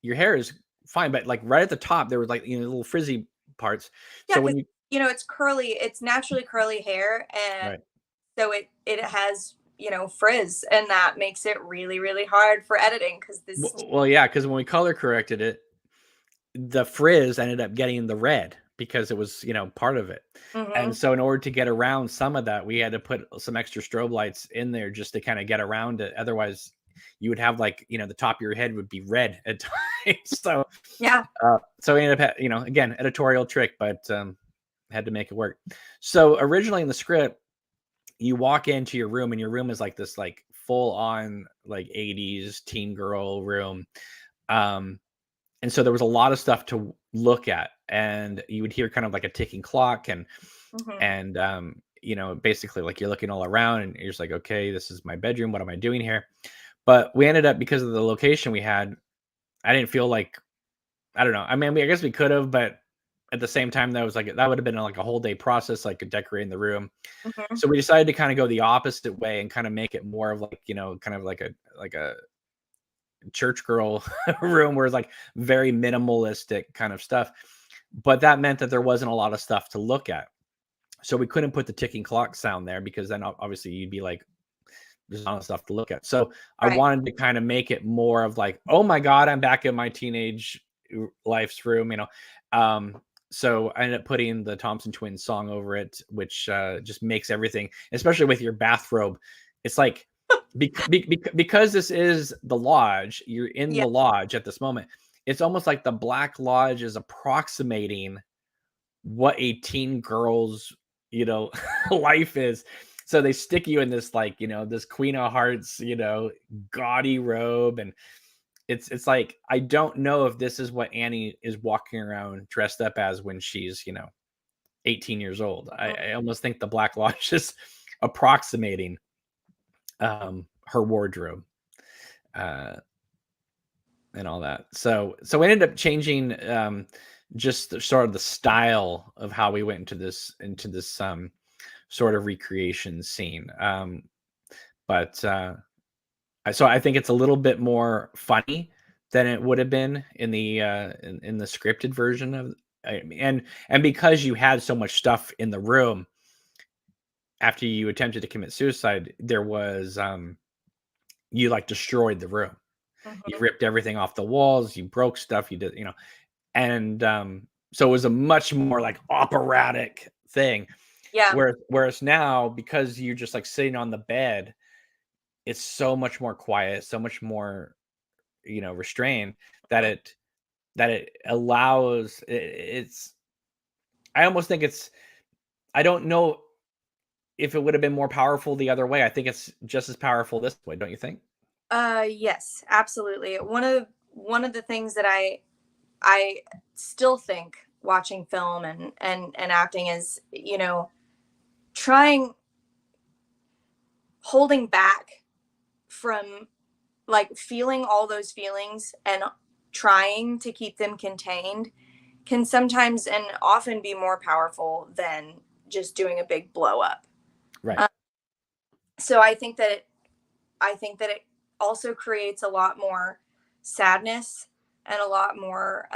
is fine, but like right at the top, there was like little frizzy parts. Yeah, So because when you it's curly, it's naturally curly hair, and right. so it has frizz, and that makes it really, really hard for editing because this. Well, yeah, because when we color corrected it, the frizz ended up getting the red because it was part of it. And Mm-hmm. so in order to get around some of that, we had to put some extra strobe lights in there just to kind of get around it. Otherwise you would have like the top of your head would be red at times. Yeah. So we ended up again, editorial trick, but had to make it work. So originally in the script, you walk into your room and your room is like this like full on like 80s teen girl room. And so there was a lot of stuff to look at, and you would hear kind of like a ticking clock and basically like you're looking all around and you're just like, okay, this is my bedroom. What am I doing here? But we ended up, because of the location we had, I didn't feel like, I don't know. I mean, I guess we could have, but at the same time, that would have been like a whole day process, like decorating the room. Mm-hmm. So we decided to kind of go the opposite way and kind of make it more of like, kind of like a church girl room where it's like very minimalistic kind of stuff. But that meant that there wasn't a lot of stuff to look at. So we couldn't put the ticking clock sound there because then obviously you'd be like, there's not stuff to look at. So I wanted to kind of make it more of like, oh my God, I'm back in my teenage life's room, So I ended up putting the Thompson Twins song over it, which just makes everything, especially with your bathrobe. It's like because this is the lodge, you're in Yeah. the lodge at this moment. It's almost like the Black Lodge is approximating what a teen girl's, life is. So they stick you in this, like, this Queen of Hearts, gaudy robe. And it's like, I don't know if this is what Annie is walking around dressed up as when she's, 18 years old. I almost think the Black Lodge is approximating her wardrobe and all that. So we ended up changing just sort of the style of how we went into this sort of recreation scene. But so I think it's a little bit more funny than it would have been in the in the scripted version of, and because you had so much stuff in the room after you attempted to commit suicide, there was you like destroyed the room. You ripped everything off the walls, you broke stuff, you did, and so it was a much more like operatic thing. Yeah. Whereas now, because you're just like sitting on the bed, it's so much more quiet, so much more, restrained, that it allows it's I almost think I don't know if it would have been more powerful the other way. I think it's just as powerful this way, don't you think? Yes, absolutely. One of the things that I still think watching film and acting is, trying holding back from like feeling all those feelings and trying to keep them contained can sometimes and often be more powerful than just doing a big blow up. Right. So I think that it also creates a lot more sadness and a lot more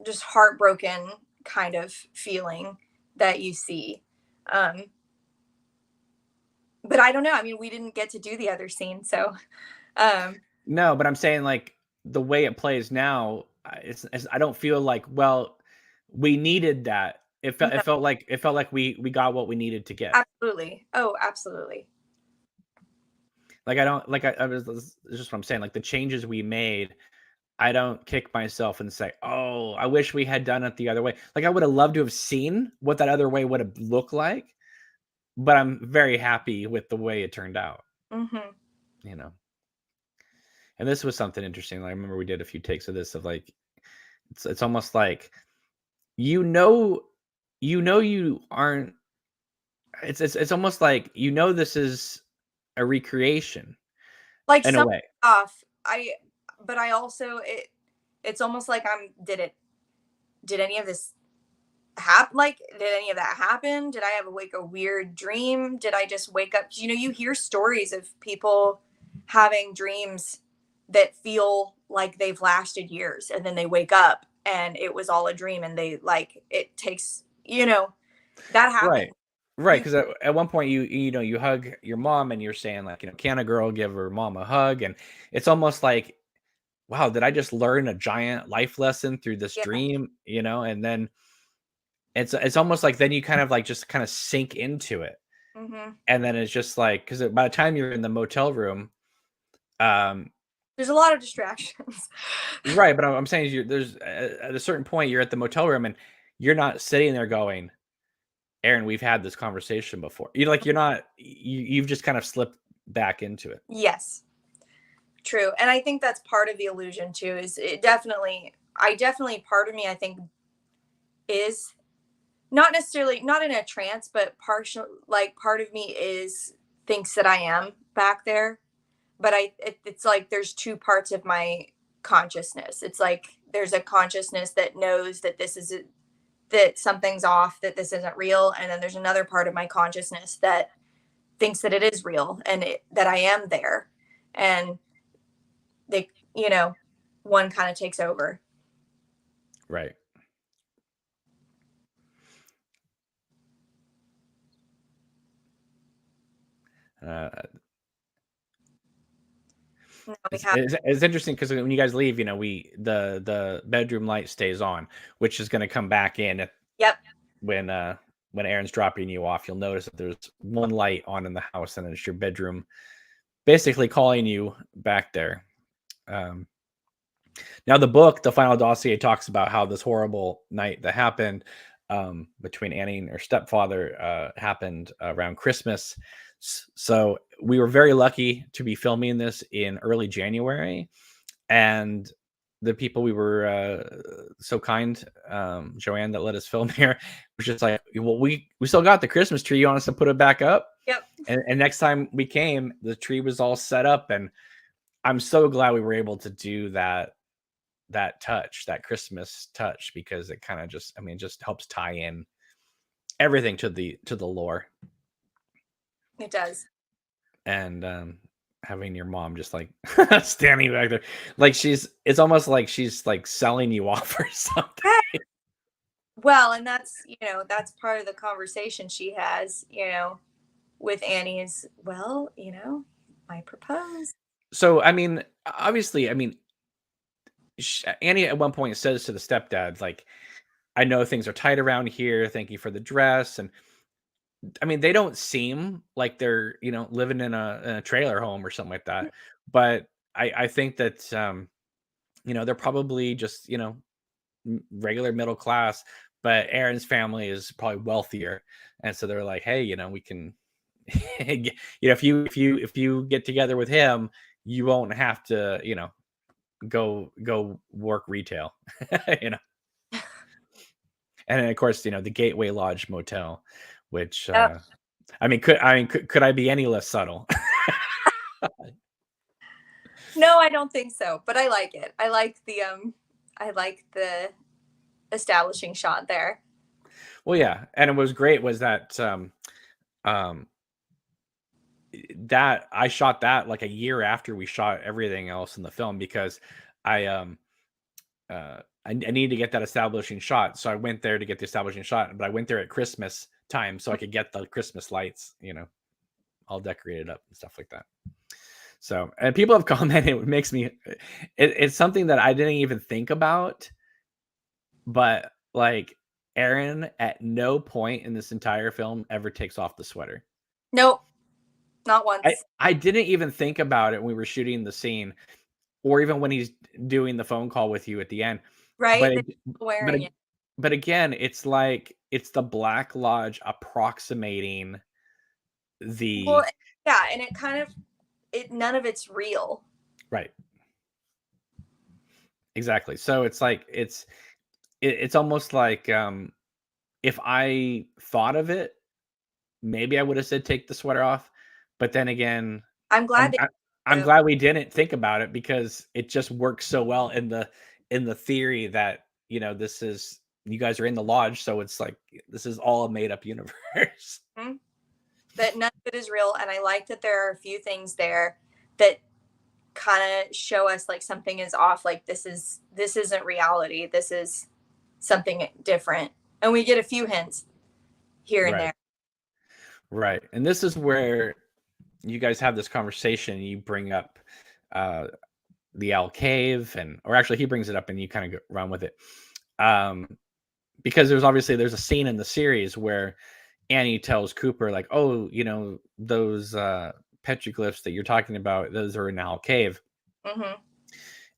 just heartbroken kind of feeling that you see. Um, but I don't know. I mean, we didn't get to do the other scene, so um, No, but I'm saying, like, the way it plays now, I don't feel like, well, we needed that. no, It felt like we got what we needed to get. absolutely. Oh, absolutely. Like, I don't like I was this is just what I'm saying. Like, the changes we made, I don't kick myself and say, "Oh, I wish we had done it the other way." Like, I would have loved to have seen what that other way would have looked like, but I'm very happy with the way it turned out, Hmm. you know. And this was something interesting. I remember we did a few takes of this, of like, it's almost like, you know you aren't, it's almost like, this is a recreation Like in a some way. off, but I also it's almost like did any of this happen? Like, did any of that happen? Did I have a weird dream? Did I just wake up? You hear stories of people having dreams that feel like they've lasted years, and then they wake up and it was all a dream, and they like it takes, that happens. Right. Right, You, because at one point you hug your mom and you're saying, like, can a girl give her mom a hug? And it's almost like, wow, did I just learn a giant life lesson through this yeah. dream? And then it's almost like, then you kind of like just kind of sink into it. Hmm. And then it's just like, because by the time you're in the motel room, um, There's a lot of distractions. right, but I'm saying, there's at a certain point you're at the motel room and you're not sitting there going, Aaron, we've had this conversation before. Like, you're not, you've just kind of slipped back into it. Yes, true. And I think that's part of the illusion too. Is it definitely? Part of me, I think, is not necessarily not in a trance, but partial. Like, part of me is thinks that I am back there, but it's like there's two parts of my consciousness. It's like there's a consciousness that knows that that something's off, that this isn't real, and then there's another part of my consciousness that thinks that it is real and that I am there, and they, one kind of takes over. Right. Uh, Now we it's, have, it's, it's interesting because when you guys leave, the bedroom light stays on, which is going to come back in yep, when when Aaron's dropping you off, you'll notice that there's one light on in the house, and it's your bedroom, basically calling you back there. Now, the book, The Final Dossier, talks about how this horrible night that happened between Annie and her stepfather happened around Christmas. So we were very lucky to be filming this in early January, and the people we were so kind, Joanne, that let us film here, was just like, well, we still got the Christmas tree. You want us to put it back up? Yep. And next time we came, the tree was all set up, and I'm so glad we were able to do that touch, that Christmas touch, because it kind of just, I mean, just helps tie in everything to the lore. It does. And having your mom just like standing back there, like it's almost like she's like selling you off or something. Well, and that's, that's part of the conversation she has, with Annie is, well, I propose. So, I mean, obviously, I mean, Annie at one point says to the stepdad, like, I know things are tight around here. Thank you for the dress. And I mean, they don't seem like they're, living in a trailer home or something like that. But I think that, they're probably just, regular middle class, but Aaron's family is probably wealthier. And so they're like, hey, we can, if you get together with him, you won't have to, go work retail, And then, of course, the Gateway Lodge Motel, which, I mean, could I be any less subtle? No, I don't think so, but I like it. I like the establishing shot there. Well, yeah, and it was great was that that I shot that like a year after we shot everything else in the film, because I need to get that establishing shot. So I went there to get the establishing shot, but I went there at Christmas time so I could get the Christmas lights, all decorated up and stuff like that. So, and people have commented, it makes me, it's something that I didn't even think about, but like Aaron at no point in this entire film ever takes off the sweater. Nope. Not once. I didn't even think about it when we were shooting the scene, or even when he's doing the phone call with you at the end. Right? But again, it's like it's the Black Lodge approximating the. Well, yeah, and it kind of none of it's real. Right. Exactly. So it's like it's almost like if I thought of it, maybe I would have said take the sweater off. But then again, I'm glad I'm glad we didn't think about it, because it just works so well in the theory that, this is, you guys are in the lodge, so it's like this is all a made up universe. Mm-hmm. That none of it is real, and I like that there are a few things there that kind of show us like something is off, like this isn't reality, this is something different, and we get a few hints here and there. Right. And this is where you guys have this conversation. You bring up the Owl Cave, or actually he brings it up and you kind of run with it. Because there's a scene in the series where Annie tells Cooper, like, oh, those petroglyphs that you're talking about, those are in Owl Cave. Mm-hmm.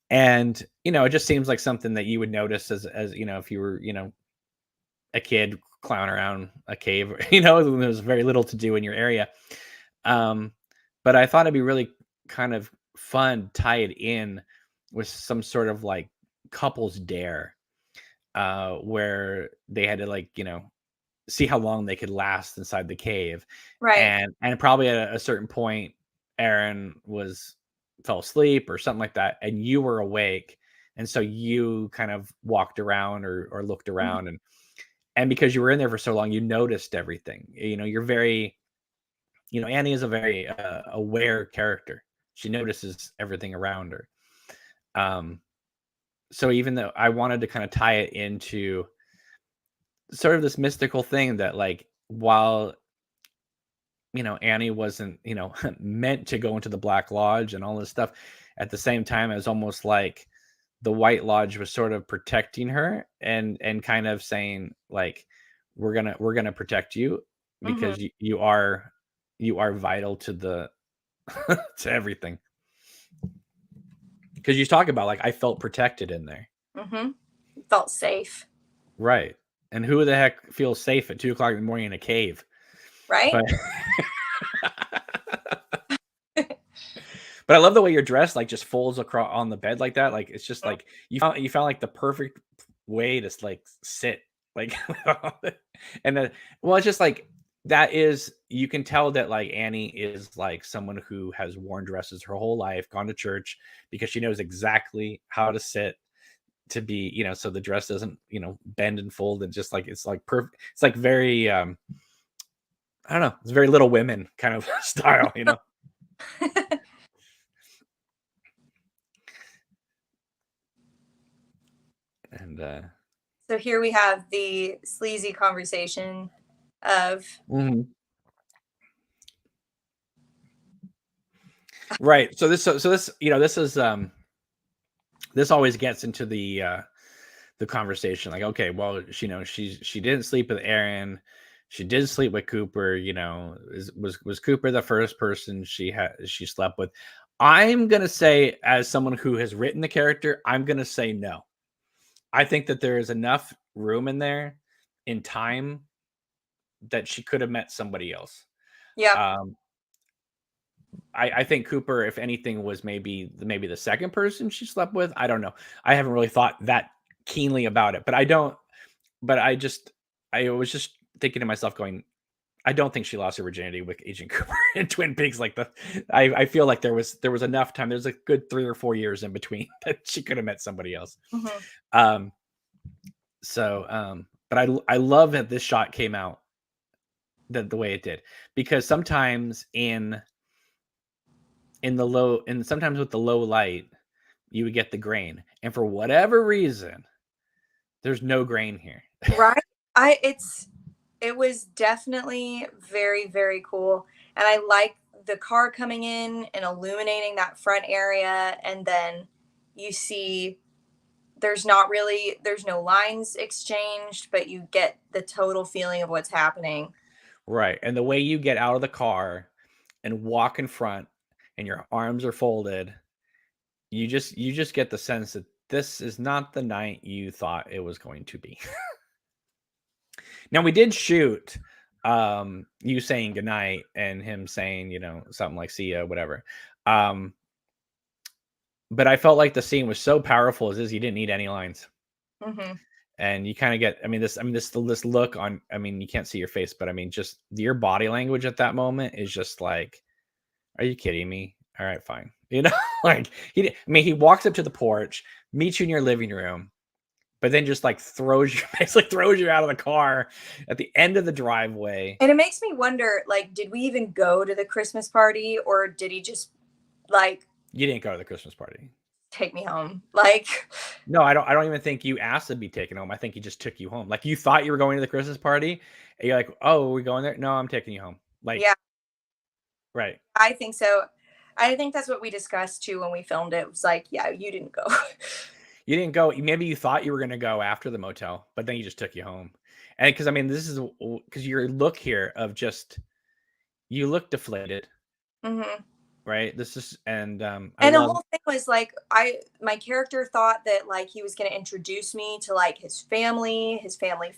And, it just seems like something that you would notice as if you were, a kid clown around a cave, there's very little to do in your area. But I thought it'd be really kind of fun, tie it in with some sort of like couples dare, where they had to like, see how long they could last inside the cave. Right. And probably at a certain point, Aaron fell asleep or something like that, and you were awake. And so you kind of walked around or looked around, mm-hmm. and because you were in there for so long, you noticed everything. You're very, Annie is a very aware character. She notices everything around her. So even though I wanted to kind of tie it into sort of this mystical thing that, like, while, Annie wasn't, meant to go into the Black Lodge and all this stuff, at the same time, it was almost like the White Lodge was sort of protecting her and kind of saying, like, we're gonna protect you because you are vital to the to everything. Because you talk about like I felt protected in there, Felt safe, right? And who the heck feels safe at 2 o'clock in the morning in a cave? right? But but I love the way you're dressed, like just folds across on the bed like that. Like it's just like you found like the perfect way to like sit, like, and then well, it's just like that is you can tell that like Annie is like someone who has worn dresses her whole life, gone to church because she knows exactly how to sit to be, so the dress doesn't, bend and fold and just like it's like perfect. It's like very I don't know, it's very Little Women kind of style, and So here we have the sleazy conversation of mhm. Right. So this this is this always gets into the conversation like, okay, well, she didn't sleep with Aaron, she did sleep with Cooper, was Cooper the first person she slept with? I'm gonna say, as someone who has written the character, I'm gonna say no. I think that there is enough room in there in time that she could have met somebody else. yeah, um I think Cooper, if anything, was maybe the second person she slept with. I don't know. I haven't really thought that keenly about it, but I don't. But I was just thinking to myself, going, I don't think she lost her virginity with Agent Cooper in Twin Peaks. Like I feel like there was enough time. There's a good 3 or 4 years in between that she could have met somebody else. Um. But I love that this shot came out the way it did, because sometimes sometimes with the low light, you would get the grain. And for whatever reason, there's no grain here. right. It was definitely very, very cool, and I like the car coming in and illuminating that front area, and then you see there's no lines exchanged, but you get the total feeling of what's happening. Right. And the way you get out of the car and walk in front and your arms are folded, you just get the sense that this is not the night you thought it was going to be. Now we did shoot you saying goodnight and him saying, something like see ya, whatever. Um but I felt like the scene was so powerful as is you didn't need any lines. Hmm. And you kind of get, this look on, you can't see your face, but just your body language at that moment is just like, are you kidding me? All right, fine. Like he walks up to the porch, meets you in your living room, but then just like basically throws you out of the car at the end of the driveway. And it makes me wonder, like, did we even go to the Christmas party, or did he just like You didn't go to the Christmas party. take me home? Like, No, I don't even think you asked to be taken home. I think he just took you home. Like you thought you were going to the Christmas party and you're like, oh, are we going there? No, I'm taking you home. Like, yeah, right. I think so. I think that's what we discussed too when we filmed it. It was like, yeah, you didn't go. You didn't go. Maybe you thought you were going to go after the motel, but then he just took you home. And because this is because your look here of just, you look deflated, Hmm. right? This is, and I And the love, whole thing was like, my character thought that like he was going to introduce me to like his family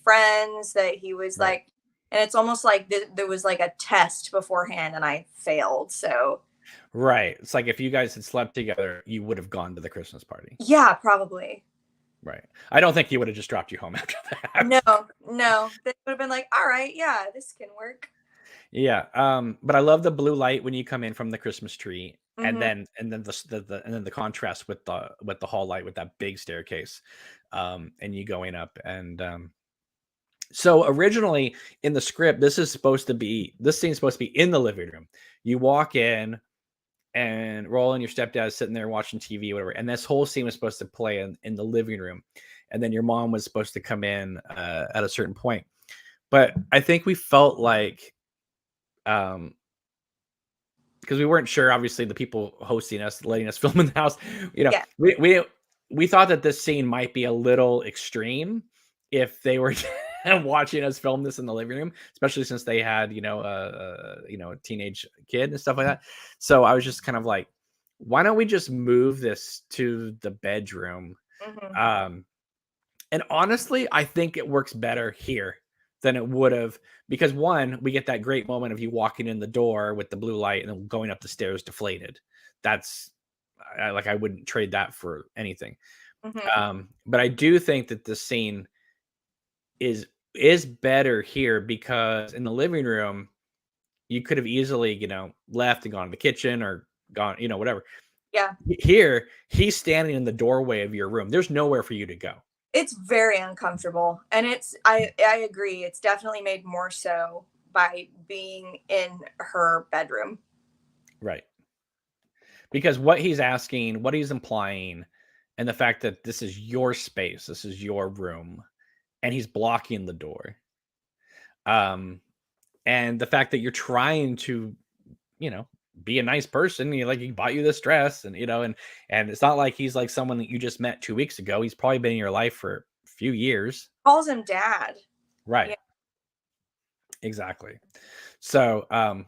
friends, that he was right, like, and it's almost like there was like a test beforehand and I failed. So right. It's like if you guys had slept together, you would have gone to the Christmas party, yeah, probably. right? I don't think he would have just dropped you home after No, that. no, they would have been like, all right, yeah, this can work. Yeah. But I love the blue light when you come in from the Christmas tree, and Hmm. then the contrast with the hall light with that big staircase, and you going up. And so originally in the script, this scene's supposed to be in the living room. You walk in, and Roland, your stepdad's sitting there watching TV, whatever, and this whole scene was supposed to play in the living room, and then your mom was supposed to come in at a certain point. But I think we felt like, um because we weren't sure, obviously, the people hosting us, letting us film in the house, Yeah. we thought that this scene might be a little extreme if they were watching us film this in the living room, especially since they had, a teenage kid and stuff like that. So I was just kind of like, why don't we just move this to the bedroom? Mhm. Um, and honestly, I think it works better here than it would have, because one, we get that great moment of you walking in the door with the blue light and then going up the stairs deflated. That's I wouldn't trade that for anything. Mhm. But I do think that the scene is is better here because in the living room you could have easily, left and gone to the kitchen or gone, whatever. Yeah. Here, he's standing in the doorway of your room. There's nowhere for you to go. It's very uncomfortable, and I agree, it's definitely made more so by being in her bedroom. Right. Because what he's asking, what he's implying, and the fact that this is your space, this is your room, and he's blocking the door. Um, and the fact that you're trying to, you know, be a nice person, he bought you this dress, and and it's not like he's like someone that you just met 2 weeks ago. He's probably been in your life for a few years. Calls him dad. Right. Yeah. Exactly. So, and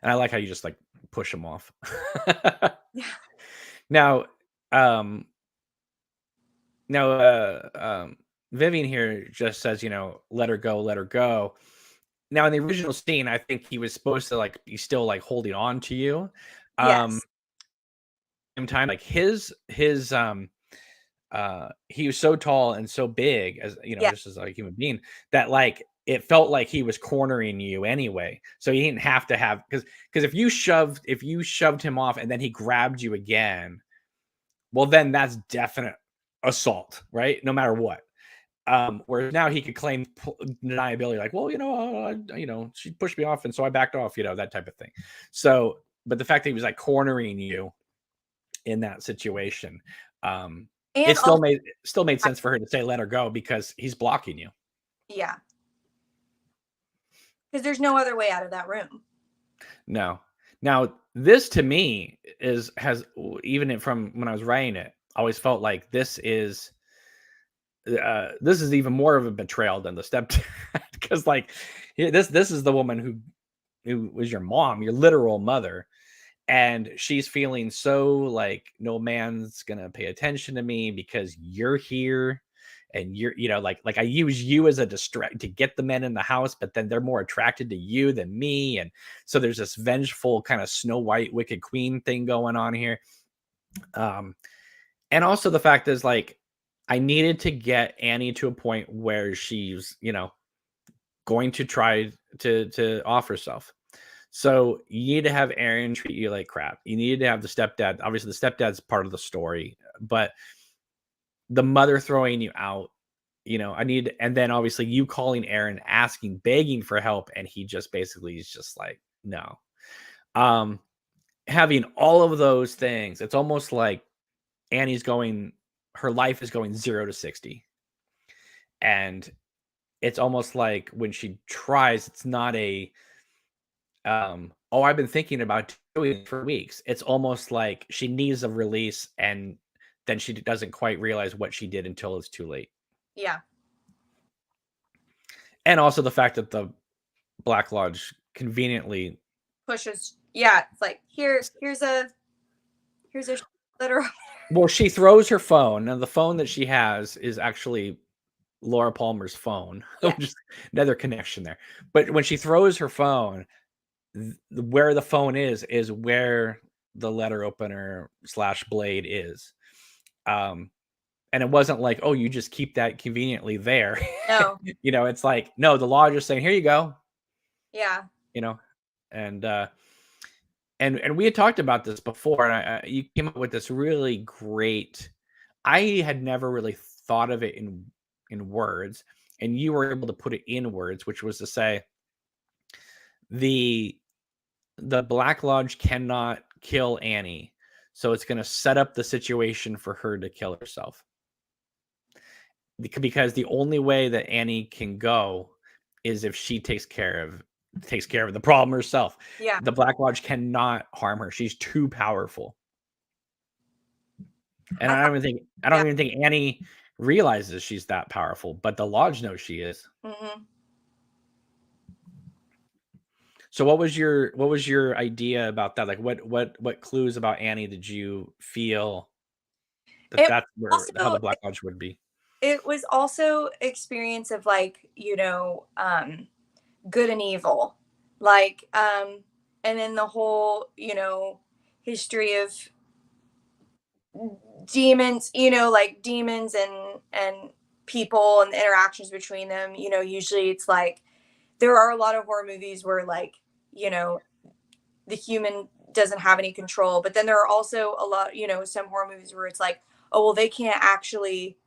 I like how you just like push him off. Yeah. Now, um, now, Vivian here just says, let her go, let her go. Now, in the original scene, I think he was supposed to like be still like holding on to you. Yes. Same time, like he was so tall and so big, as Yeah. just as like a human being, that like it felt like he was cornering you anyway. So he didn't have to have, because if you shoved him off and then he grabbed you again, well, then that's definite assault, right? No matter what. Whereas now he could claim deniability, like, well, she pushed me off, and so I backed off, that type of thing. So, but the fact that he was like cornering you in that situation, And it also, still made sense for her to say let her go because he's blocking you. yeah, because there's no other way out of that room. No. Now, this to me has even from when I was writing it, I always felt like this is even more of a betrayal than the stepdad, because like this is the woman who was your mom, your literal mother, and she's feeling so like no man's gonna pay attention to me because you're here, and you're like I use you as a distract to get the men in the house, but then they're more attracted to you than me, and so there's this vengeful kind of Snow White wicked queen thing going on here. And also the fact is, like, I needed to get Annie to a point where she's, going to try to off herself. So you need to have Aaron treat you like crap. You need to have the stepdad. Obviously, the stepdad's part of the story, but the mother throwing you out, and then obviously you calling Aaron, asking, begging for help, and he just basically is just like, no. Having all of those things, it's almost like Annie's her life is going 0 to 60. And it's almost like when she tries, it's not oh, I've been thinking about doing it for weeks. It's almost like she needs a release, and then she doesn't quite realize what she did until it's too late. Yeah. And also the fact that the Black Lodge conveniently Pushes. Yeah. It's like, here's a letter. well, she throws her phone. Now the phone that she has is actually Laura Palmer's phone, Yeah. which is another connection there. But when she throws her phone, where the phone is where the letter opener / blade is. And it wasn't like, oh, you just keep that conveniently there. No. It's like, no, the law just saying, here you go. Yeah. And and we had talked about this before, and you came up with this really great. I had never really thought of it in words, and you were able to put it in words, which was to say the Black Lodge cannot kill Annie, so it's going to set up the situation for her to kill herself. Because the only way that Annie can go is if she takes care of the problem herself. Yeah. The Black Lodge cannot harm her. She's too powerful. And I don't even think Annie realizes she's that powerful, but the lodge knows she is. Mm-hmm. So what was your idea about that? Like what clues about Annie did you feel that It that's where how also the Black Lodge would be? it was also experience of like, good and evil. Like, and then the whole, history of demons, like demons and people and the interactions between them. Usually it's like there are a lot of horror movies where like, you know, the human doesn't have any control, but then there are also a lot, some horror movies where it's like, oh well, they can't actually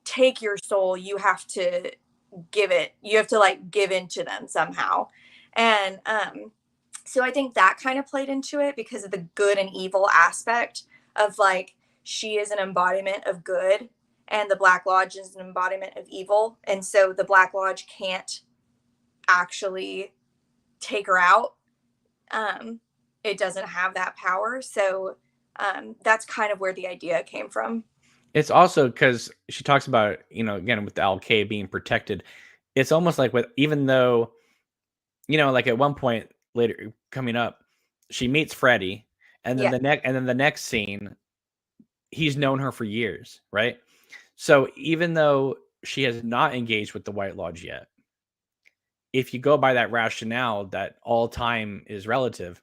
take your soul. You have to like give into them somehow. And so I think that kind of played into it because of the good and evil aspect of like she is an embodiment of good and the Black Lodge is an embodiment of evil, and so the Black Lodge can't actually take her out. um it doesn't have that power, so that's kind of where the idea came from. It's also because she talks about, again, with the LK being protected, it's almost like with even though, like at one point later coming up, she meets Freddy, and then Yeah. the next scene, he's known her for years, right? So even though she has not engaged with the White Lodge yet, if you go by that rationale that all time is relative,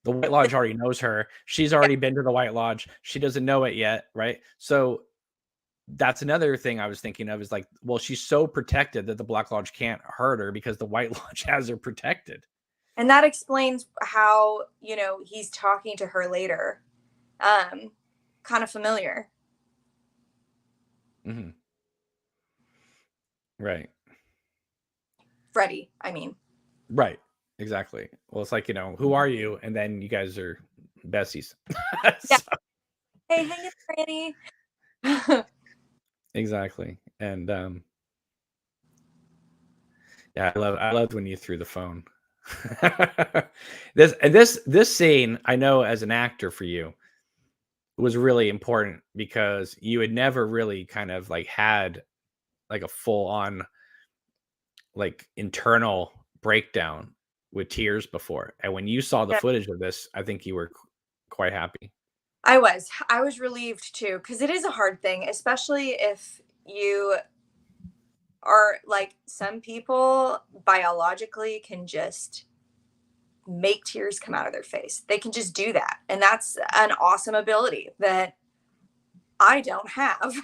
the White Lodge already knows her. She's Yeah. already been to the White Lodge. She doesn't know it yet, right? So that's another thing I was thinking of is like, well, she's so protected that the Black Lodge can't hurt her because the White Lodge has her protected. And that explains how, he's talking to her later. um Kind of familiar. Hmm. Right. Freddie, I mean. Right. Exactly. Well, it's like, who are you? And then you guys are besties. Yeah. So, Hey, hang in, Franny. exactly. And yeah, I loved when you threw the phone. This scene, I know as an actor for you, was really important because you had never really kind of like had like a full on like internal breakdown with tears before. And when you saw the Yeah, footage of this, I think you were quite happy. I was relieved too, because it is a hard thing, especially if you are like, some people biologically can just make tears come out of their face. They can just do that. And that's an awesome ability that I don't have.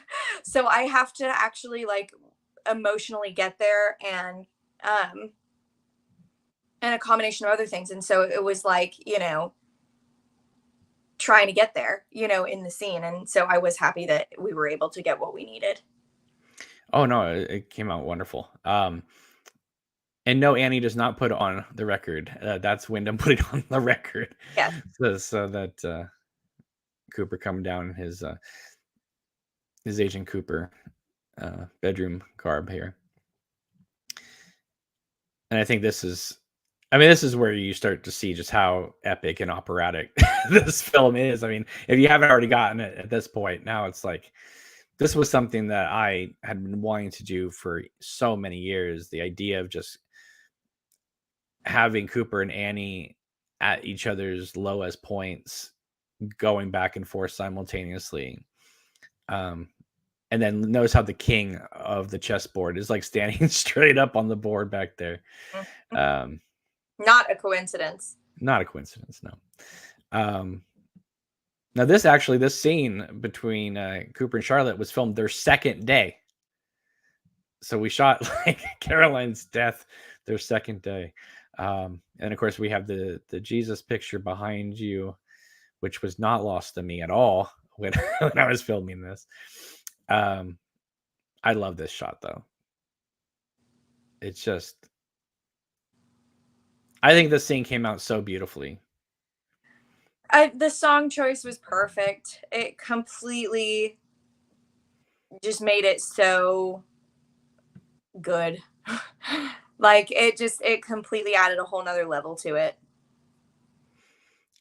So I have to actually like emotionally get there, um and a combination of other things. And so it was like, trying to get there, in the scene. And so I was happy that we were able to get what we needed. Oh no, it came out wonderful. And no, Annie does not put it on the record. That's Wyndham putting on the record, Yes. so that Cooper come down his Agent Cooper bedroom garb here. And I think this is where you start to see just how epic and operatic this film is. I mean, if you haven't already gotten it at this point, now it's like this was something that I had been wanting to do for so many years. The idea of just having Cooper and Annie at each other's lowest points, going back and forth simultaneously. Um, and then notice how the king of the chessboard is like standing straight up on the board back there. Mhm. Um, Not a coincidence. Not a coincidence, no. Now this scene between Cooper and Charlotte was filmed their second day. So we shot like Caroline's death their second day. And of course we have the Jesus picture behind you, which was not lost to me at all when, when I was filming this. I love this shot though. It's just, I think this scene came out so beautifully. The song choice was perfect. It completely just made it so good. Like it completely added a whole nother level to it.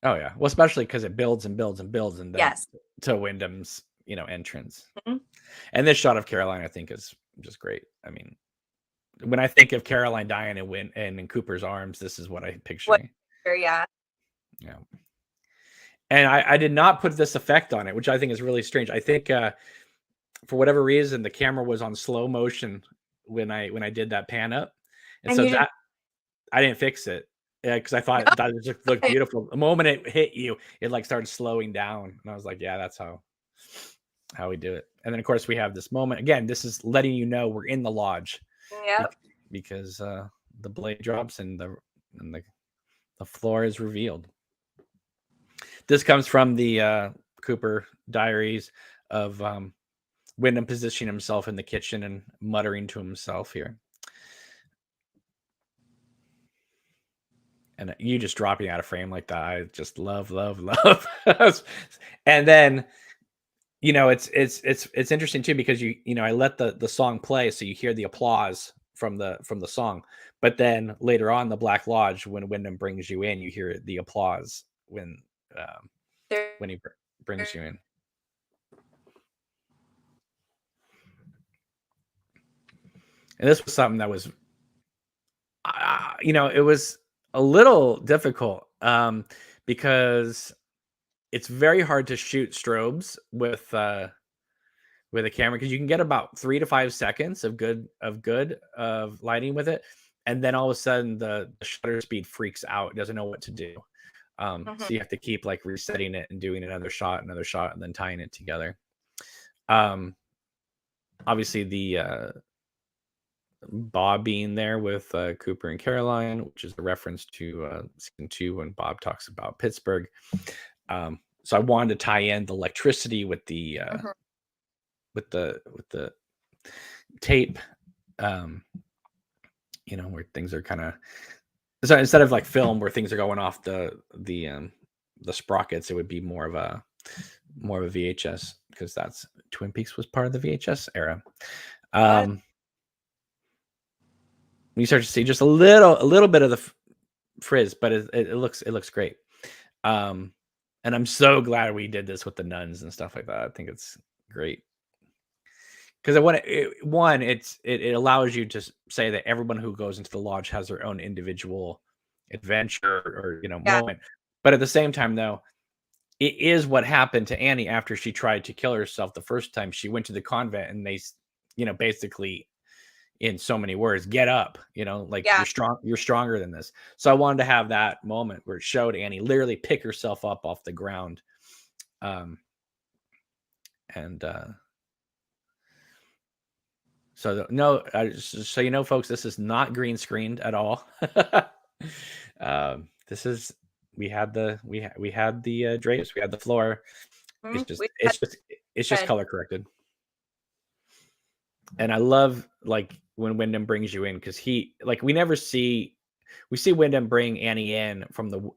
Oh yeah, well, especially because it builds and builds and builds, and then Yes. to Wyndham's entrance. Mhm. And this shot of Caroline, I think, is just great. I mean, when I think of Caroline dying and in Cooper's arms, this is what I picture. Yeah. Yeah. And I did not put this effect on it, which I think is really strange. I think for whatever reason, the camera was on slow motion when I did that pan up, and so that I didn't fix it because I thought that just looked beautiful. The moment it hit you, it like started slowing down, and I was like, yeah, that's how we do it. And then of course we have this moment again. This is letting you know we're in the lodge, because the blade drops and the floor is revealed. This comes from the Cooper diaries of Windham positioning himself in the kitchen and muttering to himself here. And you just dropping out of frame like that, I just love. And then, it's interesting too, because I let the song play, so you hear the applause from the song, but then later on the Black Lodge, when Windham brings you in, you hear the applause when he brings you in. And this was something that was, it was a little difficult because it's very hard to shoot strobes with a camera, because you can get about 3 to 5 seconds of good lighting with it, and then all of a sudden the shutter speed freaks out. It doesn't know what to do. So you have to keep like resetting it and doing another shot, and then tying it together. Obviously the Bob being there with Cooper and Caroline, which is a reference to season 2 when Bob talks about Pittsburgh. So I wanted to tie in the electricity with the with the tape, where things are kind of, so instead of like film where things are going off the sprockets, it would be more of a VHS, because that's Twin Peaks was part of the VHS era. You start to see just a little bit of the frizz, but it looks great. And I'm so glad we did this with the nuns and stuff like that. I think it's great, because it allows you to say that everyone who goes into the lodge has their own individual adventure or moment. But at the same time, though, it is what happened to Annie after she tried to kill herself the first time. She went to the convent, and they, basically, in so many words, get up, you're stronger than this. So I wanted to have that moment where it showed Annie literally pick herself up off the ground. So folks, this is not green screened at all. This is, we had the drapes, we had the floor. It's just color corrected. And I love like when Windham brings you in, because we see Windham bring Annie in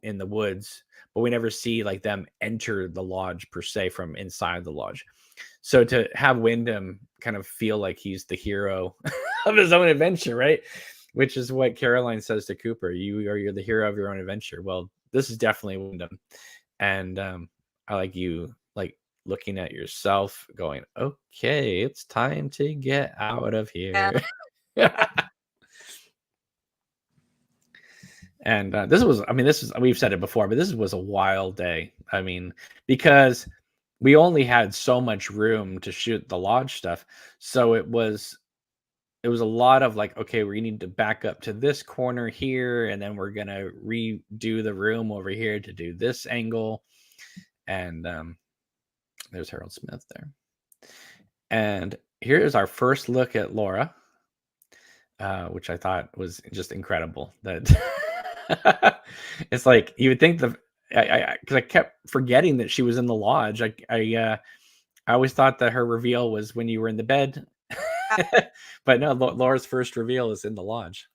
in the woods, but we never see like them enter the lodge per se from inside the lodge. So to have Windham kind of feel like he's the hero of his own adventure, right? Which is what Caroline says to Cooper. You're the hero of your own adventure. Well, this is definitely Windham. And I like you like looking at yourself going, okay, it's time to get out of here. And we've said it before, but this was a wild day. I mean, because we only had so much room to shoot the lodge stuff. So it was a lot of like, okay, we need to back up to this corner here, and then we're going to redo the room over here to do this angle. And there's Harold Smith there. And here is our first look at Laura, which I thought was just incredible. That it's like, you would think because I kept forgetting that she was in the lodge. I always thought that her reveal was when you were in the bed, but no, Laura's first reveal is in the lodge.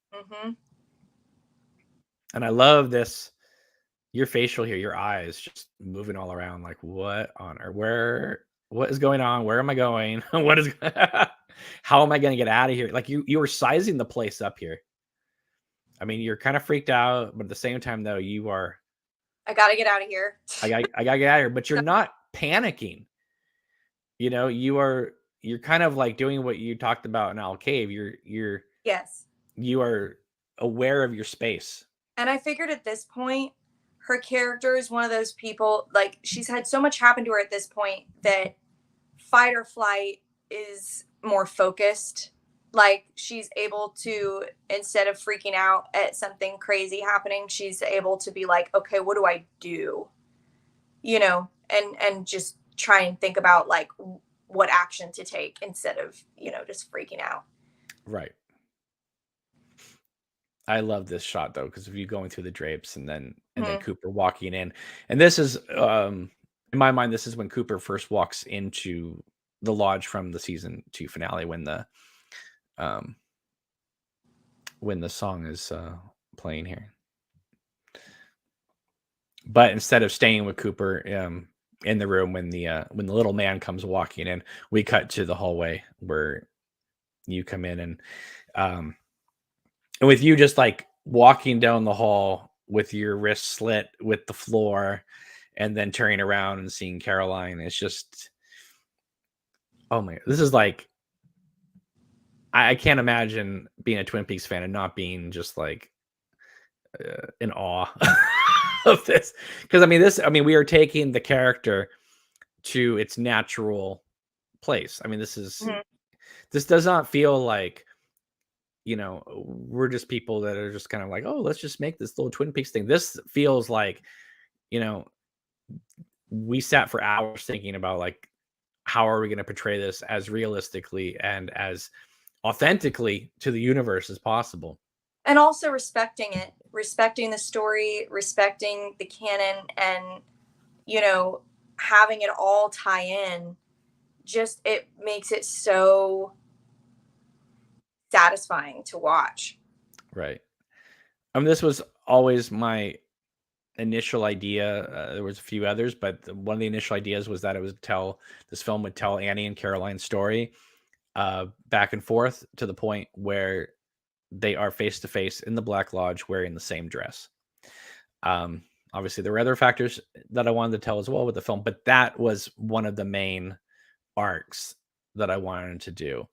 And I love this. Your facial here, your eyes just moving all around, like what on earth? What is going on? Where am I going? How am I going to get out of here? Like you were sizing the place up here. I mean, you're kind of freaked out, but at the same time, though, you are. I got to get out of here. I got to get out of here, but you're not panicking. You know, you're kind of like doing what you talked about in Owl Cave. Yes. You are aware of your space. And I figured at this point, her character is one of those people, like, she's had so much happen to her at this point that fight or flight is more focused. Like, she's able to, instead of freaking out at something crazy happening, she's able to be like, okay, what do I do? You know, and just try and think about like what action to take instead of, just freaking out. Right. I love this shot though, because of you going through the drapes and then Mhm. Cooper walking in. And this is in my mind, this is when Cooper first walks into the lodge from the season 2 finale um when the song is playing here. But instead of staying with Cooper in the room when the little man comes walking in, we cut to the hallway where you come in um and with you just like walking down the hall with your wrist slit with the floor and then turning around and seeing Caroline, it's just, oh my, this is like, I can't imagine being a Twin Peaks fan and not being just like in awe of this. Because I mean, we are taking the character to its natural place. I mean, Mhm. this does not feel like, we're just people that are just kind of like, oh, let's just make this little Twin Peaks thing. This feels like, you know, we sat for hours thinking about like, how are we going to portray this as realistically and as authentically to the universe as possible? And also respecting it, respecting the story, respecting the canon, and, you know, having it all tie in. Just it makes it so satisfying to watch. Right. This was always my initial idea. There was a few others, but one of the initial ideas was that this film would tell Annie and Caroline's story back and forth to the point where they are face to face in the Black Lodge wearing the same dress. Um, Obviously, there were other factors that I wanted to tell as well with the film, but that was one of the main arcs that I wanted to do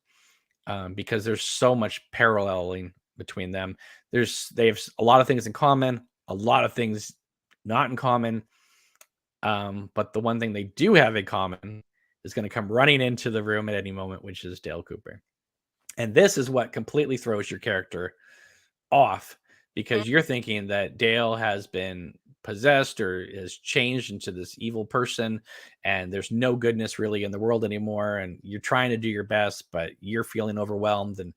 because there's so much paralleling between them. They have a lot of things in common, a lot of things not in common. But the one thing they do have in common is going to come running into the room at any moment, which is Dale Cooper. And this is what completely throws your character off Mhm. because you're thinking that Dale has been possessed or has changed into this evil person and there's no goodness really in the world anymore and you're trying to do your best but you're feeling overwhelmed and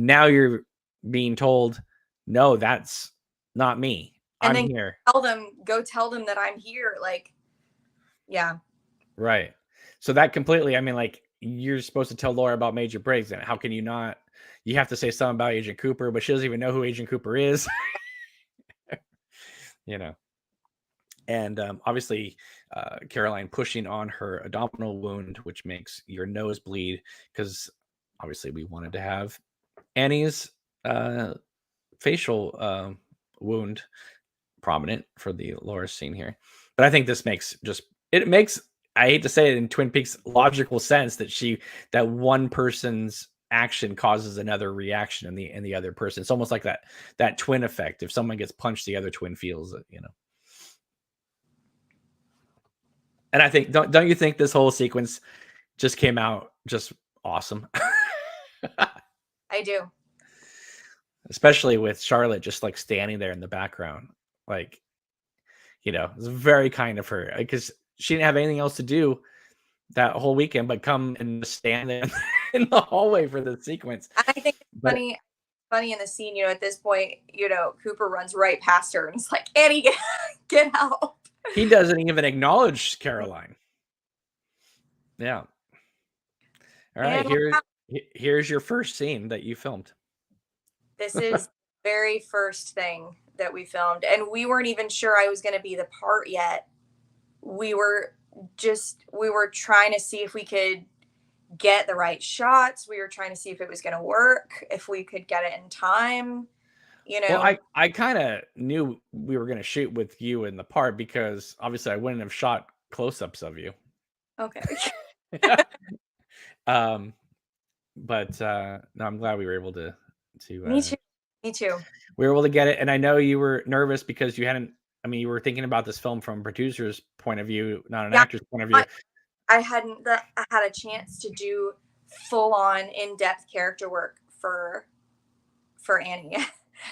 now you're being told no, that's not me. And I'm then here. go tell them that I'm here. Like, yeah. Right. So that completely, I mean, like you're supposed to tell Laura about Major Briggs, and how can you not? You have to say something about Agent Cooper, but she doesn't even know who Agent Cooper is, you know. And obviously, Caroline pushing on her abdominal wound, which makes your nose bleed, because obviously we wanted to have Annie's facial wound prominent for the Laura scene here. But I think this makes I hate to say it in Twin Peaks logical sense that one person's action causes another reaction in the other person. It's almost like that twin effect. If someone gets punched, the other twin feels it, you know. And I think don't you think this whole sequence just came out just awesome? I do. Especially with Charlotte just like standing there in the background. Like, it's very kind of her because she didn't have anything else to do that whole weekend, but come and stand there in the hallway for the sequence. And I think it's But funny in the scene, at this point, Cooper runs right past her and it's like, Annie, get out. he doesn't even acknowledge Caroline. Yeah. All right. And Here's your first scene that you filmed. this is very first thing that we filmed. And we weren't even sure I was going to be the part yet. We were trying to see if we could get the right shots. We were trying to see if it was going to work, if we could get it in time, Well, I kind of knew we were going to shoot with you in the part because obviously I wouldn't have shot close-ups of you. Okay. um, but no, I'm glad we were able to Me too. Me too. we were able to get it. And I know you were nervous because you hadn't. I mean, you were thinking about this film from a producer's point of view, not an Yeah, actor's point of view. I hadn't I had a chance to do full on in-depth character work for Annie.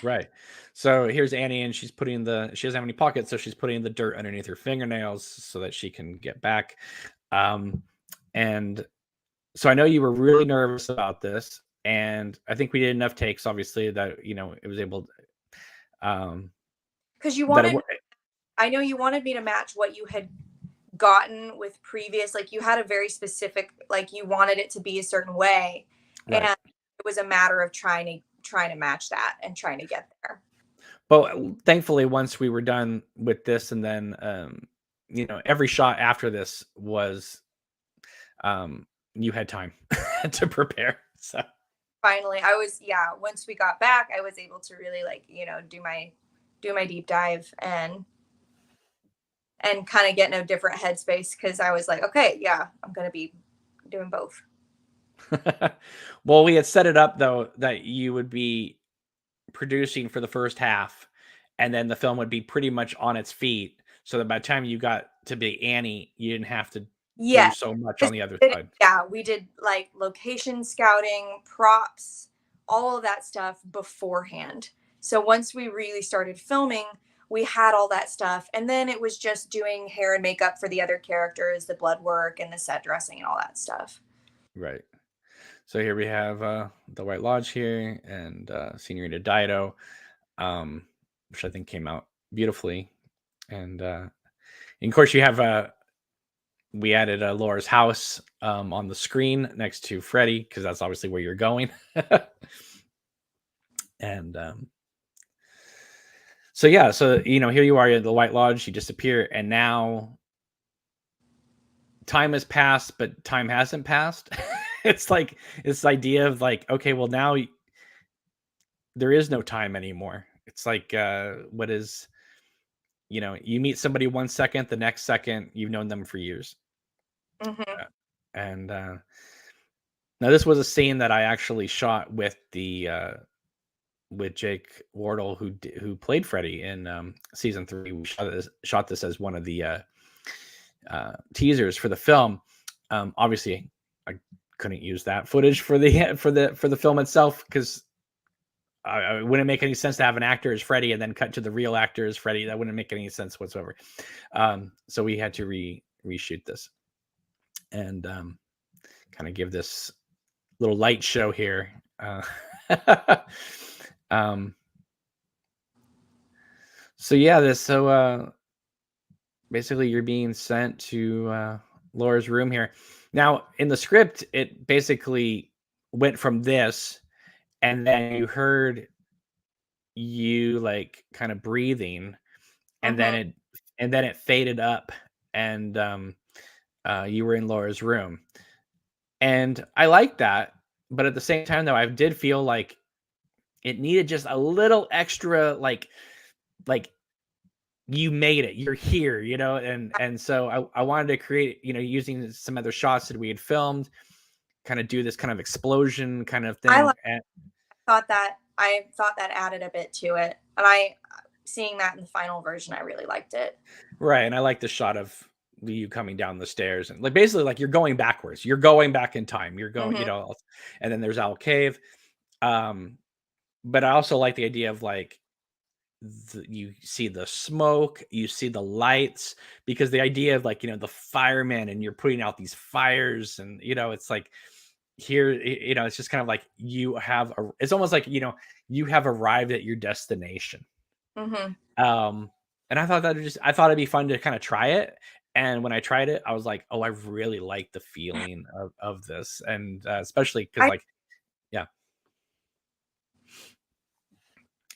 Right. So here's Annie, and she doesn't have any pockets, so she's putting the dirt underneath her fingernails so that she can get back. And so I know you were really nervous about this, and I think we did enough takes, obviously, that it was able to, Because you that it, wanted, I know you wanted me to match what you had gotten with previous, like you had a very specific, like you wanted it to be a certain way, right. and it was a matter of trying to match that and trying to get there. But thankfully, once we were done with this, and then every shot after this was you had time to prepare. So Finally, once we got back, I was able to really like, do my deep dive and kind of get in a different headspace, because I was like, okay, yeah, I'm gonna be doing both. well, we had set it up though that you would be producing for the first half, and then the film would be pretty much on its feet, so that by the time you got to be Annie, you didn't have to do Yeah, so much on the other side. we did like location scouting, props, all of that stuff beforehand. So once we really started filming, we had all that stuff, and then it was just doing hair and makeup for the other characters, the blood work and the set dressing and all that stuff. Right. So here we have the White Lodge here, and Senorita Dido, which I think came out beautifully. And of course, you have we added Laura's house on the screen next to Freddy, because that's obviously where you're going. And so yeah, so here you are at the White Lodge, you disappear, and now time has passed, but time hasn't passed. It's like this idea of like, okay, well now there is no time anymore. It's like what is you meet somebody 1 second, the next second you've known them for years. Mm-hmm. And now this was a scene that I actually shot with with Jake Wardle, who played Freddy in season 3. We shot this as one of the teasers for the film. Obviously, I couldn't use that footage for the film itself, because it wouldn't make any sense to have an actor as Freddy and then cut to the real actor as Freddy. That wouldn't make any sense whatsoever. So we had to reshoot this, and kind of give this little light show here. So yeah, so basically you're being sent to Laura's room here. Now in the script, it basically went from this, and then you heard you like kind of breathing, and Mm-hmm. then it faded up, and you were in Laura's room. And I like that, but at the same time though, I did feel like it needed just a little extra, like you made it, you're here, and so I wanted to create, using some other shots that we had filmed, kind of do this kind of explosion kind of I thing. like I thought that added a bit to it, and I seeing that in the final version, I really liked it. Right, and I like the shot of you coming down the stairs, and like basically like you're going backwards, you're going back in time, you're going, Mm-hmm. and then there's Owl Cave. But I also like the idea of like you see the smoke, you see the lights, because the idea of like the firemen, and you're putting out these fires, and it's like here, it's just kind of like it's almost like you have arrived at your destination. Mm-hmm. And I thought it'd be fun to kind of try it. And when I tried it, I was like, oh, I really like the feeling of this, and especially because I like, yeah.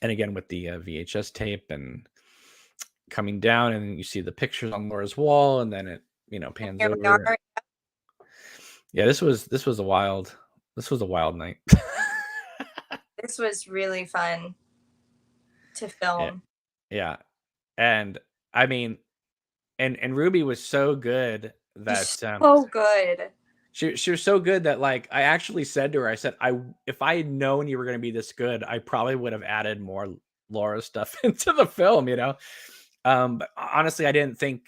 And again with the VHS tape, and coming down, and you see the pictures on Laura's wall, and then it pans Here we are. over. Yeah, this was a wild night. This was really fun to Yeah, film. yeah, and I mean, and Ruby was so good She's that so good. She was so good that like I actually said to her, I said, if I had known you were going to be this good, I probably would have added more Laura stuff into the film, you know. But honestly, I didn't think.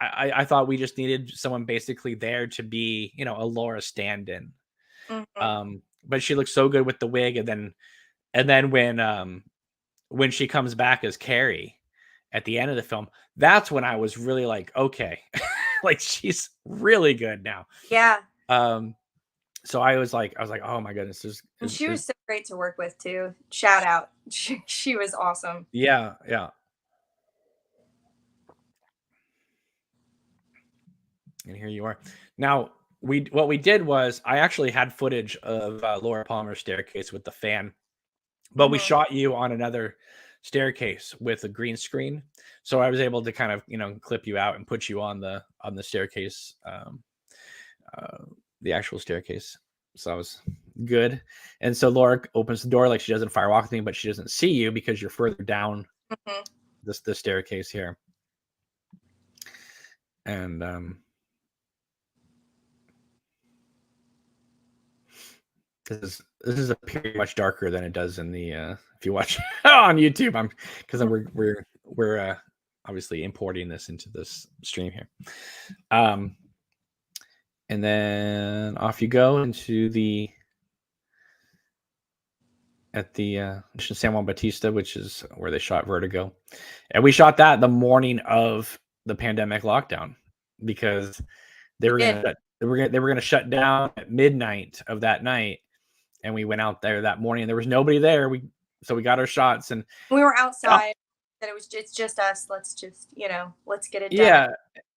I thought we just needed someone basically there to be, you know, a Laura stand-in. Hmm. But she looked so good with the wig, and then when she comes back as Carrie at the end of the film, that's when I was really like, okay, like she's really good now. Yeah. Um, so I was like, oh my goodness, And she was so great to work with too. Shout out. She was awesome. yeah, yeah. And here you are. Now, what we did was I actually had footage of Laura Palmer's staircase with the fan, but we Hmm. shot you on another staircase with a green screen. So I was able to kind of, you know, clip you out and put you on the staircase, uh, the actual staircase. So that was good. And so Laura opens the door like she does in Fire Walk Thing, but she doesn't see you because you're further down Hmm. the staircase here. And this is a period much darker than it does in the if you watch on YouTube. I'm because we're obviously importing this into this stream here. And then off you go into the at the San Juan Bautista, which is where they shot Vertigo, and we shot that the morning of the pandemic lockdown because they We were did. gonna they were gonna shut down at midnight of that night, and we went out there that morning. And there was nobody there. So we got our shots, and We were oh, outside. That it's just us. Let's just, let's get it done. yeah,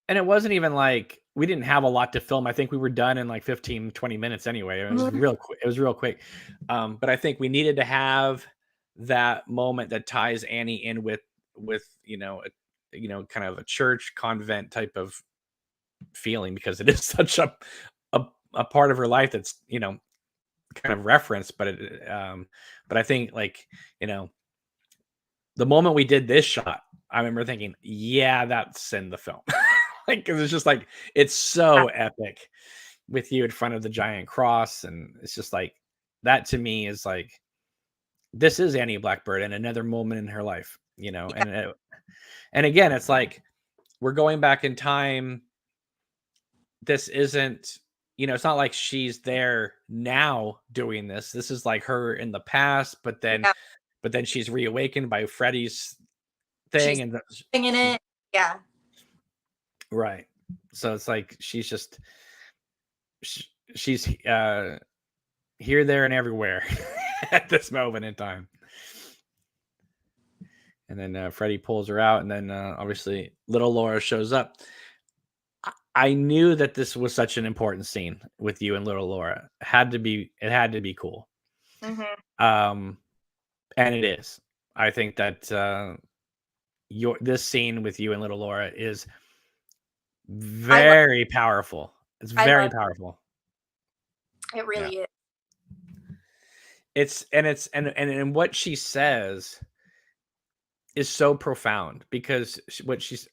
and it wasn't even like we didn't have a lot to film. I think we were done in like 15, 20 minutes anyway. It was Mhm. real quick. It was real quick. But I think we needed to have that moment that ties Annie in with kind of a church convent type of feeling because it is such a part of her life that's kind of referenced. But I think like the moment we did this shot, I remember thinking, yeah, that's in the film. Like, 'cause it's just like it's so epic with you in front of the giant cross, and it's just like that to me is like this is Annie Blackbird and another moment in her life, Yeah. and again, it's like we're going back in time. This isn't, it's not like she's there now doing this. This is like her in the past, Yeah. but then she's reawakened by Freddy's thing, She's and singing she it. Yeah. right. So it's like she's just she's here, there, and everywhere at this moment in time. And then Freddy pulls her out, and then obviously little Laura shows up. I knew that this was such an important scene with you and little Laura. It had to be cool. Hmm. Um, and it is. I think that this scene with you and little Laura is I love. very powerful. It's I very love. powerful. It Yeah. really is. And what she says is so profound because what she's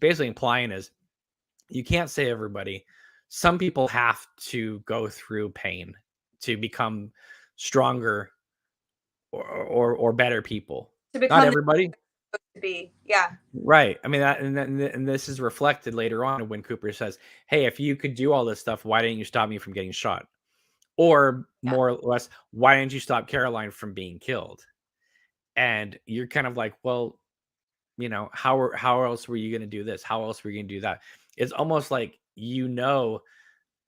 basically implying is you can't save everybody. Some people have to go through pain to become stronger or better people. To Not become the everybody. to be. Yeah. Right. I mean that and this is reflected later on when Cooper says, "Hey, if you could do all this stuff, why didn't you stop me from getting shot?" Or Yeah. more or less, why didn't you stop Caroline from being killed? And you're kind of like, well, how else were you going to do this? How else were you going to do that? It's almost like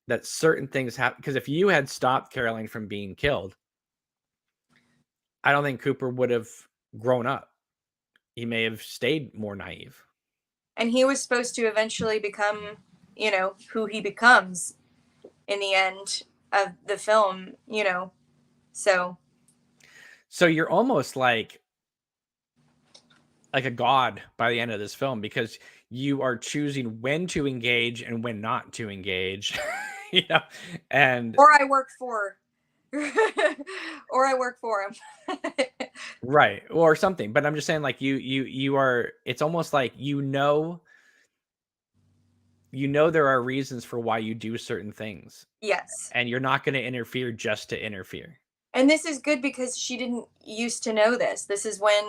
that certain things happen because if you had stopped Caroline from being killed, I don't think Cooper would have grown up. He may have stayed more naive. And he was supposed to eventually become, who he becomes in the end of the film, So So you're almost like a god by the end of this film because you are choosing when to engage and when not to engage. And or I work for or I work for him. right or something. But I'm just saying, like you are. It's almost like you know there are reasons for why you do certain things, Yes. and you're not going to interfere just to interfere. And this is good because she didn't used to know this. This is when,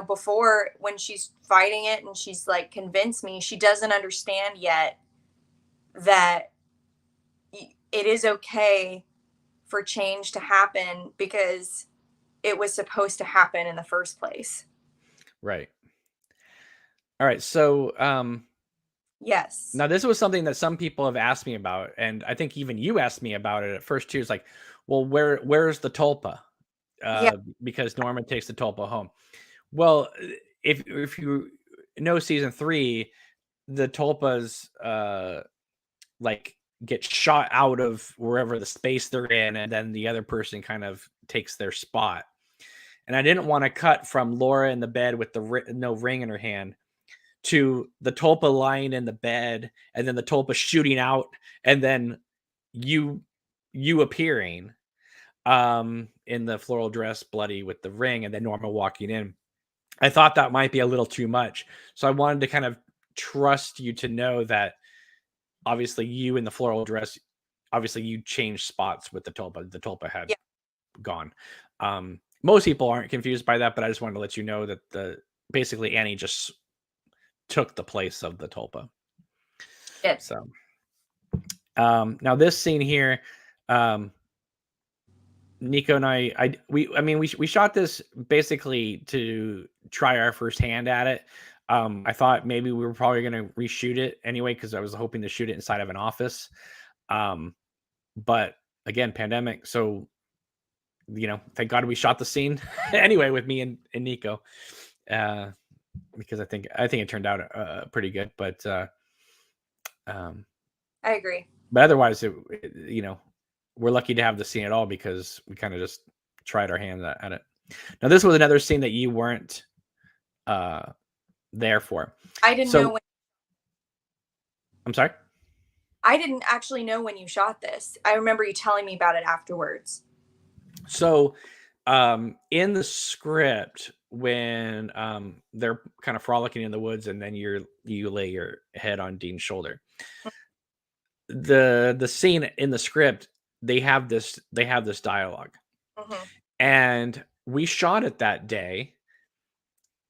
before, when she's fighting it and she's like, convince me, she doesn't understand yet that it is okay for change to happen because it was supposed to happen in the first place. Right. All right. So, Yes. now this was something that some people have asked me about, and I think even you asked me about it at first too. It's like, well, where's the tulpa? Yeah. Because Norma takes the tulpa home. Well, if you know season 3, the tulpas like get shot out of wherever the space they're in, and then the other person kind of takes their spot. And I didn't want to cut from Laura in the bed with the no ring in her hand to the tulpa lying in the bed, and then the tulpa shooting out, and then you appearing in the floral dress, bloody with the ring, and then Norma walking in. I thought that might be a little too much. So I wanted to kind of trust you to know that obviously you in the floral dress, obviously you changed spots with the tulpa. The tulpa had Yeah. gone. Most people aren't confused by that, but I just wanted to let you know that basically Annie just took the place of the tulpa. Yes. So now this scene here, Nico and we shot this basically to try our first hand at it. I thought maybe we were probably going to reshoot it anyway, because I was hoping to shoot it inside of an office. But again, pandemic. So, thank God we shot the scene anyway with me and Nico, because I think it turned out pretty good. But I agree. but otherwise, we're lucky to have the scene at all because we kind of just tried our hand at it. Now, this was another scene that you weren't there for. I didn't know when. I'm sorry? I didn't actually know when you shot this. I remember you telling me about it afterwards. So, in the script, when they're kind of frolicking in the woods, and then you lay your head on Dean's shoulder, the scene in the script, they have this dialogue, and we shot it that day,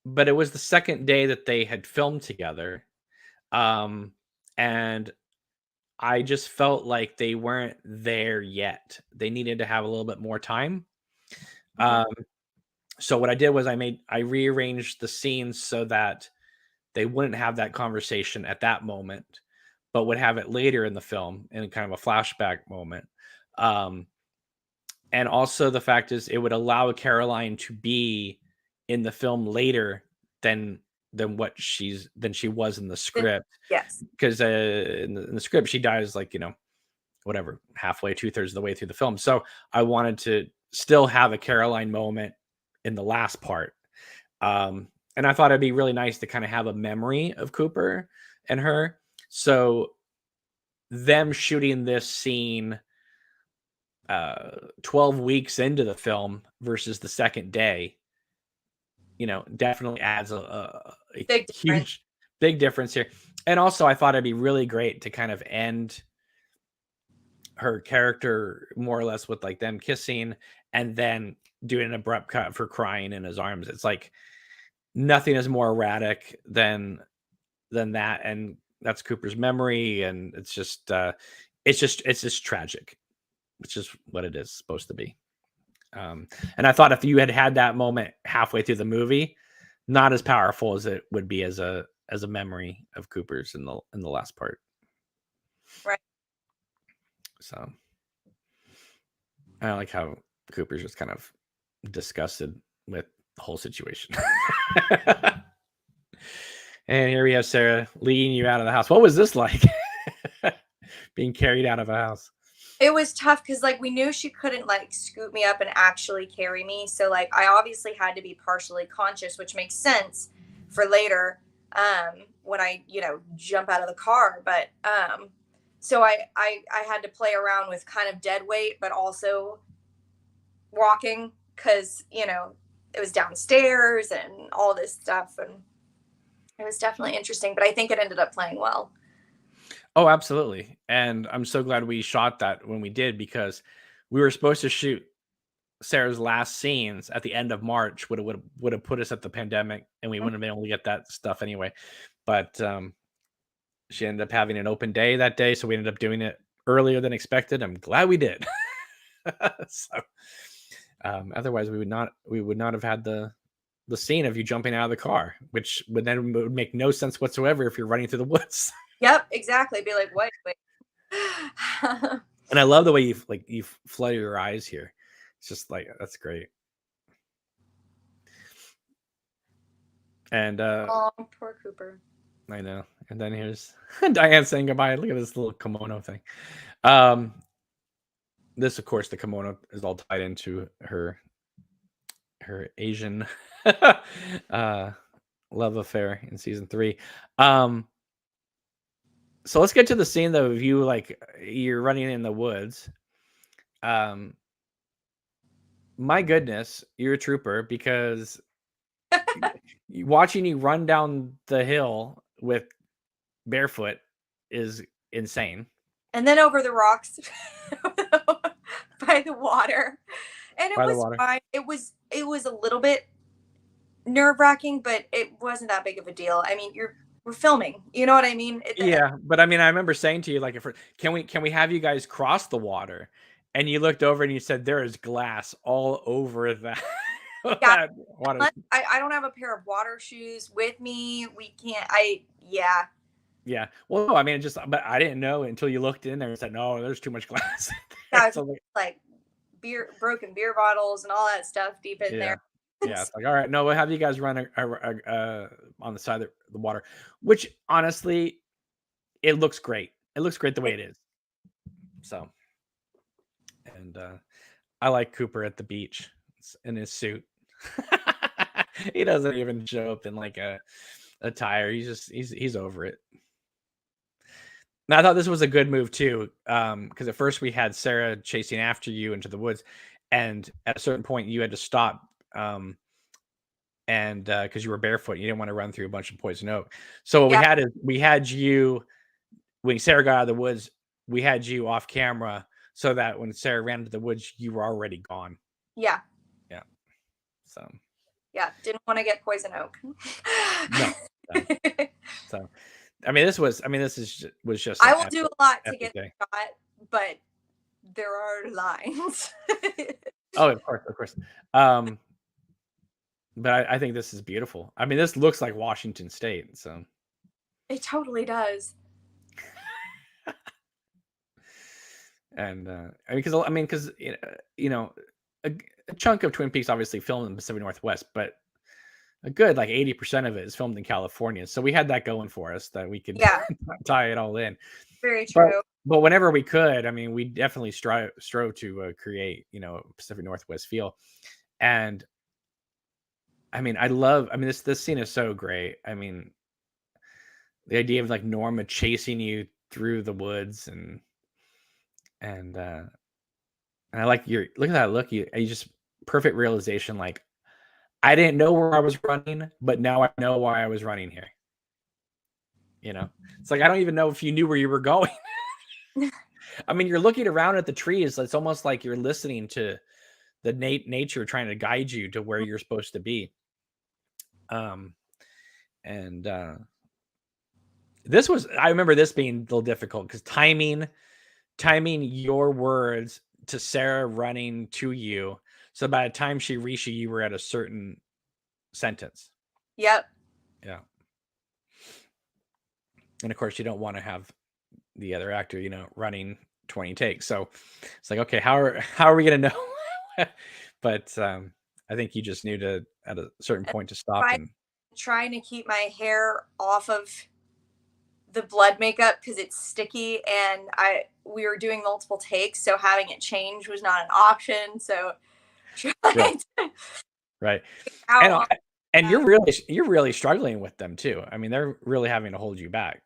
but it was the second day that they had filmed together, and I just felt like they weren't there yet. They needed to have a little bit more time. So what I did was I rearranged the scenes so that they wouldn't have that conversation at that moment, but would have it later in the film in kind of a flashback moment. And also the fact is it would allow Caroline to be in the film later than she was in the script. Yes. Because in the script she dies like, whatever, halfway, 2/3 of the way through the film. So I wanted to still have a Caroline moment in the last part. And I thought it'd be really nice to kind of have a memory of Cooper and her. So them shooting this scene 12 weeks into the film versus the second day, definitely adds a big difference here. And also I thought it'd be really great to kind of end her character more or less with like them kissing and then do an abrupt cut for crying in his arms. It's like nothing is more erratic than that, and that's Cooper's memory, and it's just tragic, which is what it is supposed to be. And I thought if you had that moment halfway through the movie, not as powerful as it would be as a memory of Cooper's in the last part. Right. So I like how Cooper's just kind of disgusted with the whole situation. And here we have Sarah leading you out of the house. What was this like? Being carried out of a house. It was tough because like we knew she couldn't like scoop me up and actually carry me. So like I obviously had to be partially conscious, which makes sense for later when I, jump out of the car. But so I had to play around with kind of dead weight, but also walking because, it was downstairs and all this stuff. And it was definitely interesting, but I think it ended up playing well. Oh, absolutely. And I'm so glad we shot that when we did, because we were supposed to shoot Sarah's last scenes at the end of March. Would have put us at the pandemic, and we wouldn't have been able to get that stuff anyway. But she ended up having an open day that day, so we ended up doing it earlier than expected. I'm glad we did. So, otherwise we would not have had the scene of you jumping out of the car, which would make no sense whatsoever if you're running through the woods. Yep, exactly. Be like, wait. And I love the way you flutter your eyes here. It's just like, that's great. And Oh, poor Cooper. I know. And then here's Diane saying goodbye. Look at this little kimono thing. This, of course, the kimono is all tied into her Asian love affair in season 3. So let's get to the scene though of you, like, you're running in the woods. My goodness, you're a trooper, because watching you run down the hill with barefoot is insane. And then over the rocks by the water. And it was fine. It was a little bit nerve-wracking, but it wasn't that big of a deal. I mean, we're filming, you know what I mean? Yeah, but I mean, I remember saying to you, like, can we have you guys cross the water? And you looked over and you said, there is glass all over that. Yeah, that water. I don't have a pair of water shoes with me. We can't. Yeah. Well, no, I mean, but I didn't know until you looked in there and said, no, there's too much glass. Yeah, so like broken beer bottles and all that stuff deep in there. Yeah, it's like, all right, no, we'll have you guys run on the side of the water, which honestly, it looks great. It looks great the way it is. So, and I like Cooper at the beach in his suit. He doesn't even show up in like a attire. He's over it. Now, I thought this was a good move too, because at first we had Sarah chasing after you into the woods, and at a certain point you had to stop, and because you were barefoot, you didn't want to run through a bunch of poison oak. So what we had you, when Sarah got out of the woods, we had you off camera so that when Sarah ran into the woods, you were already gone. Yeah. Yeah. So. Yeah, didn't want to get poison oak. No. So, this was just. I will do a lot to get the shot, but there are lines. Oh, of course. But I think this is beautiful. I mean, this looks like Washington State, so. It totally does. And because you know, a chunk of Twin Peaks obviously filmed in the Pacific Northwest, but a good like 80% of it is filmed in California. So we had that going for us, that we could tie it all in. Very true. But whenever we could, I mean, we definitely strove to create, Pacific Northwest feel. And I mean, this scene is so great. I mean, the idea of like Norma chasing you through the woods, and I like look at that look. You just perfect realization. Like, I didn't know where I was running, but now I know why I was running here. It's like, I don't even know if you knew where you were going. I mean, you're looking around at the trees. It's almost like you're listening to the nature trying to guide you to where you're supposed to be. I remember this being a little difficult because timing your words to Sarah running to you. So by the time she reached you, you were at a certain sentence. Yep. Yeah. And of course, you don't want to have the other actor, running 20 takes. So it's like, okay, how are we going to know? But I think you just knew at a certain point to stop. Trying to keep my hair off of the blood makeup because it's sticky, and we were doing multiple takes, so having it change was not an option. So right. And you're really struggling with them too. I mean, they're really having to hold you back,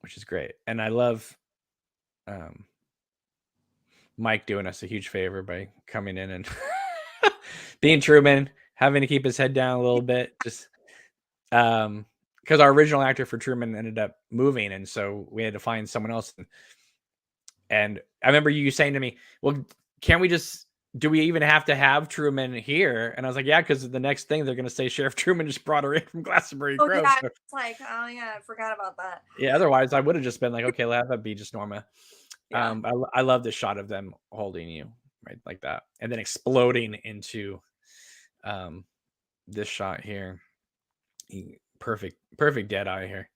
which is great. And I love Mike doing us a huge favor by coming in and being Truman, having to keep his head down a little bit, just because our original actor for Truman ended up moving, and so we had to find someone else. And I remember you saying to me, "Well, can't we just? Do we even have to have Truman here?" And I was like, "Yeah, because the next thing they're going to say Sheriff Truman just brought her in from Glastonbury Oh Grove." yeah, So, it's like, oh yeah, I forgot about that. yeah, otherwise I would have just been like, "Okay, let that be just Norma." Yeah. I love the shot of them holding you right like that, and then exploding into um, this shot here. Perfect dead eye here.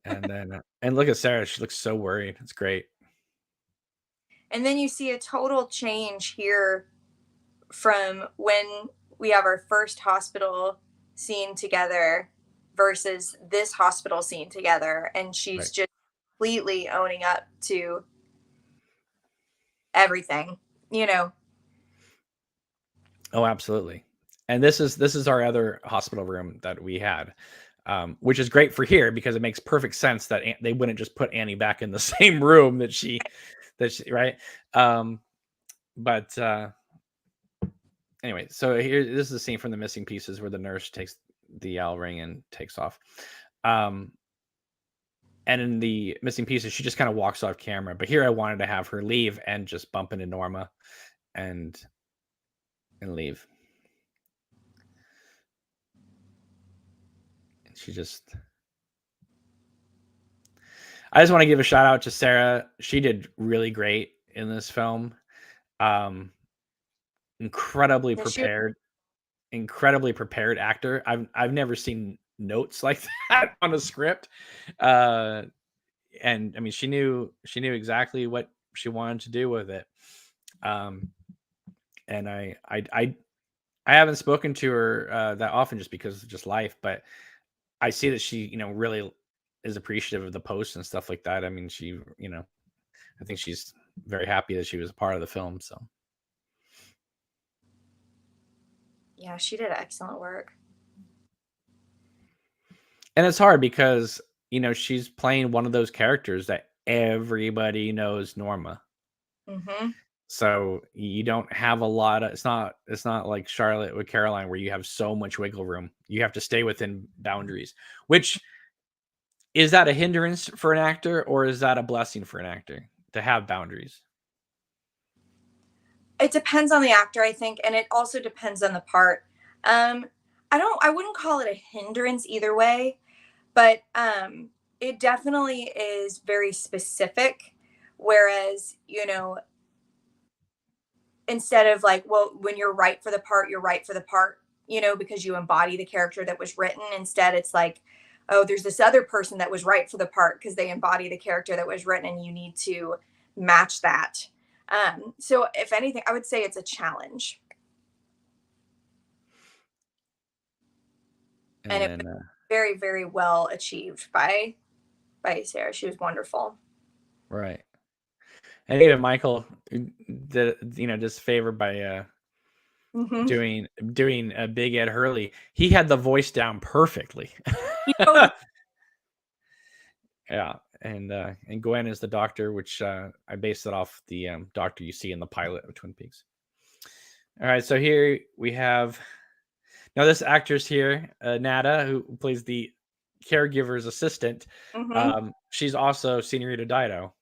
And then and look at Sarah, she looks so worried. It's great. And then you see a total change here from when we have our first hospital scene together versus this hospital scene together. And she's Right. just completely owning up to everything, you know. Oh, absolutely. And this is our other hospital room that we had, which is great for here because it makes perfect sense that they wouldn't just put Annie back in the same room that she right. But anyway, so here this is a scene from The Missing Pieces where the nurse takes the L ring and takes off. Um, and in The Missing Pieces, she just kind of walks off camera. But here I wanted to have her leave and just bump into Norma and leave. And she just I just want to give a shout out to Sarah. She did really great in this film. Um, incredibly And she was, prepared, incredibly prepared actor. I've never seen notes like that on a script. Uh, and I mean, she knew exactly what she wanted to do with it. Um, and I haven't spoken to her that often just because of just life, but I see that she really is appreciative of the posts and stuff like that. I mean, I think she's very happy that she was a part of the film. So, yeah, she did excellent work. and it's hard because she's playing one of those characters that everybody knows Norma. Mm-hmm. So you don't have a lot of. It's not like Charlotte with Caroline where you have so much wiggle room. You have to stay within boundaries. Which is that a hindrance for an actor or is that a blessing for an actor to have boundaries? It depends on the actor, I think, and it also depends on the part. Um, I wouldn't call it a hindrance either way, but it definitely is very specific. Whereas, instead of like, well, when you're right for the part, you're right for the part, because you embody the character that was written. Instead, it's like, oh, there's this other person that was right for the part because they embody the character that was written, and you need to match that. So, if anything, I would say it's a challenge, And and it was then very, very well achieved by Sarah. She was wonderful. right. And even Michael did just favored by Mm-hmm. doing a Big Ed Hurley. He had the voice down perfectly. He totally. Yeah, and Gwen is the doctor, which I based it off the doctor you see in the pilot of Twin Peaks. All right, so here we have now this actress here, Nada, who plays the caregiver's assistant. Mm-hmm. She's also Senorita Dido,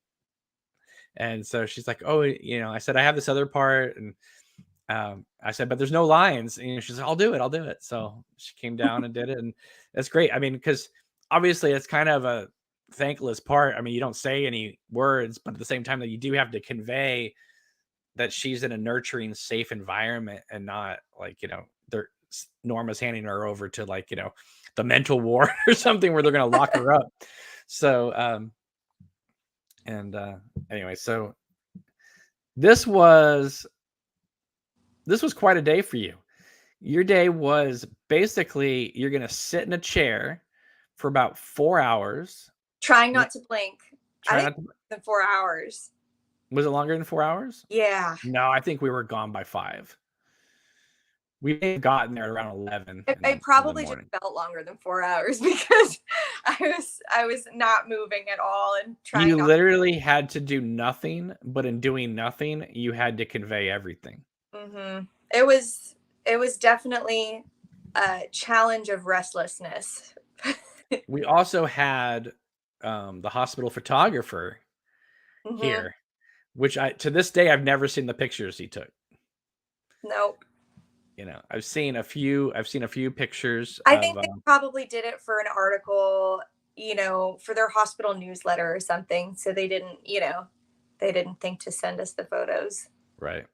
and so she's like, "Oh, I said I have this other part," and I said, "But there's no lines," and she's like, I'll do it." So she came down and did it, and that's great. I mean, because obviously it's kind of a thankless part. I mean, you don't say any words, but at the same time that you do have to convey that she's in a nurturing, safe environment and not like, they're Norma's handing her over to like, the mental ward or something where they're going to lock her up. So, and anyway, so this was quite a day for you. Your day was basically you're going to sit in a chair for about 4 hours. Trying not to blink. I Try think not to, than 4 hours. was it longer than 4 hours? Yeah. No, I think we were gone by 5. We may have gotten there around 11 It in the probably just morning. felt longer than 4 hours because I was not moving at all and trying You not. literally had to do nothing, but in doing nothing, you had to convey everything. Mm-hmm. It was definitely a challenge of restlessness. We also had the hospital photographer here, which to this day I've never seen the pictures he took. Nope. I've seen a few pictures I of think they probably did it for an article, for their hospital newsletter or something. So they didn't, they didn't think to send us the photos. right.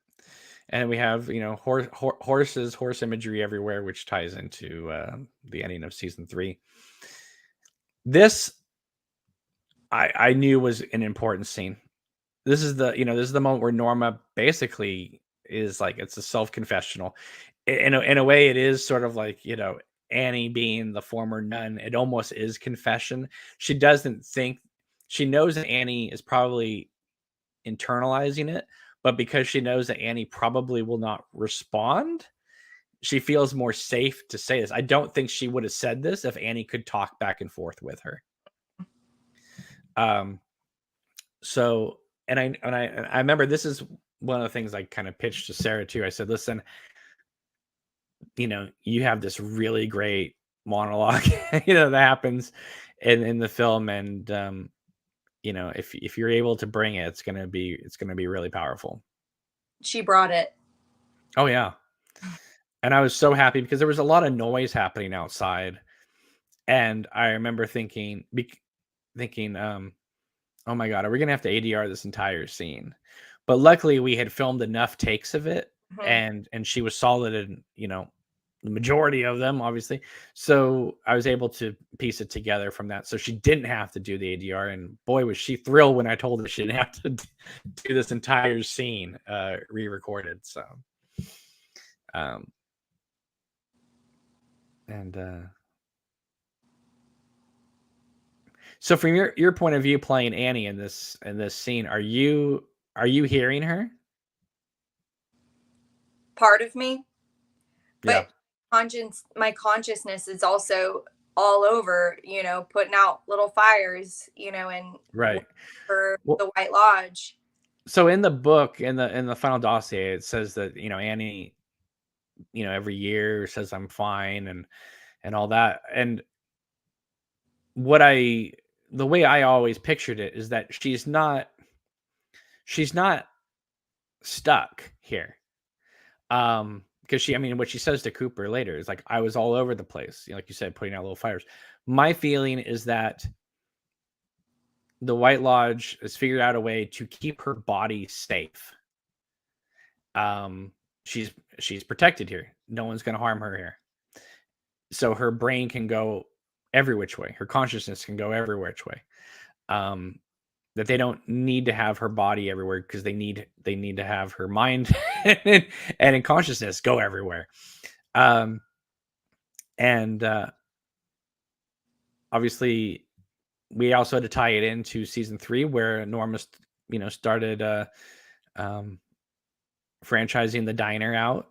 And we have, horse imagery everywhere, which ties into the ending of season 3. This I knew was an important scene. This is the moment where Norma basically is like, it's a self-confessional. In a way, it is sort of like, Annie being the former nun. It almost is confession. She doesn't think, she knows that Annie is probably internalizing it, but because she knows that Annie probably will not respond, she feels more safe to say this. I don't think she would have said this if Annie could talk back and forth with her. So, and I remember this is one of the things I kind of pitched to Sarah too. I said, listen, you have this really great monologue, that happens in the film. And, if you're able to bring it, it's going to be really powerful. She brought it. Oh yeah. And I was so happy because there was a lot of noise happening outside. And I remember thinking, oh my God, are we going to have to ADR this entire scene? But luckily we had filmed enough takes of it, and she was solid in, the majority of them, obviously. So I was able to piece it together from that. So she didn't have to do the ADR, and boy, was she thrilled when I told her she didn't have to do this entire scene re-recorded. So, so from your point of view, playing Annie in this scene, are you hearing her? Part of me, Yeah. but my consciousness is also all over, putting out little fires, and Right. for the White Lodge. So in the book, in the final dossier, it says that, Annie, every year says I'm fine and all that. And the way I always pictured it is that she's not stuck here. Because what she says to Cooper later is like, I was all over the place, like you said, putting out little fires. My feeling is that the White Lodge has figured out a way to keep her body safe. She's protected here. No one's going to harm her here. So her brain can go every which way. Her consciousness can go every which way. That they don't need to have her body everywhere, because they need to have her mind and in consciousness go everywhere. And obviously we also had to tie it into season 3, where Norma, started franchising the diner out.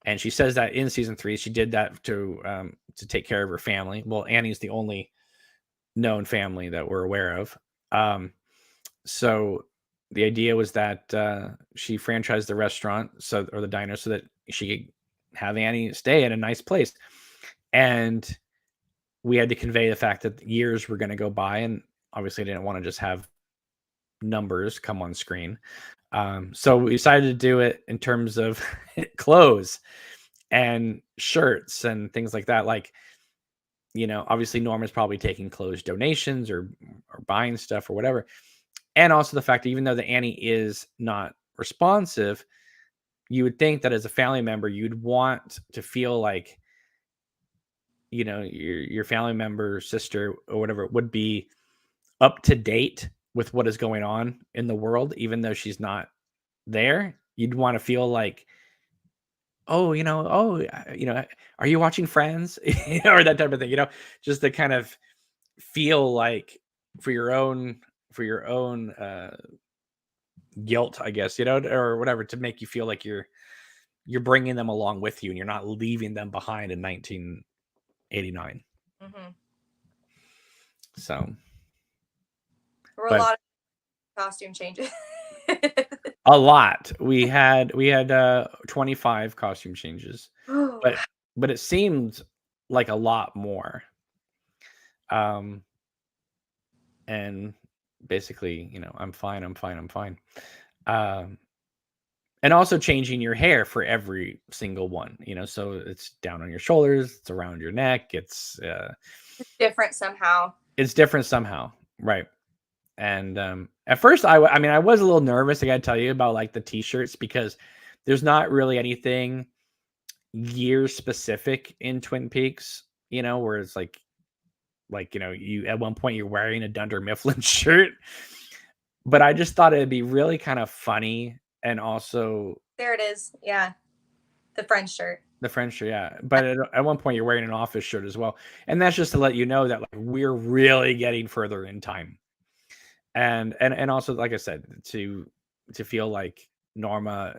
And she says that in season 3, she did that to take care of her family. Well, Annie's the only known family that we're aware of. So the idea was that she franchised the restaurant, or the diner, so that she could have Annie stay in a nice place. And we had to convey the fact that years were going to go by, and obviously I didn't want to just have numbers come on screen. So we decided to do it in terms of clothes and shirts and things like that. Like, obviously Norma's probably taking clothes donations or buying stuff or whatever. And also the fact that even though the Annie is not responsive, you would think that as a family member, you'd want to feel like, your family member, sister, or whatever, would be up to date with what is going on in the world, even though she's not there. You'd want to feel like, are you watching Friends? Or that type of thing, just to kind of feel like for your own guilt, I guess, or whatever, to make you feel like you're bringing them along with you and you're not leaving them behind in 1989. So there were a lot of costume changes. A lot. We had 25 costume changes, but it seemed like a lot more. And basically, I'm fine. And also changing your hair for every single one, so it's down on your shoulders, it's around your neck, it's different somehow. It's different somehow, right? And at first, I mean, I was a little nervous. I gotta tell you about like the t-shirts, because there's not really anything year specific in Twin Peaks, where it's like you at one point you're wearing a Dunder Mifflin shirt, but I just thought it'd be really kind of funny. And also, there it is. Yeah. The French shirt. The French shirt, yeah. But at one point you're wearing an office shirt as well. And that's just to let you know that like we're really getting further in time. And also, like I said, to feel like Norma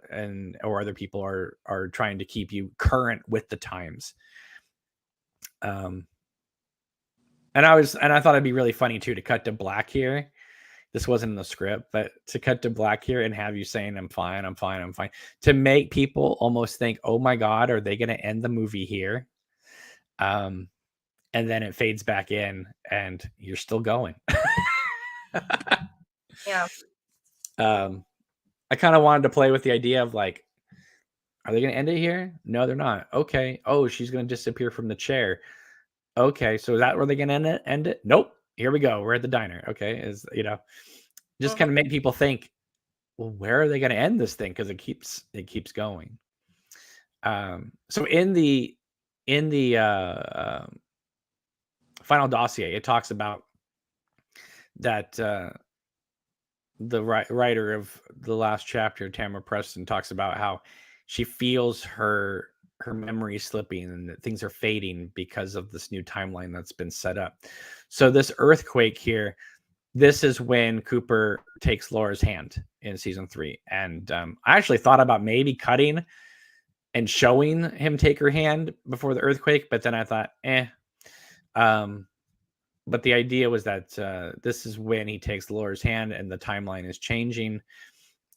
or other people are trying to keep you current with the times. And I thought it'd be really funny too to cut to black here. This wasn't in the script, but to cut to black here and have you saying I'm fine, to make people almost think, oh my God, are they going to end the movie here? And then it fades back in and you're still going. Yeah. I kind of wanted to play with the idea of like, are they going to end it here? No, they're not. Okay. Oh, she's going to disappear from the chair. Okay. So is that where they're going to end it? Nope. Here we go. We're at the diner. Okay. Just kind of make people think, well, where are they going to end this thing? Because it keeps going. So in the final dossier, it talks about that the writer of the last chapter, Tamara Preston, talks about how she feels her memory slipping and that things are fading because of this new timeline that's been set up. So this earthquake here, this is when Cooper takes Laura's hand in season 3. And I actually thought about maybe cutting and showing him take her hand before the earthquake, but then I thought, but the idea was that this is when he takes Laura's hand and the timeline is changing.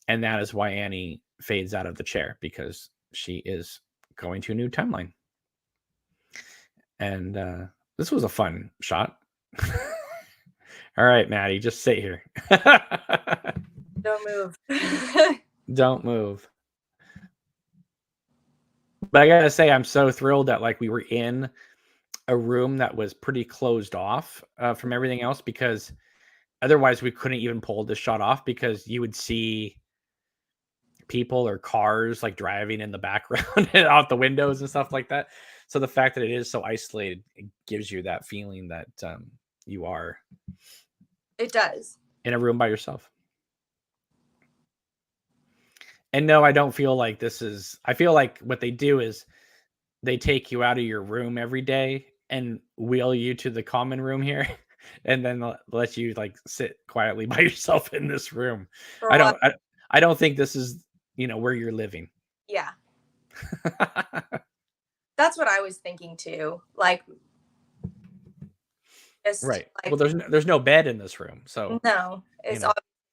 And that is why Annie fades out of the chair, because she is going to a new timeline. And this was a fun shot. All right, Maddie, just sit here. Don't move. Don't move. But I gotta say, I'm so thrilled that like we were in a room that was pretty closed off from everything else, because otherwise we couldn't even pull this shot off, because you would see people or cars like driving in the background and out the windows and stuff like that. So the fact that it is so isolated, it gives you that feeling that you are. It does. In a room by yourself. And no, I don't feel like this is. I feel like what they do is they take you out of your room every day and wheel you to the common room here, and then let you like sit quietly by yourself in this room. I don't think this is where you're living. Yeah. That's what I was thinking too. Like, right. Like, well, there's no bed in this room, so no, it's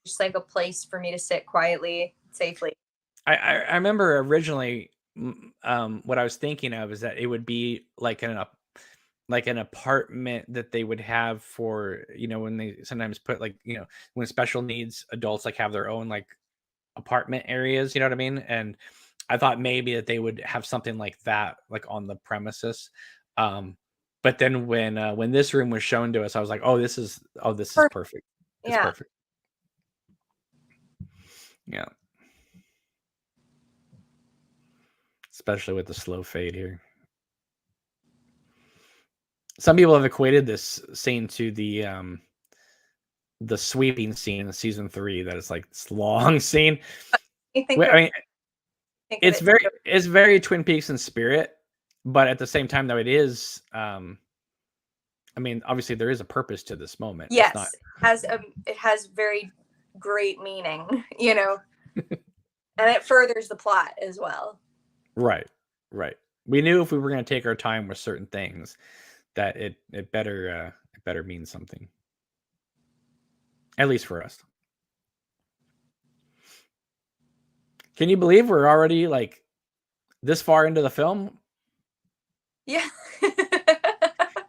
just like a place for me to sit quietly, safely. I remember originally, what I was thinking of is that it would be like an apartment that they would have for when they sometimes put like when special needs adults like have their own like apartment areas, you know what I mean? And I thought maybe that they would have something like that like on the premises. But then when this room was shown to us, I was like, this is perfect. It's perfect. Yeah. Especially with the slow fade here. Some people have equated this scene to the sweeping scene in season 3. That it's like this long scene. It's very Twin Peaks in spirit, but at the same time, though, it is. Obviously, there is a purpose to this moment. Yes, it has very great meaning, and it furthers the plot as well. Right. We knew if we were going to take our time with certain things, that it better mean something. At least for us. Can you believe we're already like this far into the film? Yeah.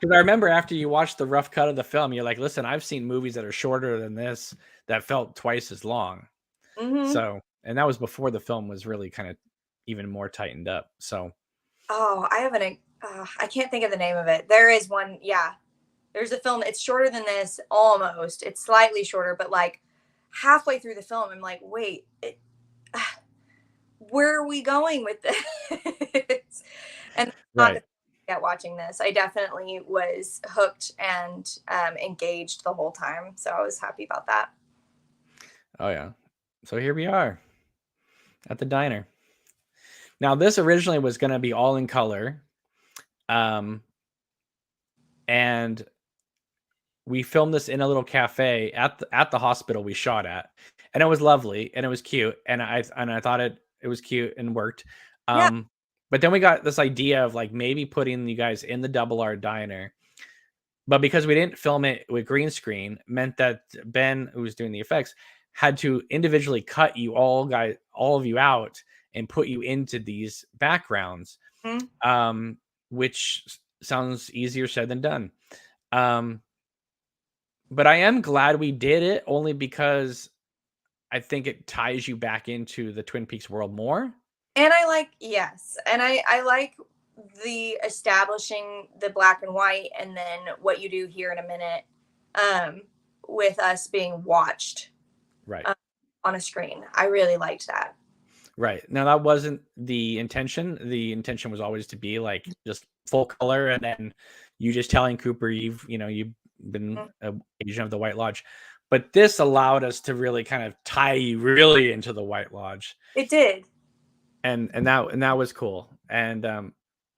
Because I remember after you watched the rough cut of the film, you're like, listen, I've seen movies that are shorter than this that felt twice as long. So, and that was before the film was really kind of even more tightened up. So, Oh, I can't think of the name of it. There is one. Yeah. There's a film. It's shorter than this almost. It's slightly shorter, but like halfway through the film, I'm like, wait, where are we going with this? And not right. at watching this, I definitely was hooked and engaged the whole time. So I was happy about that. Oh, yeah. So here we are at the diner. Now, this originally was going to be all in color. And we filmed this in a little cafe at the hospital we shot at, and it was lovely and it was cute, and I thought it was cute and worked. Yeah. But then we got this idea of like maybe putting you guys in the Double R diner, but because we didn't film it with green screen, meant that Ben, who was doing the effects, had to individually cut all of you out and put you into these backgrounds, Mm-hmm. which sounds easier said than done. But I am glad we did it only because I think it ties you back into the Twin Peaks world more. And I like, yes. And I like the establishing the black and white and then what you do here in a minute um, with us being watched Right. On a screen. I really liked that. Right. Now that wasn't the intention. The intention was always to be like just full color and then you just telling Cooper you've been an agent of the White Lodge. But this allowed us to really kind of tie you really into the White Lodge. It did. And that was cool. And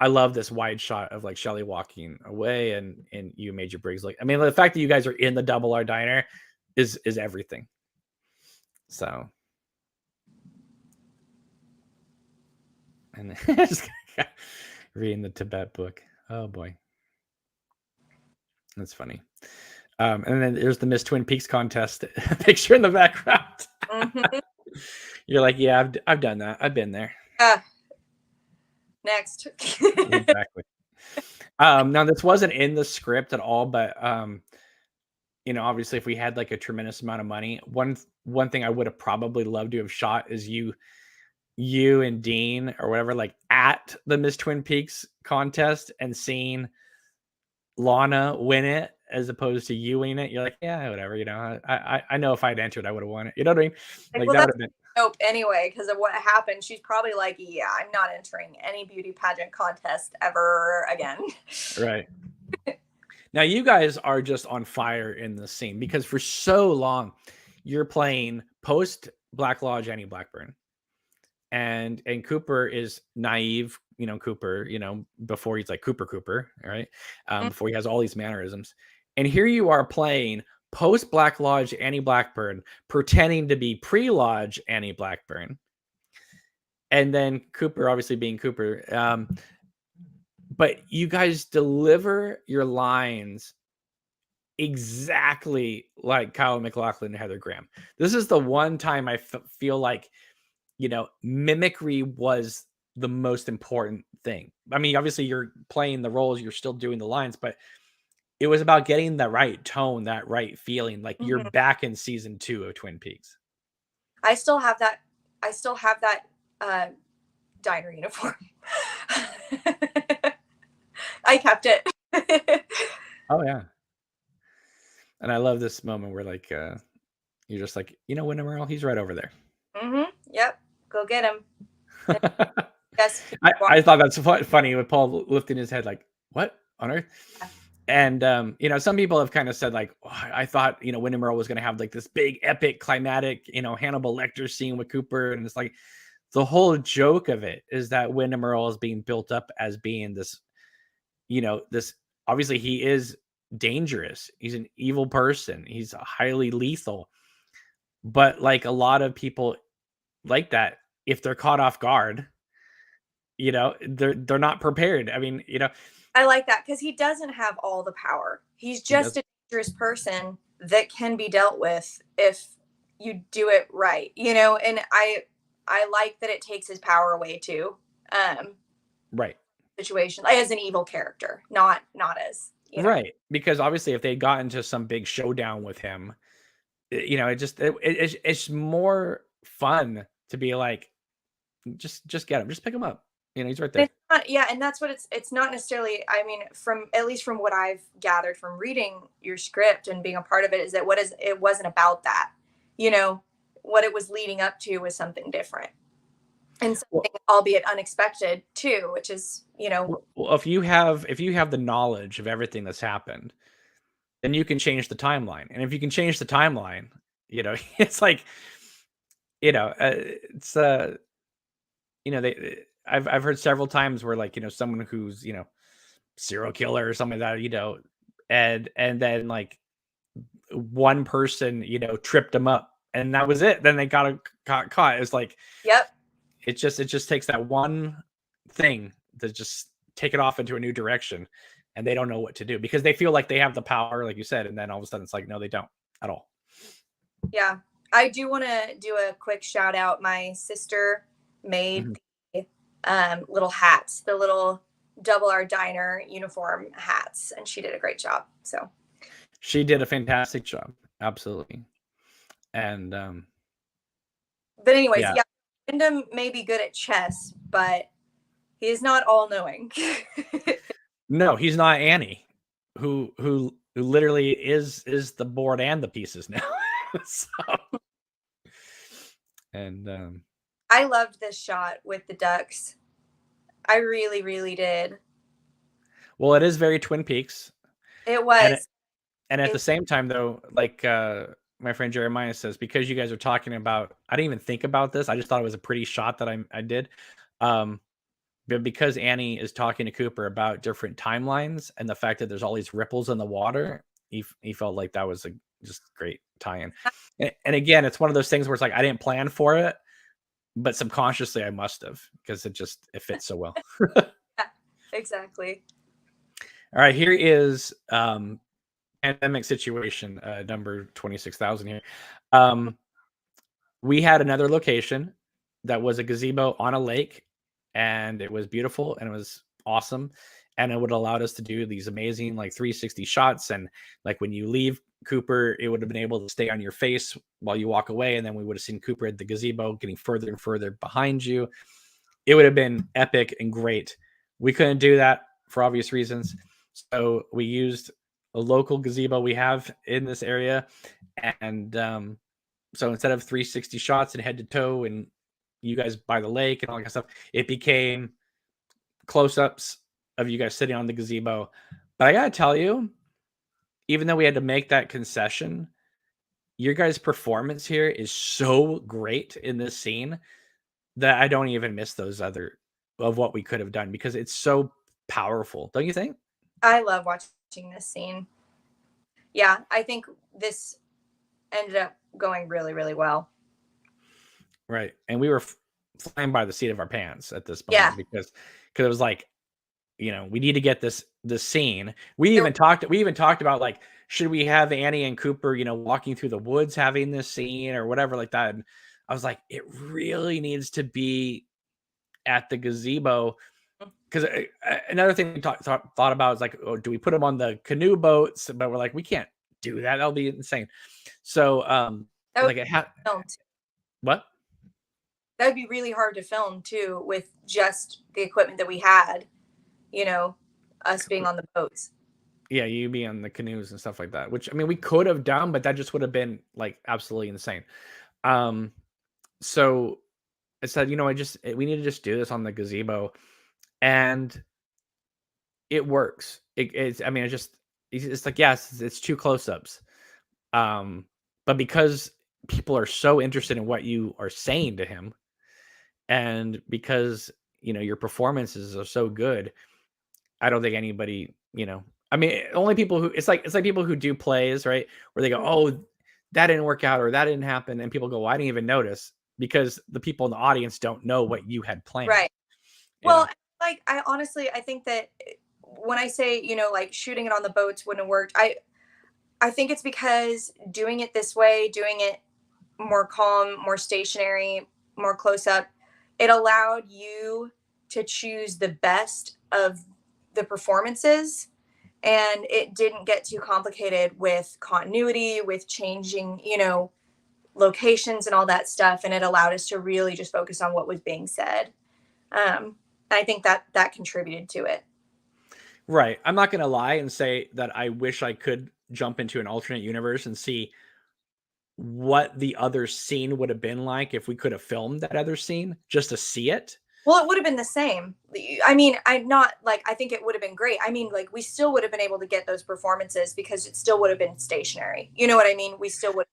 I love this wide shot of like Shelley walking away and you Major Briggs. Like, I mean, the fact that you guys are in the Double R diner is everything. So, and reading the Tibet book. Oh boy, that's funny. And then there's the Miss Twin Peaks contest picture in the background. Mm-hmm. You're like, yeah, I've done that. I've been there. Next. Exactly. Now this wasn't in the script at all, but obviously if we had like a tremendous amount of money, one thing I would have probably loved to have shot is you and Dean or whatever, like at the Miss Twin Peaks contest and seeing Lana win it as opposed to you winning it. You're like, yeah, whatever. I know if I'd entered, I would have won it. You know what I mean? Like well, that would have been. Nope. Anyway, because of what happened, she's probably like, yeah, I'm not entering any beauty pageant contest ever again. Right. Now you guys are just on fire in the scene because for so long you're playing post Black Lodge Annie Blackburn. And Cooper is naive, Cooper, before he's like Cooper, right? Before he has all these mannerisms. And here you are playing post Black Lodge Annie Blackburn, pretending to be pre-Lodge Annie Blackburn. And then Cooper, obviously being Cooper. But you guys deliver your lines exactly like Kyle MacLachlan and Heather Graham. This is the one time I feel like, mimicry was the most important thing. I mean, obviously you're playing the roles, you're still doing the lines, but it was about getting the right tone, that right feeling. Like you're back in season 2 of Twin Peaks. I still have that. Diner uniform. I kept it. Oh yeah. And I love this moment where like you're just like, Windham Earl, he's right over there. Mm-hmm. Yep. Go get him. Yes. I thought that's funny with Paul lifting his head like, what on earth? And some people have kind of said like, oh, I thought Windham Earl was going to have like this big epic climatic Hannibal Lecter scene with Cooper, and it's like the whole joke of it is that Windham Earl is being built up as being this this, obviously he is dangerous, he's an evil person, he's highly lethal, but like a lot of people like that, if they're caught off guard, they're not prepared. I mean, I like that because he doesn't have all the power. He's just a dangerous person that can be dealt with if you do it right, and I like that it takes his power away too. Right. Situation as an evil character, not as, you know. Right, because obviously if they got into some big showdown with him, it's more fun to be like, just get him, just pick him up. He's right there. It's not, yeah, and that's what it's not necessarily. I mean, from at least from what I've gathered from reading your script and being a part of it, is that it wasn't about that. You know, what it was leading up to was something different and Well, something albeit unexpected too, which is, you know, if you have the knowledge of everything that's happened, then you can change the timeline. And if you can change the timeline, it's like, it's I've heard several times where like, someone who's, serial killer or something like that, and then like one person, tripped them up and that was it. Then they got caught. It's like, yep, it just takes that one thing to just take it off into a new direction, and they don't know what to do because they feel like they have the power, like you said, and then all of a sudden it's like, no, they don't at all. yeah. I do want to do a quick shout out. My sister made Mhm. the little hats, the little double R diner uniform hats, and she did a great job. So, She did a fantastic job, absolutely. And but anyways, yeah, yeah, Wyndham may be good at chess, but he is not all knowing. no, he's not Annie, who literally is the board and the pieces now. So, and I loved this shot with the ducks. I really, really did. well, it is very Twin Peaks, It and was. and at It, the same time, though, like my friend Jeremiah says, because you guys are talking about, I didn't even think about this. I just thought it was a pretty shot that I did. Um, but because Annie is talking to Cooper about different timelines and the fact that there's all these ripples in the water, he felt like that was a just great tie-in. And again, it's one of those things where it's like I didn't plan for it, but subconsciously I must have because it fits so well. yeah, exactly. All right, here is pandemic situation, number 26,000 here. We had another location that was a gazebo on a lake, and it was beautiful and it was awesome. And it would allowed us to do these amazing like 360 shots. And like when you leave Cooper, it would have been able to stay on your face while you walk away. And then we would have seen Cooper at the gazebo getting further and further behind you. It would have been epic and great. We couldn't do that for obvious reasons. So we used a local gazebo we have in this area. And so instead of 360 shots and head to toe and you guys by the lake and all that kind of stuff, it became close-ups of you guys sitting on the gazebo. But I gotta tell you, even though we had to make that concession, your guys' performance here is so great in this scene that I don't even miss those other of what we could have done because it's so powerful, don't you think? I love watching this scene. Yeah, I think this ended up going really, really well. Right. And we were flying by the seat of our pants at this Yeah. moment because it was like, we need to get this scene. It, We even talked about like, should we have Annie and Cooper, walking through the woods having this scene or whatever like that. And I was like, it really needs to be at the gazebo because another thing we thought about is like, oh, do we put them on the canoe boats? But we're like, we can't do that. That'll be insane. So that would like be filmed. what? That would be really hard to film too with just the equipment that we had, you know, us being on the boats. Yeah, you be on the canoes and stuff like that, which I mean we could have done, but that just would have been like absolutely insane. So I said, we need to just do this on the gazebo, and it works. It's I mean it's like yes, it's two close-ups. But because people are so interested in what you are saying to him, and because your performances are so good, I don't think anybody, I mean, only people who it's like people who do plays, right? Where they go, "Oh, that didn't work out or that didn't happen." And people go, well, I didn't even notice because the people in the audience don't know what you had planned, Right. you Well, know. like I think that when I say, like shooting it on the boats wouldn't have worked, I think it's because doing it this way, doing it more calm, more stationary, more close up, it allowed you to choose the best of the performances and it didn't get too complicated with continuity, with changing, locations and all that stuff. And it allowed us to really just focus on what was being said. I think that contributed to it. Right. I'm not going to lie and say that I wish I could jump into an alternate universe and see what the other scene would have been like if we could have filmed that other scene just to see it. Well, it would have been the same. I mean, I think it would have been great. I mean, like, we still would have been able to get those performances because it still would have been stationary. You know what I mean? We still would.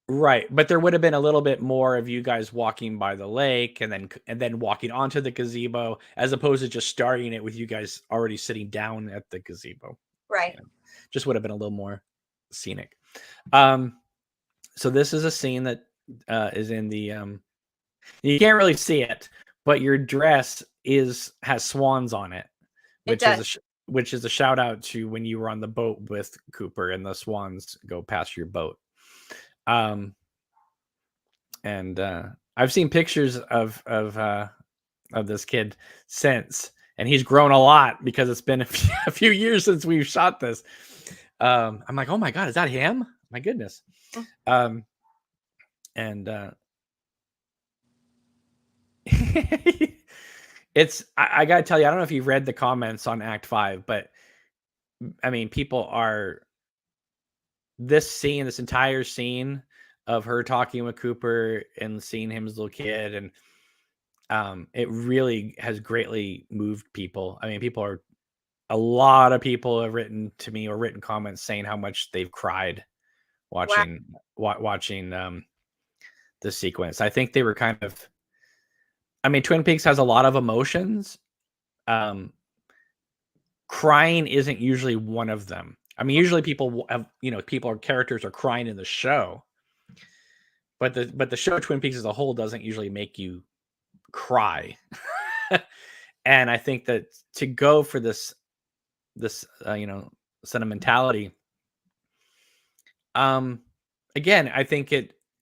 Right, but there would have been a little bit more of you guys walking by the lake and then walking onto the gazebo, as opposed to just starting it with you guys already sitting down at the gazebo. Right. Just would have been a little more scenic. So this is a scene that is in the you can't really see it, but your dress has swans on it, which is a shout out to when you were on the boat with Cooper and the swans go past your boat. And I've seen pictures of this kid since, and he's grown a lot because it's been a few years since we've shot this. I'm like, oh my God, is that him? My goodness. It's, I gotta tell you, I don't know if you've read the comments on Act 5, but I mean, this entire scene of her talking with Cooper and seeing him as a little kid, and it really has greatly moved people. I mean, a lot of people have written to me or written comments saying how much they've cried watching the sequence. I think they were kind of, I mean, Twin Peaks has a lot of emotions. Crying isn't usually one of them. I mean, usually people have, characters are crying in the show, but the show Twin Peaks as a whole doesn't usually make you cry. And I think that to go for this sentimentality, again, I think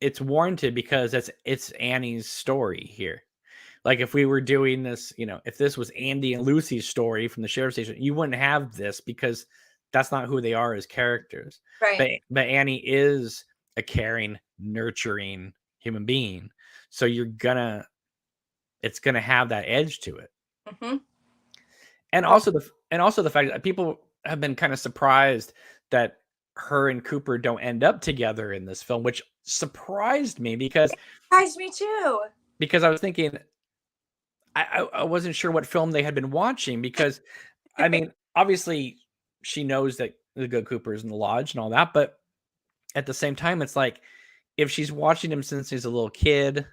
it's warranted because it's Annie's story here. Like, if we were doing this, if this was Andy and Lucy's story from the sheriff's station, you wouldn't have this because that's not who they are as characters. Right. But Annie is a caring, nurturing human being. So it's gonna have that edge to it. Mm-hmm. And also the fact that people have been kind of surprised that her and Cooper don't end up together in this film, which surprised me because it surprised me too. Because I was thinking, I wasn't sure what film they had been watching because, I mean, obviously she knows that the good Cooper's in the lodge and all that, but at the same time, it's like, if she's watching him since he's a little kid,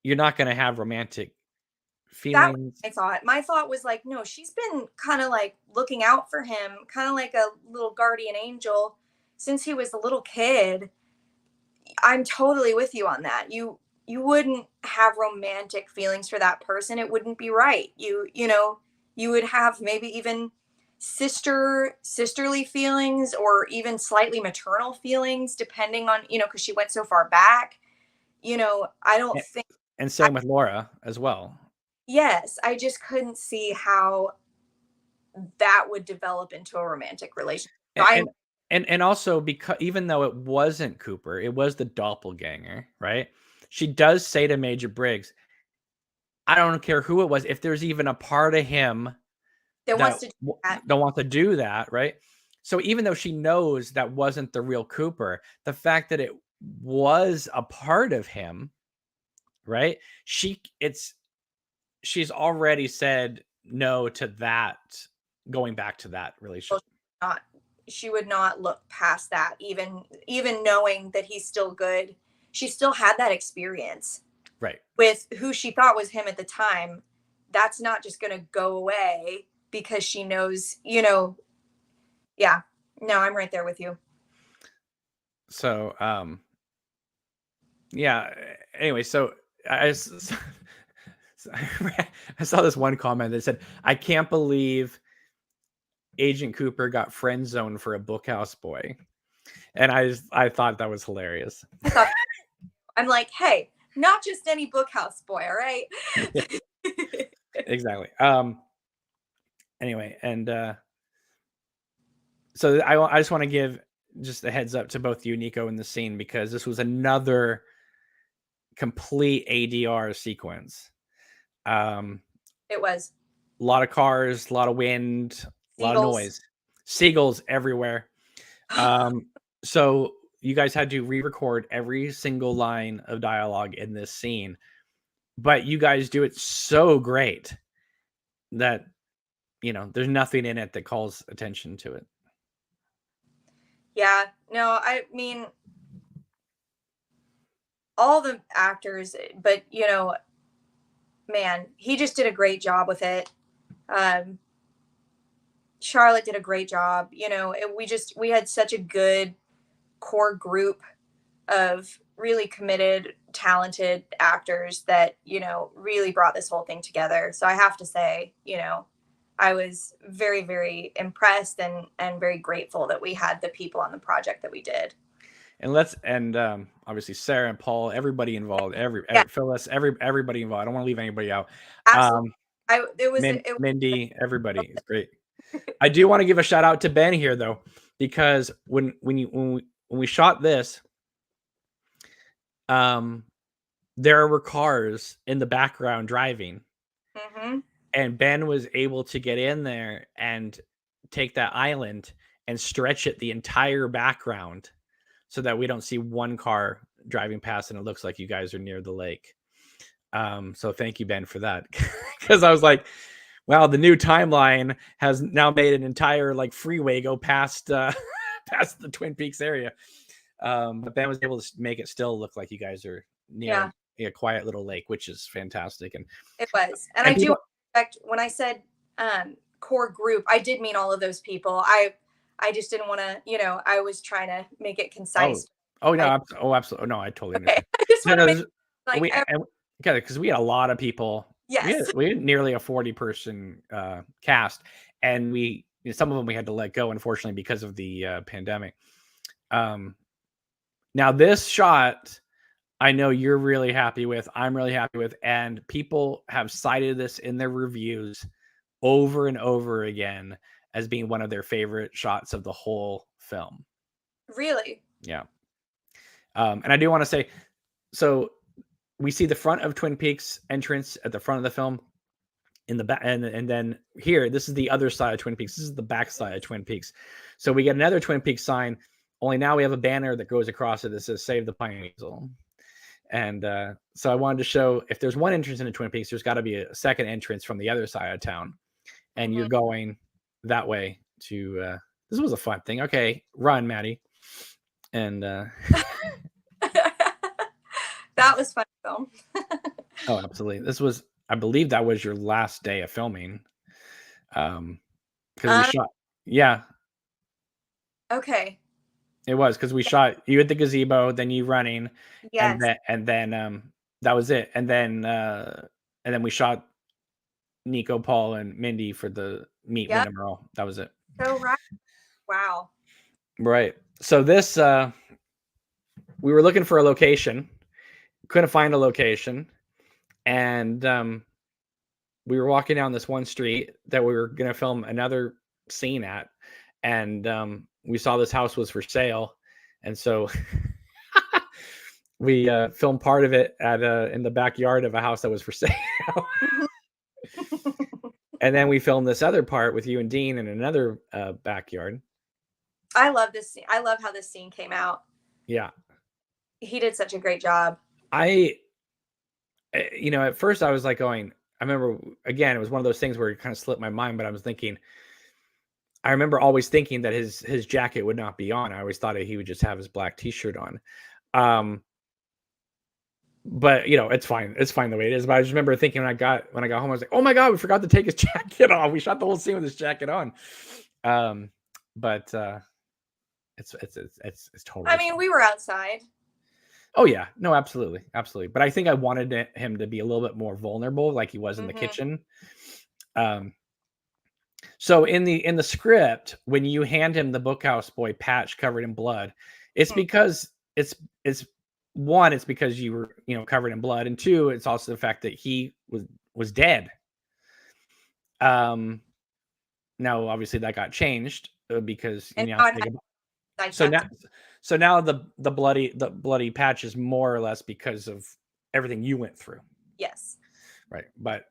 you're not going to have romantic feelings. That was my thought. My thought was like, no, she's been kind of like looking out for him, kind of like a little guardian angel since he was a little kid. I'm totally with you on that. You wouldn't have romantic feelings for that person. It wouldn't be right. You would have maybe even sisterly feelings, or even slightly maternal feelings, depending on, because she went so far back. I don't think. And same with Laura as well. Yes, I just couldn't see how that would develop into a romantic relationship. And also, because even though it wasn't Cooper, it was the doppelganger, right? She does say to Major Briggs, I don't care who it was, if there's even a part of him that wants to do that. Don't want to do that, right? So even though she knows that wasn't the real Cooper, the fact that it was a part of him, right? She's already said no to that, going back to that relationship. She would not look past that, even knowing that he's still good. She still had that experience, right, with who she thought was him at the time. That's not just going to go away because she knows, yeah, no, I'm right there with you. So, yeah, anyway, so I saw this one comment that said, I can't believe Agent Cooper got friend zoned for a bookhouse boy. And I thought that was hilarious. I'm like, hey, not just any bookhouse boy, all right? Exactly. Anyway, and So I just want to give just a heads up to both you, Nico, in the scene, because this was another complete ADR sequence. It was A lot of cars, a lot of wind, a lot of seagulls. noise, seagulls everywhere. So you guys had to re-record every single line of dialogue in this scene, but you guys do it so great that, you know, there's nothing in it that calls attention to it. Yeah, no, I mean, all the actors, but you know, man, he just did a great job with it. Charlotte did a great job. You know, we had such a good core group of really committed, talented actors that, you know, really brought this whole thing together. So I have to say, you know, I was very, very impressed and very grateful that we had the people on the project that we did. And obviously Sarah and Paul, everybody involved, Yeah, Phyllis, everybody involved. I don't want to leave anybody out. absolutely. It was Mindy, everybody is great. I do want to give a shout out to Ben here though, because when we shot this, there were cars in the background driving, and Ben was able to get in there and take that island and stretch it the entire background so that we don't see one car driving past and it looks like you guys are near the lake. So thank you, Ben, for that. Because I was like, wow, the new timeline has now made an entire like freeway go past past the Twin Peaks area. But Ben was able to make it still look like you guys are near a quiet little lake, which is fantastic. And it was. And I do expect, when I said core group, I did mean all of those people. I just didn't want to, you know, I was trying to make it concise. Oh no, absolutely. No, I totally understand. I just want to make because we had a lot of people. Yes. We had nearly a 40-person cast, and some of them we had to let go, unfortunately, because of the pandemic. Now this shot, I know you're really happy with, I'm really happy with, and people have cited this in their reviews over and over again as being one of their favorite shots of the whole film. Really? Yeah. And I do want to say, so we see the front of Twin Peaks entrance at the front of the film in the back, and then here, this is the other side of Twin Peaks. This is the back side of Twin Peaks. So we get another Twin Peaks sign, only now we have a banner that goes across it that says "Save the Pine Weasel." And so I wanted to show, if there's one entrance into Twin Peaks, there's got to be a second entrance from the other side of town. And you're going that way to, this was a fun thing. Okay, run, Maddie. And that was fun film. Oh, absolutely. I believe that was your last day of filming. Because we shot, yeah. Okay. It was because we shot you at the gazebo, then you running, yes, and then that was it, and then we shot Nico, Paul, and Mindy for the Meet Windham Earl. That was it. So right. Wow. Right. So this we were looking for a location, couldn't find a location, and we were walking down this one street that we were gonna film another scene at, and we saw this house was for sale, and so we filmed part of it at in the backyard of a house that was for sale. And then we filmed this other part with you and Dean in another backyard. I love this scene. I love how this scene came out. Yeah. He did such a great job. At first I was like going, I remember, again, it was one of those things where it kind of slipped my mind, but I was thinking, I remember always thinking that his jacket would not be on. I always thought he would just have his black t-shirt on. But it's fine. It's fine the way it is. But I just remember thinking when I got home, I was like, oh my God, we forgot to take his jacket off. We shot the whole scene with his jacket on. But it's totally. I mean, we were outside. Oh yeah, no, absolutely. But I think I wanted him to be a little bit more vulnerable, like he was in the kitchen. So in the script, when you hand him the Bookhouse Boy patch covered in blood, it's because it's one, it's because you were covered in blood, and two, it's also the fact that he was dead. Now Now, obviously, that got changed because And you now have it to think has about. side So chapter. now, so now the bloody patch is more or less because of everything you went through, Yes. right? But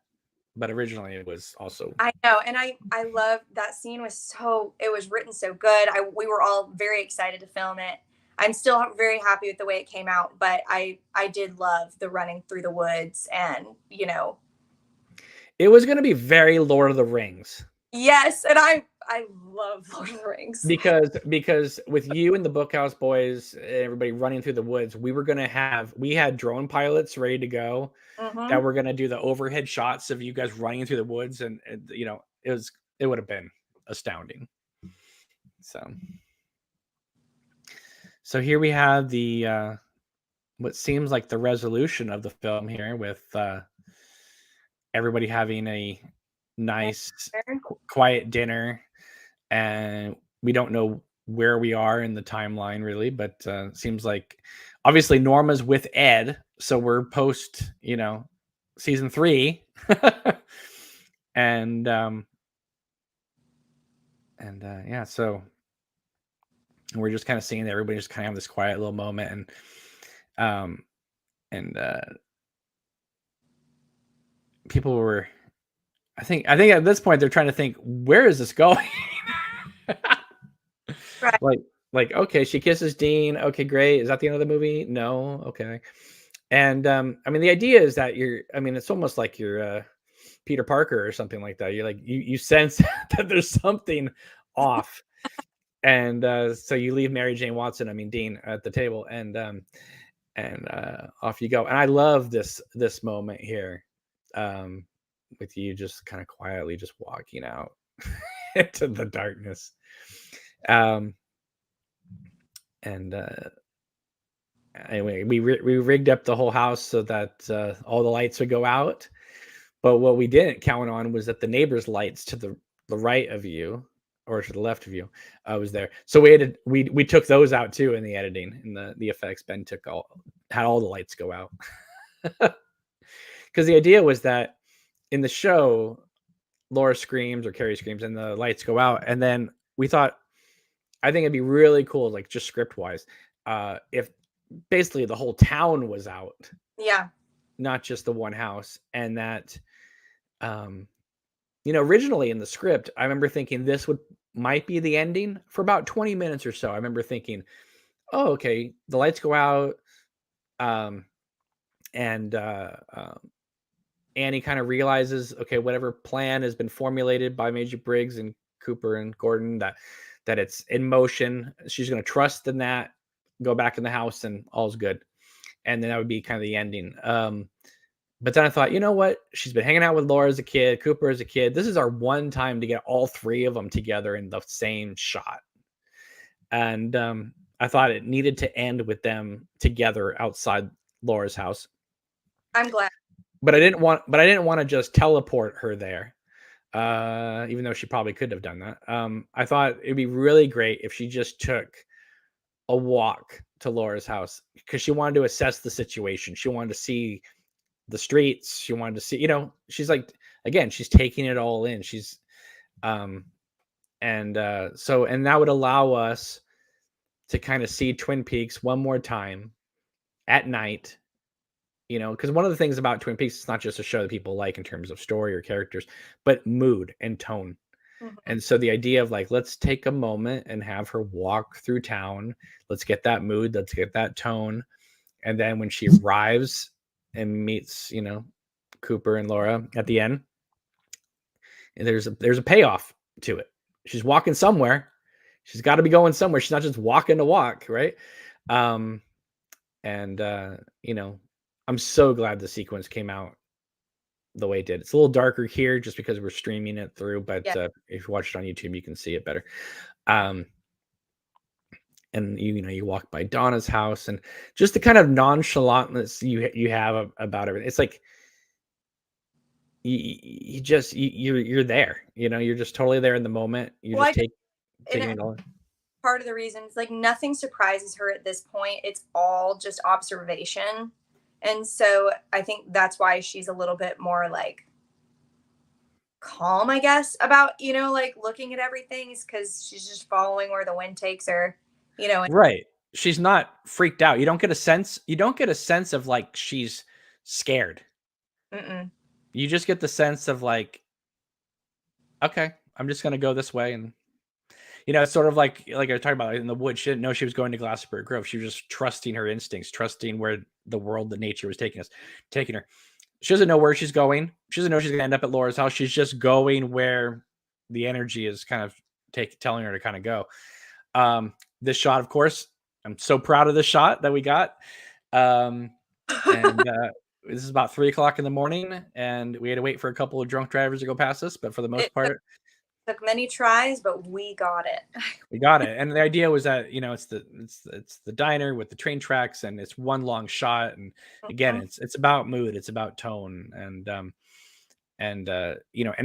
originally it was also. I know, and I love that scene. It was written so good. We were all very excited to film it. I'm still very happy with the way it came out, but I did love the running through the woods, and It was going to be very Lord of the Rings. yes, and I love Lord of the Rings. Because with you and the Bookhouse Boys, everybody running through the woods, we had drone pilots ready to go that were going to do the overhead shots of you guys running through the woods, and it would have been astounding. So here we have the what seems like the resolution of the film here, with everybody having a nice quiet dinner, and we don't know where we are in the timeline really, but seems like obviously Norma's with Ed, so we're post season 3. and yeah, so we're just kind of seeing that everybody just kind of have this quiet little moment, and people were, I think at this point they're trying to think, where is this going? Right. like okay, she kisses Dean, okay, great, is that the end of the movie? No, okay. And I mean, the idea is that it's almost like you're Peter Parker or something like that. You're like, you sense that there's something off. And so you leave Mary Jane Watson, Dean, at the table, and off you go. And I love this moment here, with you just kind of quietly just walking out into the darkness. And anyway, we rigged up the whole house so that all the lights would go out. But what we didn't count on was that the neighbor's lights to the right of you, or to the left of you, was there. So we took those out too in the editing, in the effects. Ben had all the lights go out. Because the idea was that in the show, Laura screams or Carrie screams and the lights go out. And then we thought, I think it'd be really cool, like just script wise, if basically the whole town was out. Yeah. Not just the one house. And that, originally in the script, I remember thinking this might be the ending for about 20 minutes or so. I remember thinking, oh, okay, the lights go out. And Annie kind of realizes, okay, whatever plan has been formulated by Major Briggs and Cooper and Gordon, that it's in motion. She's going to trust in that, go back in the house, and all's good. And then that would be kind of the ending. But then I thought, you know what? She's been hanging out with Laura as a kid, Cooper as a kid. This is our one time to get all three of them together in the same shot. And I thought it needed to end with them together outside Laura's house. I'm glad. But I didn't want to just teleport her there, even though she probably could have done that. I thought it'd be really great if she just took a walk to Laura's house, because she wanted to assess the situation. She wanted to see the streets. She wanted to see, she's like, again, she's taking it all in. She's, and that would allow us to kind of see Twin Peaks one more time at night. Because one of the things about Twin Peaks, it's not just a show that people like in terms of story or characters, but mood and tone. Mm-hmm. And so the idea of like, let's take a moment and have her walk through town. Let's get that mood. Let's get that tone. And then when she arrives and meets, Cooper and Laura at the end, and there's a payoff to it. She's walking somewhere. She's got to be going somewhere. She's not just walking to walk, right? I'm so glad the sequence came out the way it did. It's a little darker here just because we're streaming it through, but yeah. If you watch it on YouTube, you can see it better. And you walk by Donna's house, and just the kind of nonchalantness you have about everything. It's like you're there. You're just totally there in the moment. You're just taking it all. Part of the reason is like nothing surprises her at this point. It's all just observation. And so I think that's why she's a little bit more like calm, I guess, about, like looking at everything, is because she's just following where the wind takes her, and Right. She's not freaked out. You don't get a sense of like she's scared. mm-mm. You just get the sense of like, okay, I'm just gonna go this way. And it's sort of like I was talking about in the woods. She didn't know she was going to Glastonbury Grove. She was just trusting her instincts, trusting where the world, the nature was taking her. She doesn't know where she's going. She doesn't know she's gonna end up at Laura's house. She's just going where the energy is kind of telling her to kind of go. This shot, of course, I'm so proud of this shot that we got. And this is about 3:00 in the morning, and we had to wait for a couple of drunk drivers to go past us. But for the most It part, took many tries, but we got it. we got it. And the idea was that it's the diner with the train tracks, and it's one long shot. And again, Mhm. it's about mood, it's about tone, and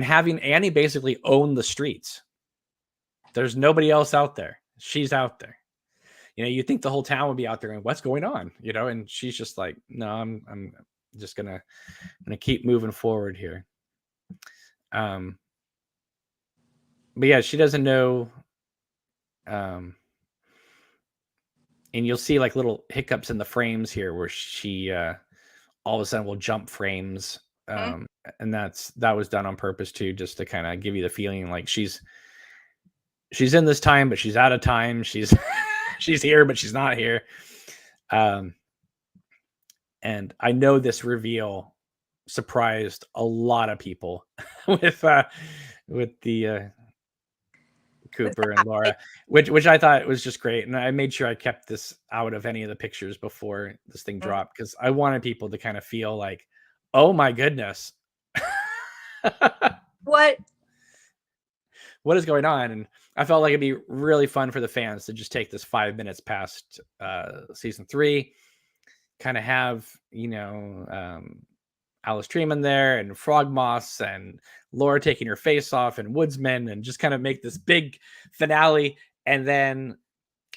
having Annie basically own the streets. There's nobody else out there. She's out there. You think the whole town would be out there and what's going on, and she's just like, no, I'm just gonna keep moving forward here. But yeah, she doesn't know. And you'll see like little hiccups in the frames here where she all of a sudden will jump frames. Mhm. And that was done on purpose too, just to kind of give you the feeling like she's in this time, but she's out of time. She's she's here, but she's not here. And I know this reveal surprised a lot of people with the With Cooper and that, Laura, which I thought was just great. And I made sure I kept this out of any of the pictures before this thing mhm. dropped, because I wanted people to kind of feel like, oh my goodness, What? what is going on? And I felt like it'd be really fun for the fans to just take this 5 minutes past season 3, kind of have Alice Treeman there, and Frogmoss, and Laura taking her face off, and Woodsman, and just kind of make this big finale, and then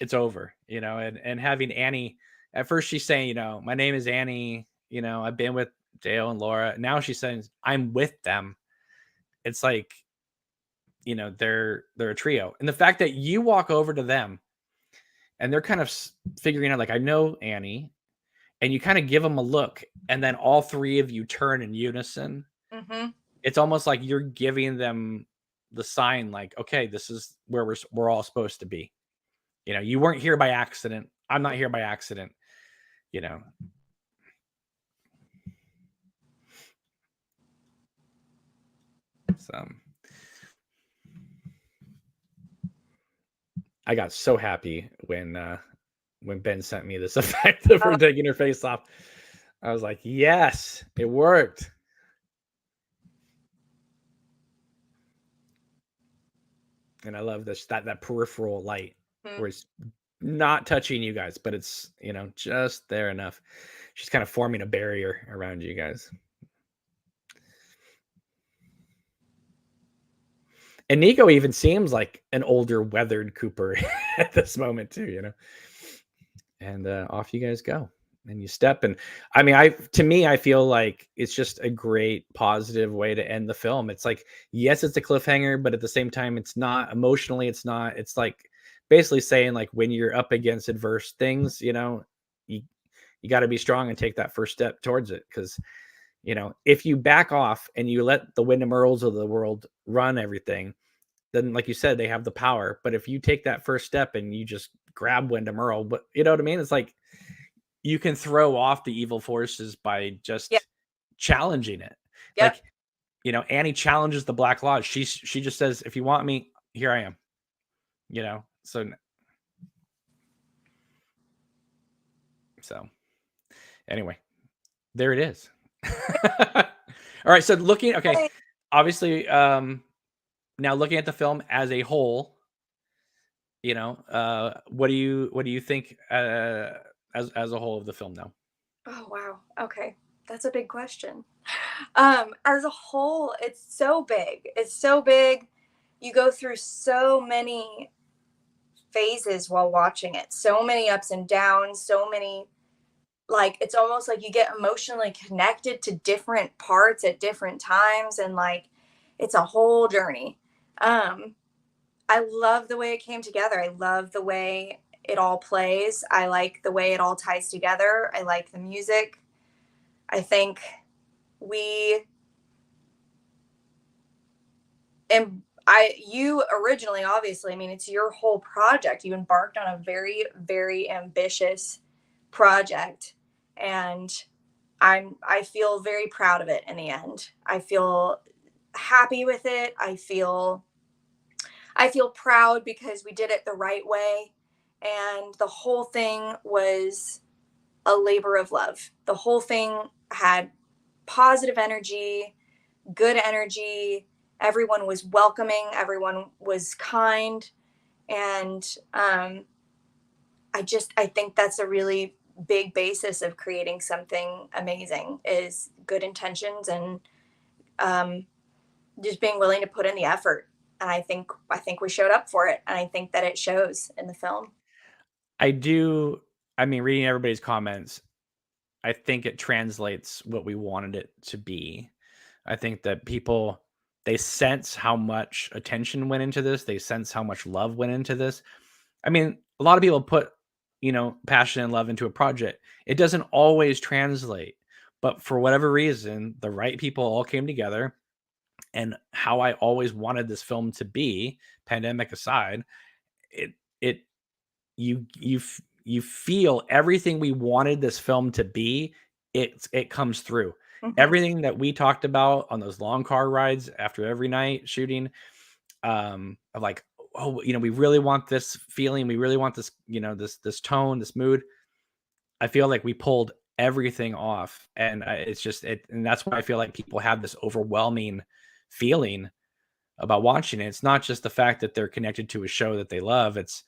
it's over, and having Annie, at first she's saying, my name is Annie, I've been with Dale and Laura. Now she's saying, I'm with them. It's like, they're a trio. And the fact that you walk over to them and they're kind of figuring out, like, I know Annie, and you kind of give them a look, and then all three of you turn in unison. Mm-hmm. It's almost like you're giving them the sign, like, okay, this is where we're all supposed to be. You weren't here by accident. I'm not here by accident. So I got so happy when Ben sent me this effect of her taking her face off. I was like, yes, it worked. And I love this, that peripheral light Mm-hmm. where it's not touching you guys, but it's just there enough. She's kind of forming a barrier around you guys. And Nico even seems like an older, weathered Cooper at this moment too, And off you guys go, and you step. And I mean, I feel like it's just a great positive way to end the film. It's like, yes, it's a cliffhanger, but at the same time, it's not emotionally. It's not. It's like basically saying, like, when you're up against adverse things, you got to be strong and take that first step towards it, because if you back off and you let the Windham Earls of the world run everything, then, like you said, they have the power. But if you take that first step and you just grab Windham Earl, but you know what I mean? It's like you can throw off the evil forces by Yeah. just challenging it. Yep. Like, Annie challenges the Black Lodge. She just says, if you want me, here I am. So anyway, there it is. All right. So okay. Obviously, now looking at the film as a whole, what do you think as a whole of the film now? Oh, wow. Okay. That's a big question. As a whole, it's so big. It's so big. You go through so many phases while watching it. So many ups and downs, so many, like, it's almost like you get emotionally connected to different parts at different times, and like it's a whole journey. I love the way it came together. I love the way it all plays. I like the way it all ties together. I like the music. I think we and you originally, obviously, I mean, it's your whole project. You embarked on a very, very ambitious project, and I feel very proud of it in the end. I feel happy with it. I feel proud because we did it the right way, and the whole thing was a labor of love. The whole thing had positive energy, good energy. Everyone was welcoming, everyone was kind. And I think that's a really big basis of creating something amazing is good intentions and um, just being willing to put in the effort. And I think we showed up for it, and I think that it shows in the film. I do. I mean, reading everybody's comments, I think it translates what we wanted it to be. I think that people, they sense how much attention went into this. They sense how much love went into this. I mean, a lot of people put, passion and love into a project. It doesn't always translate, but for whatever reason, the right people all came together. And how I always wanted this film to be, pandemic aside, it it you feel everything we wanted this film to be. It comes through. Mhm. Everything that we talked about on those long car rides after every night shooting, of like, oh, we really want this feeling, we really want this, this tone, this mood. I feel like we pulled everything off, and it's just it, and that's why I feel like people have this overwhelming feeling about watching it. It's not just the fact that they're connected to a show that they love. It's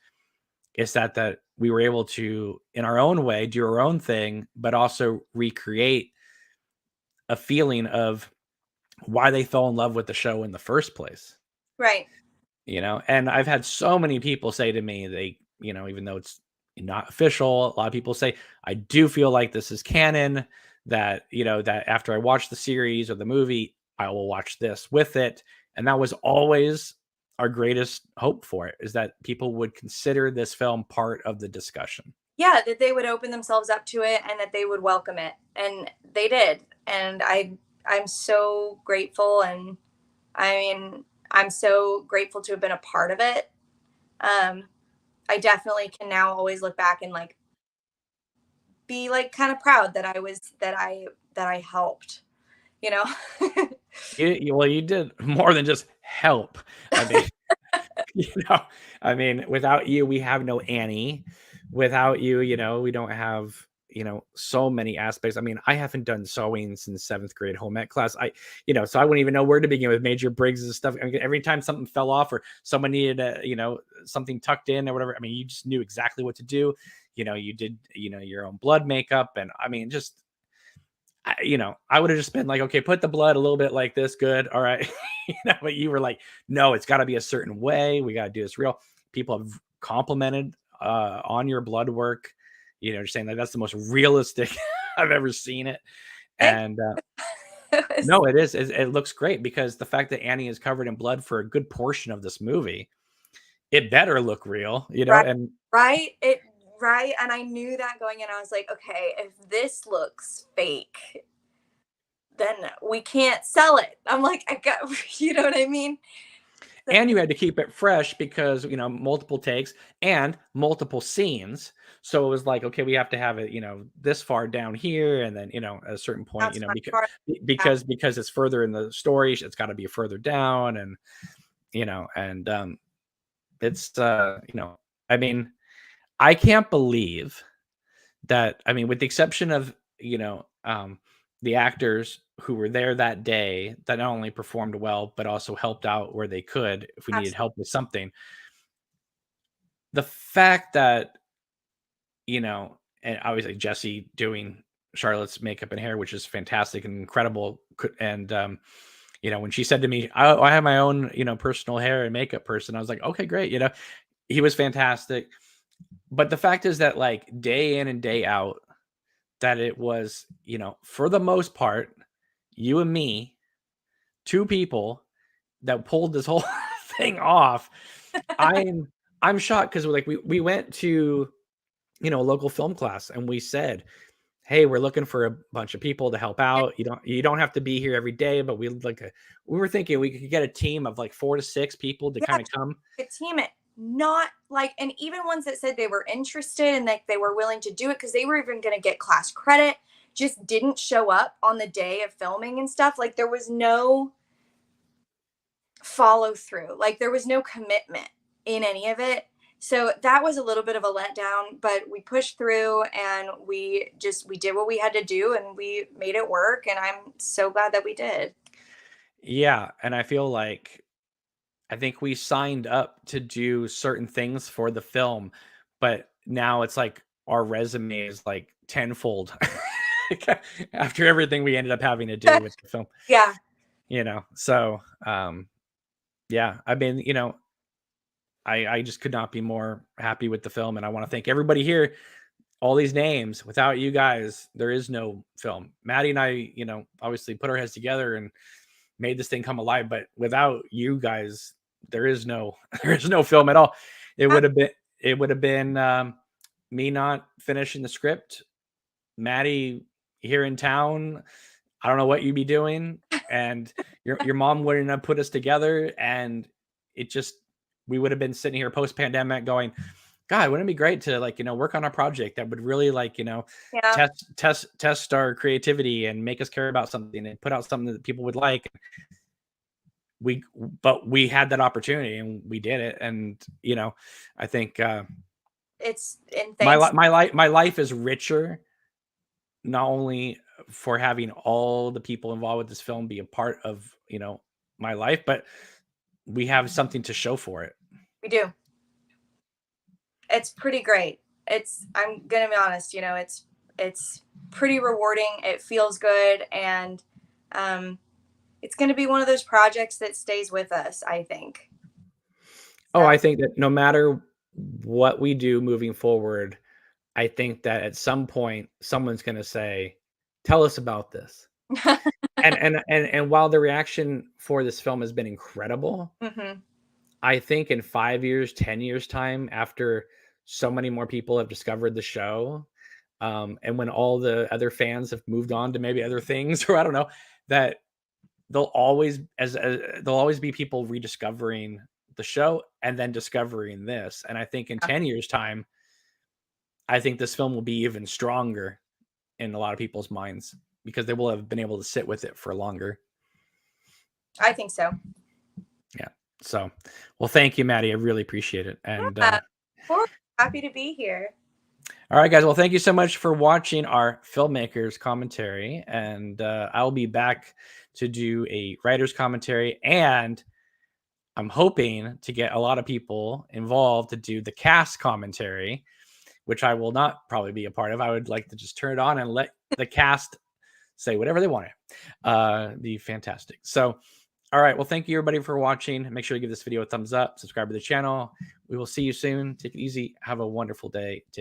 that we were able to, in our own way, do our own thing, but also recreate a feeling of why they fell in love with the show in the first place. Right. And I've had so many people say to me, they, even though it's not official, a lot of people say, I do feel like this is canon, that, that after I watch the series or the movie, I will watch this with it. And that was always our greatest hope for it, is that people would consider this film part of the discussion. Yeah, that they would open themselves up to it and that they would welcome it. And they did. And I'm so grateful, and I mean, I'm so grateful to have been a part of it. Um I definitely can now always look back and like be like kind of proud that I helped, you know. Well, you did more than just help. I mean, you know, I mean, without you, we have no Annie. Without you, we don't have, so many aspects. I mean, I haven't done sewing since seventh grade home ec class. So I wouldn't even know where to begin with Major Briggs and stuff. I mean, every time something fell off or someone needed something tucked in or whatever, I mean, you just knew exactly what to do. You did, your own blood makeup. And I mean, just, I would have just been like, okay, put the blood a little bit like this. Good. All right. But you were like, no, it's got to be a certain way. We got to do this real. People have complimented on your blood work, just saying that that's the most realistic I've ever seen it. Thank And you. no, it is. It looks great because the fact that Annie is covered in blood for a good portion of this movie, it better look real, Right, and right, it right, and I knew that going in. I was like, okay, if this looks fake, then we can't sell it. I'm like, I got, you know what I mean? So, and you had to keep it fresh because multiple takes and multiple scenes. So it was like, okay, we have to have it this far down here, and then at a certain point, that's my because part. because it's further in the story, it's got to be further down. And and it's I mean, I can't believe that, I mean, with the exception of the actors who were there that day, that not only performed well but also helped out where they could if we needed Absolutely. help with something. The fact that, and obviously Jesse doing Charlotte's makeup and hair, which is fantastic and incredible. And, when she said to me, I have my own, personal hair and makeup person, I was like, okay, great. He was fantastic. But the fact is that, like, day in and day out, that it was, for the most part, you and me, two people that pulled this whole thing off. I'm shocked because like we went to, you know, a local film class and we said, hey, we're looking for a bunch of people to help out. You don't have to be here every day, but we were thinking we could get a team of like 4 to 6 people to Yeah, kind of come. a team it. Not like, and even ones that said they were interested and like they were willing to do it because they were even going to get class credit, just didn't show up on the day of filming and stuff. Like there was no follow through, like there was no commitment in any of it. So that was a little bit of a letdown, but we pushed through and we did what we had to do and we made it work. And I'm so glad that we did. Yeah, and I feel like I think we signed up to do certain things for the film, but now it's like our resume is like tenfold after everything we ended up having to do with the film. Yeah. You know, so yeah, I mean, you know, I just could not be more happy with the film, and I want to thank everybody here. All these names, without you guys, there is no film. Maddie and I, you know, obviously put our heads together and made this thing come alive, but without you guys, there is no there is no film at all. It would have been me not finishing the script, Maddie here in town. I don't know what you'd be doing, and your mom wouldn't have put us together, and it just we would have been sitting here post pandemic going, God, wouldn't it be great to like, you know, work on a project that would really like, you know, Yeah. test our creativity and make us care about something and put out something that people would like. But we had that opportunity and we did it. And, you know, I think It's and thanks. my life is richer, not only for having all the people involved with this film be a part of, you know, my life, but we have something to show for it. We do. It's pretty great. I'm gonna be honest, you know, it's pretty rewarding. It feels good, and it's gonna be one of those projects that stays with us, I think. Oh, So. I think that no matter what we do moving forward, I think that at some point someone's going to say, "Tell us about this." And while the reaction for this film has been incredible, Hmm. I think in 5 years, 10 years time, after so many more people have discovered the show, and when all the other fans have moved on to maybe other things, or I don't know, that there'll always be people rediscovering the show and then discovering this. And I think in 10 years time, I think this film will be even stronger in a lot of people's minds because they will have been able to sit with it for longer. I think so. Yeah. So, well, thank you, Maddie. I really appreciate it. And We're happy to be here. all right, guys. Well, thank you so much for watching our Filmmakers commentary. And I'll be back to do a writer's commentary. And I'm hoping to get a lot of people involved to do the cast commentary, which I will not probably be a part of. I would like to just turn it on and let the cast say whatever they want to. Be fantastic. So, all right. Well, thank you everybody for watching. Make sure to give this video a thumbs up, subscribe to the channel. We will see you soon. Take it easy. Have a wonderful day. Take